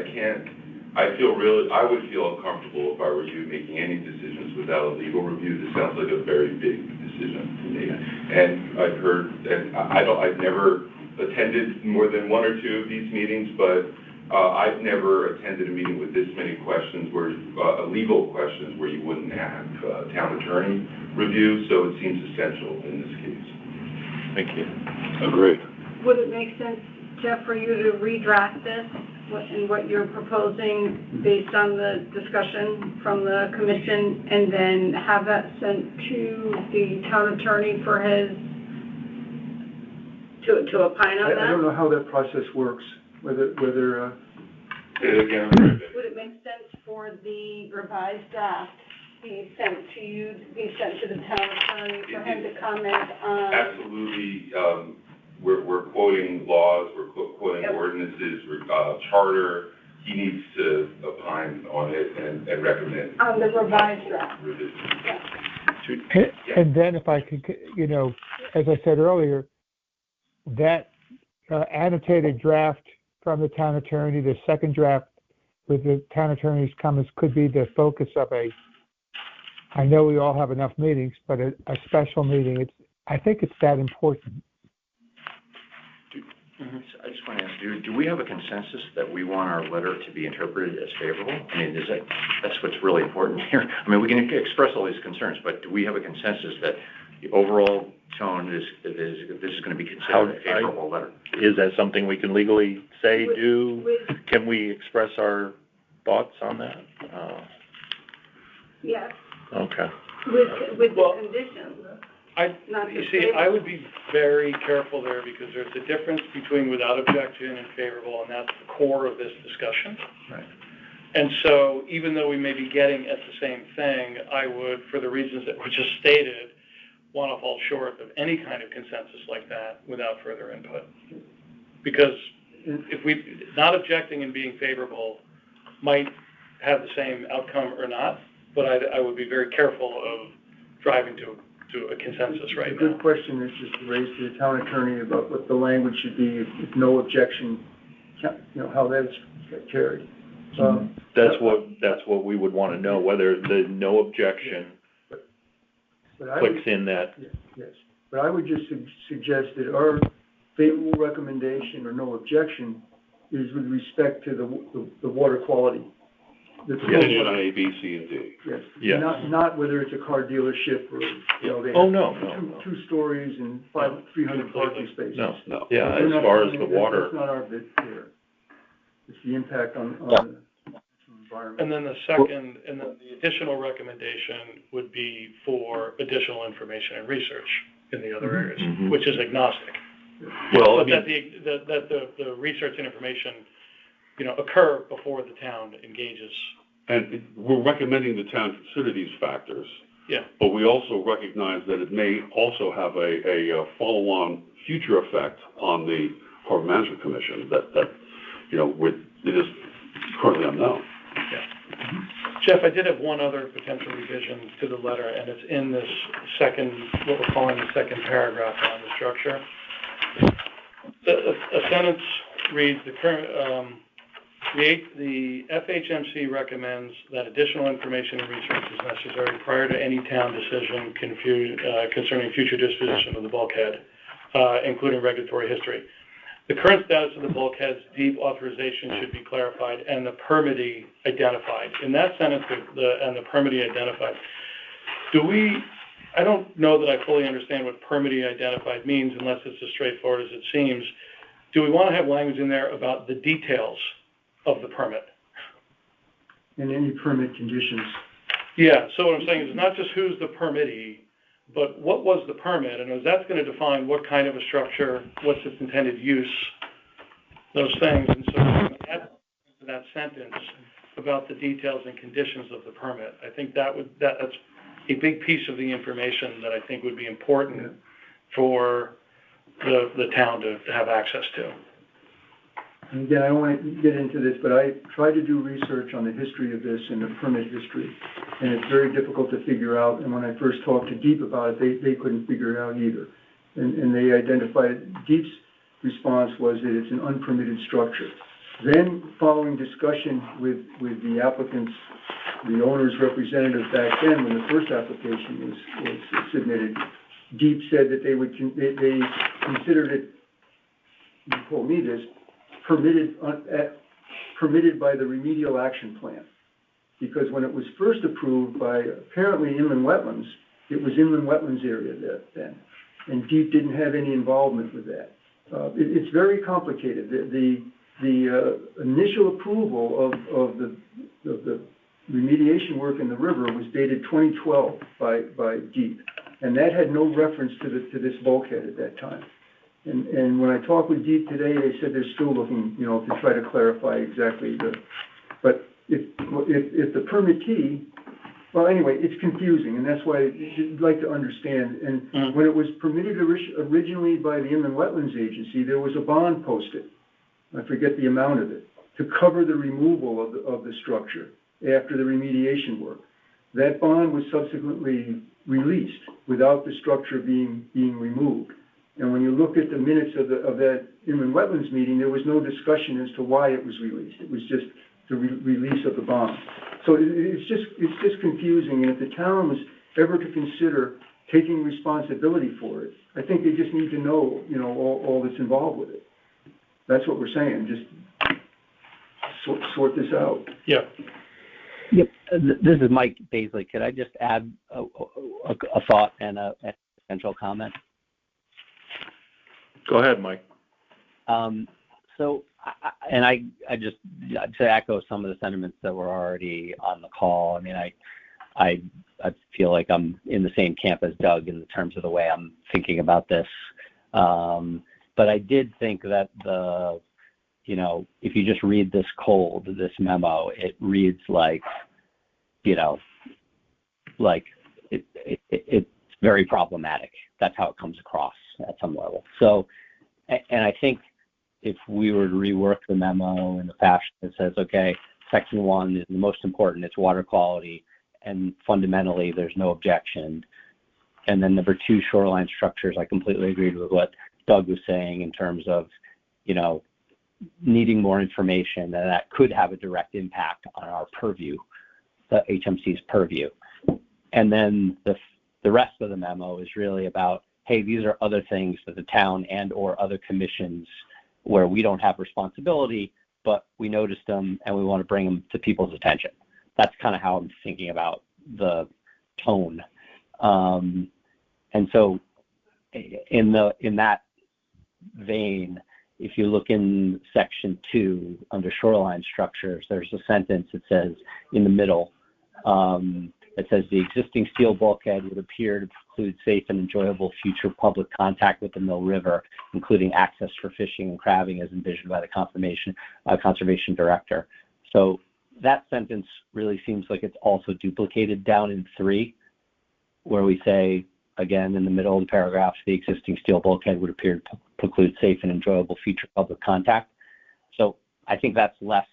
would feel uncomfortable if I were you making any decisions without a legal review. This sounds like a very big decision to me. And I've heard, and I've never attended more than 1 or 2 of these meetings, but I've never attended a meeting with this many questions, legal questions, where you wouldn't have town attorney review, so it seems essential in this case. Thank you. Agreed. Would it make sense, Jeff, for you to redraft this and what you're proposing based on the discussion from the commission, and then have that sent to the town attorney for his, to opine on that? I don't know how that process works, whether Say it again. Would it make sense for the revised draft be sent to you, be sent to the town attorney for him to comment on? Absolutely. We're quoting laws, we're quoting ordinances, charter. He needs to opine on it and recommend. On the revised draft. And then if I could, as I said earlier, that annotated draft from the town attorney, the second draft with the town attorney's comments could be the focus of I know we all have enough meetings, but a special meeting, I think it's that important. I just want to ask, do we have a consensus that we want our letter to be interpreted as favorable? I mean, that's what's really important here. I mean, we can express all these concerns, but do we have a consensus that the overall tone is this is going to be considered a favorable letter? Is that something we can legally say, can we express our thoughts on that? Yes. Okay. With the conditions. You see, I would be very careful there because there's a difference between without objection and favorable, and that's the core of this discussion. Right. And so even though we may be getting at the same thing, I would, for the reasons that were just stated, want to fall short of any kind of consensus like that without further input. Because if we, not objecting and being favorable might have the same outcome or not, but I would be very careful of driving to a consensus right now. It's a good question that's just raised to the town attorney about what the language should be if no objection, how that's carried. That's what we would want to know, whether the no objection clicks in that. Yes, but I would just suggest that our favorable recommendation or no objection is with respect to the water quality. Condition on A, B, C, and D. Yes. Yes. Not whether it's a car dealership or, they Oh, have no. two stories and 300 parking spaces. No. Yeah, as far as the water. That's not our bit here. It's the impact on the environment. And then the additional recommendation would be for additional information and research in the other areas, which is agnostic. Well, But that the research and information, occur before the town engages. And we're recommending the town consider these factors. Yeah. But we also recognize that it may also have a follow-on future effect on the Harbor Management Commission that it is currently unknown. Yeah. Jeff, I did have one other potential revision to the letter, and it's in this what we're calling the second paragraph on the structure. A sentence reads, the FHMC recommends that additional information and research is necessary prior to any town decision concerning future disposition of the bulkhead, including regulatory history. The current status of the bulkhead's deep authorization should be clarified and the permittee identified. In that sentence, and the permittee identified, I don't know that I fully understand what permittee identified means unless it's as straightforward as it seems. Do we want to have language in there about the details of the permit? And any permit conditions. Yeah, so what I'm saying is not just who's the permittee, but what was the permit, and that's going to define what kind of a structure, what's its intended use, those things. And so add to that sentence about the details and conditions of the permit. I think that's a big piece of the information that I think would be important for the town to have access to. And again, I don't want to get into this, but I tried to do research on the history of this and the permit history, and it's very difficult to figure out. And when I first talked to Deep about it, they couldn't figure it out either. And they identified, Deep's response was that it's an unpermitted structure. Then, following discussion with the applicants, the owner's representative back then, when the first application was submitted, Deep said that they considered it, you told me this, permitted by the remedial action plan. Because when it was first approved by apparently inland wetlands, it was inland wetlands area then. And Deep didn't have any involvement with that. It's very complicated. The initial approval of the remediation work in the river was dated 2012 by Deep. And that had no reference to this bulkhead at that time. And when I talked with Deep today, they said they're still looking, to try to clarify exactly but if the permittee, well, anyway, it's confusing, and that's why I'd like to understand. And when it was permitted originally by the Inland Wetlands Agency, there was a bond posted, I forget the amount of it, to cover the removal of the structure after the remediation work. That bond was subsequently released without the structure being removed. And when you look at the minutes of that inland wetlands meeting, there was no discussion as to why it was released. It was just the release of the bond. So it's just confusing. And if the town was ever to consider taking responsibility for it, I think they just need to know, all that's involved with it. That's what we're saying. Just sort this out. Yeah. Yep. This is Mike Baisley. Could I just add a thought and a potential comment? Go ahead, Mike. So, I just to echo some of the sentiments that were already on the call. I mean, I feel like I'm in the same camp as Doug in terms of the way I'm thinking about this. But I did think that if you just read this memo, it reads like, it's very problematic. That's how it comes across at some level. So, and I think if we were to rework the memo in a fashion that says, okay, section 1 is the most important, it's water quality, and fundamentally there's no objection. And then number 2, shoreline structures, I completely agreed with what Doug was saying in terms of, needing more information, and that could have a direct impact on our purview, the HMC's purview. And then the rest of the memo is really about, hey, these are other things that the town and or other commissions where we don't have responsibility, but we noticed them and we want to bring them to people's attention. That's kind of how I'm thinking about the tone. And so in that vein, if you look in section 2 under shoreline structures, there's a sentence that says in the middle, it says the existing steel bulkhead would appear to preclude safe and enjoyable future public contact with the Mill River, including access for fishing and crabbing as envisioned by the conservation director. So that sentence really seems like it's also duplicated down in 3, where we say, again, in the middle of the paragraph, the existing steel bulkhead would appear to preclude safe and enjoyable future public contact. So I think that's less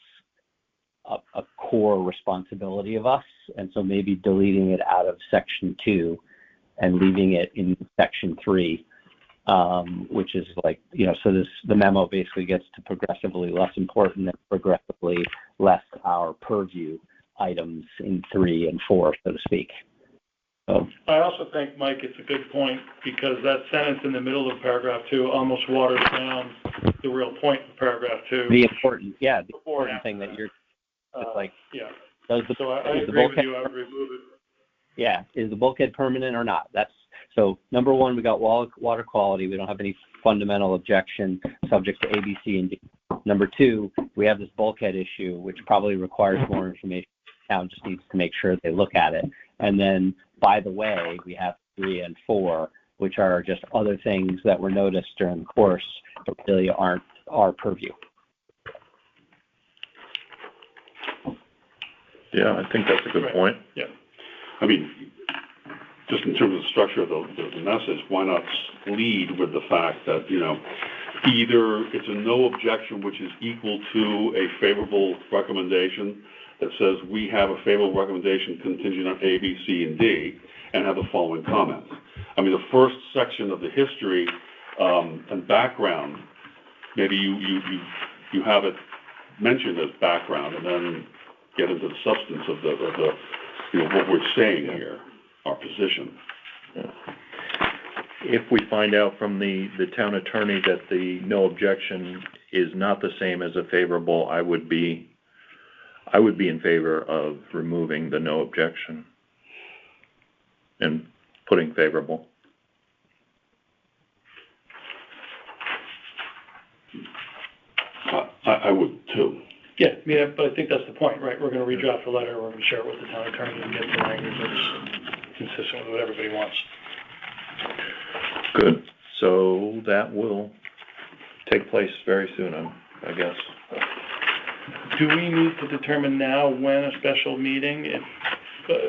a core responsibility of us. And so maybe deleting it out of section 2 and leaving it in section 3, which is like, so the memo basically gets to progressively less important and progressively less our purview items in 3 and 4, so to speak. So. I also think, Mike, it's a good point because that sentence in the middle of paragraph 2 almost waters down the real point of paragraph 2. The important thing that you're like. Yeah. I agree with you. I would remove it. Yeah. Is the bulkhead permanent or not? So number 1, we got water quality. We don't have any fundamental objection subject to A, B, C, and D. Number 2, we have this bulkhead issue, which probably requires more information. The town just needs to make sure they look at it. And then, by the way, we have 3 and 4, which are just other things that were noticed during the course, but really aren't our purview. Yeah, I think that's a good point. Yeah. I mean, just in terms of the structure of the message, why not lead with the fact that, either it's a no objection, which is equal to a favorable recommendation that says we have a favorable recommendation contingent on A, B, C, and D, and have the following comments. I mean, the first section of the history and background, maybe you have it mentioned as background, and then get into the substance of the what we're saying here, our position. Yeah. If we find out from the town attorney that the no objection is not the same as a favorable, I would be in favor of removing the no objection and putting favorable. I would too. Yeah, but I think that's the point, right? We're going to redraft the letter, we're going to share it with the town attorney and get the language that's consistent with what everybody wants. Good. So that will take place very soon, I guess. Do we need to determine now when a special meeting,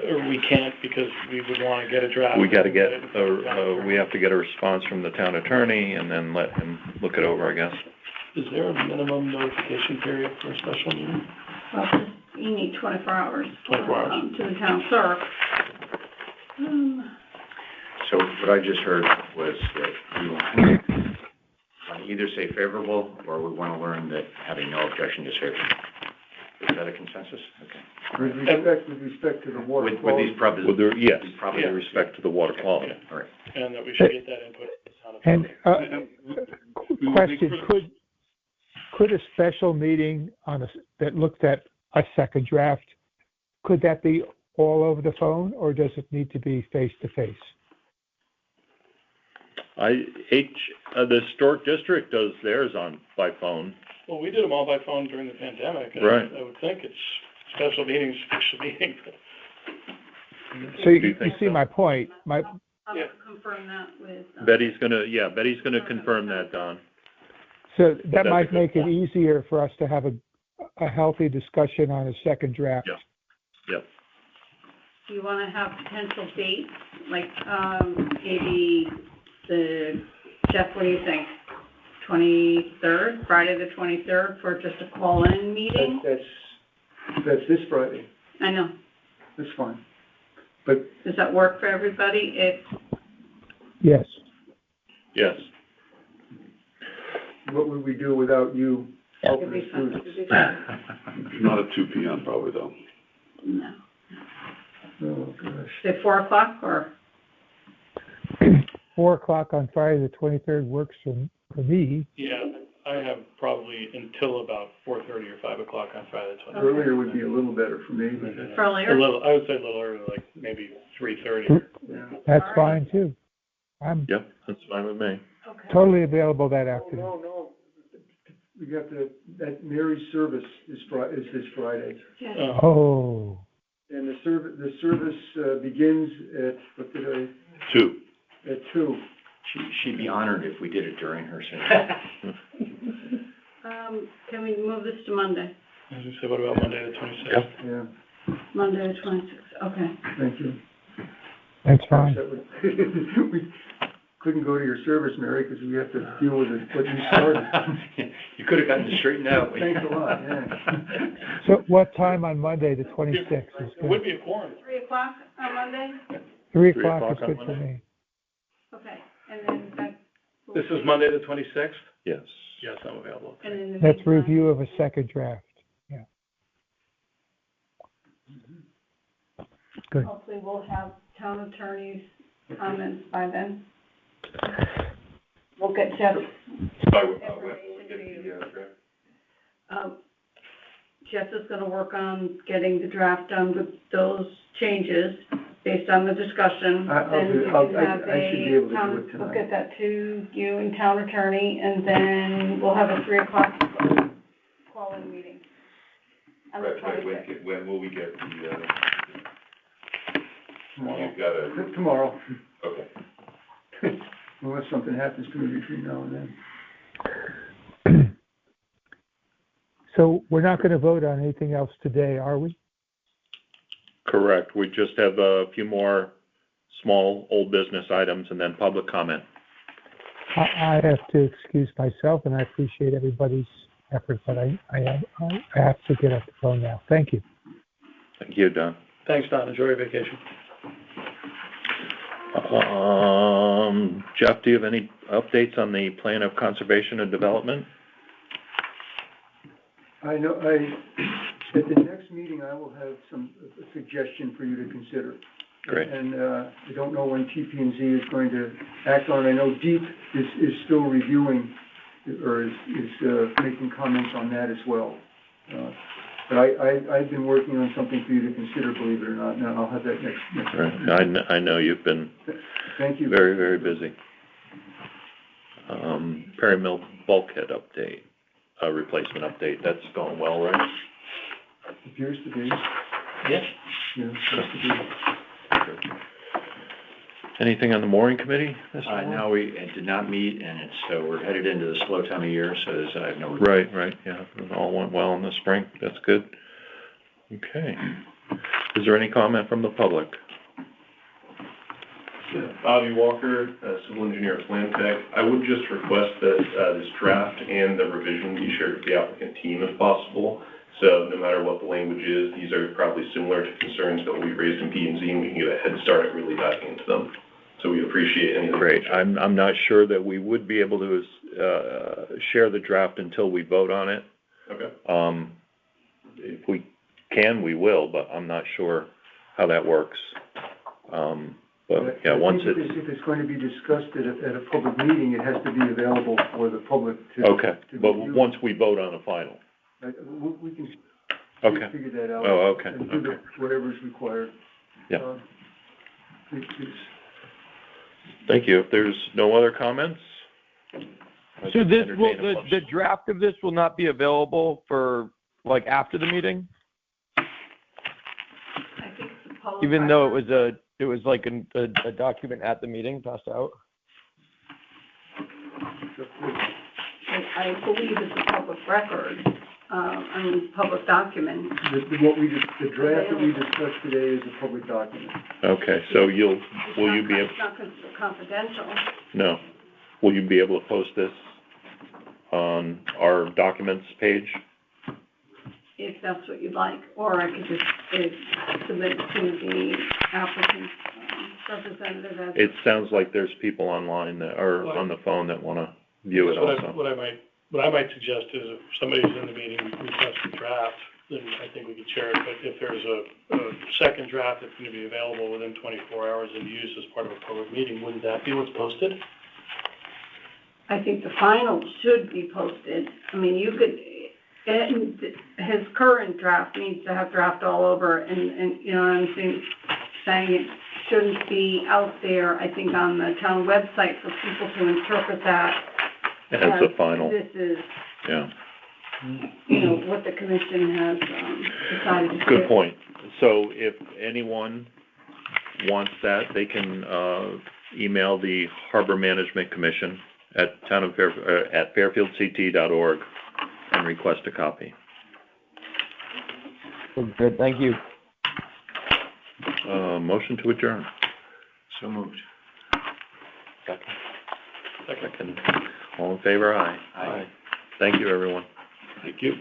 or we can't because we would want to get a draft? We got to we have to get a response from the town attorney and then let him look it over, I guess. Is there a minimum notification period for a special meeting? Well, you need 24 hours. 24 hours. To the town clerk. So what I just heard was that we want to either say favorable or we want to learn that having no objection is favorable. Is that a consensus? Okay. With respect to the water quality. With these problems. Yes, probably with respect to the water quality. Yeah. All right. And that we should get that input. And question, could a special meeting that looked at a second draft, could that be all over the phone, or does it need to be face-to-face? The historic district does theirs by phone. Well, we did them all by phone during the pandemic. Right. I would think it's special meetings, So you Do you think see so? my point. I'll confirm that with. Betty's gonna confirm that, Don. So that That's a might good make it point. easier for us to have a healthy discussion on a second draft. Yep. Do you want to have potential dates, like, maybe Jeff, what do you think? 23rd, Friday the 23rd for just a call-in meeting? That's this Friday. I know. That's fine. But Does that work for everybody? Yes. Yes. what would we do without you helping It'd us be through fun. this? It'd be fun. Not at 2 PM probably though. No. Oh, gosh. Say 4 o'clock or? 4 o'clock on Friday the 23rd works for me. Yeah, I have probably until about 4:30 or 5 o'clock on Friday the 23rd. Earlier would be a little better for me, but Earlier? I would say a little earlier, like maybe 3:30. yeah. That's All right. fine too. I'm Yep, that's fine with me. Okay. totally available that afternoon. No. We got that Mary's service is this Friday. Yes. Oh, And the service begins at, what did I, 2. at 2. She'd be honored if we did it during her service. Can we move this to Monday? I was gonna say, what about Monday the 26th? Yeah, Monday the 26th, okay. thank you. that's fine. We couldn't go to your service, Mary, because we have to deal with what you started. You could have gotten it straightened out. Thanks a lot, yeah. So what time on Monday the 26th is It would good? be a quorum. 3 o'clock on Monday? 3 3 o'clock o'clock is on good for Monday? me. Okay, and then that. This is Monday the 26th? Yes. Yes, I'm available. And in the That's meantime, review of a second draft. Yeah. Good. hopefully we'll have town attorney's comments by then. We'll get Jeff. By when will we get the draft? Jeff is gonna work on getting the draft done with those changes based on the discussion. Then you can have I should be able to do town- it tonight. We'll get that to you and town attorney, and then we'll have a 3 o'clock call-in meeting. On the Right, 26th. when will we get the, Tomorrow. you've got a, Tomorrow, okay. unless something happens to me between now and then. So we're not going to vote on anything else today, are we? Correct. We just have a few more small old business items and then public comment. I have to excuse myself, and I appreciate everybody's effort, but I have to get off the phone now. Thank you. Thank you, Don. Thanks, Don. Enjoy your vacation. Jeff, do you have any updates on the plan of conservation and development? I know, at the next meeting, I will have a suggestion for you to consider. Great. And, I don't know when TP&Z is going to act on it. I know DEEP is still reviewing, or is making comments on that as well. But I've been working on something for you to consider, believe it or not, and I'll have that next. Right. I know you've been Thank you. very, very busy. Perry Mill bulkhead update, replacement update, that's going well, right? Appears to be. Yeah. Yeah, appears to be. Anything on the mooring committee this morning? No, we did not meet, and we're headed into the slow time of year, so I have no. Right, yeah, it all went well in the spring, that's good. Okay. Is there any comment from the public? Bobby Walker, civil engineer at Land Tech. I would just request that this draft and the revision be shared with the applicant team if possible. So no matter what the language is, these are probably similar to concerns that we raised in P&Z, and we can get a head start at really diving into them. So we appreciate any of the. Great, I'm not sure that we would be able to share the draft until we vote on it. Okay. If we can, we will, but I'm not sure how that works. But yeah, once I think if it's going to be discussed at a public meeting, it has to be available for the public to. Okay, to but review. once we vote on the final. We can Okay. figure that out. Oh, okay, And do whatever's required. Yeah. Please. Thank you. If there's no other comments? So this will, entertain a motion. the draft of this will not be available for, like, after the meeting? I think public even though record. it was like a document at the meeting passed out? I believe it's a public record, public document. The draft that we discussed today is a public document. Okay, so will you be, It's not confidential. no, will you be able to post this on our documents page? If that's what you'd like, or I could just submit it to the applicant's representative as. It sounds like there's people online that are on the phone that wanna view it So also. What I might suggest is if somebody's in the meeting requests a draft, then I think we could share it, but if there's a second draft that's gonna be available within 24 hours and used as part of a public meeting, wouldn't that be what's posted? I think the final should be posted. I mean, you could, his current draft needs to have draft all over, and you know what I'm saying it shouldn't be out there, I think, on the town website for people to interpret that. As the final, This is, yeah. you know, what the commission has, decided to do. Good point. So if anyone wants that, they can, email the Harbor Management Commission at at fairfieldct.org and request a copy. Good, thank you. Motion to adjourn. So moved. Second. All in favor, aye. Aye. Thank you, everyone. Thank you.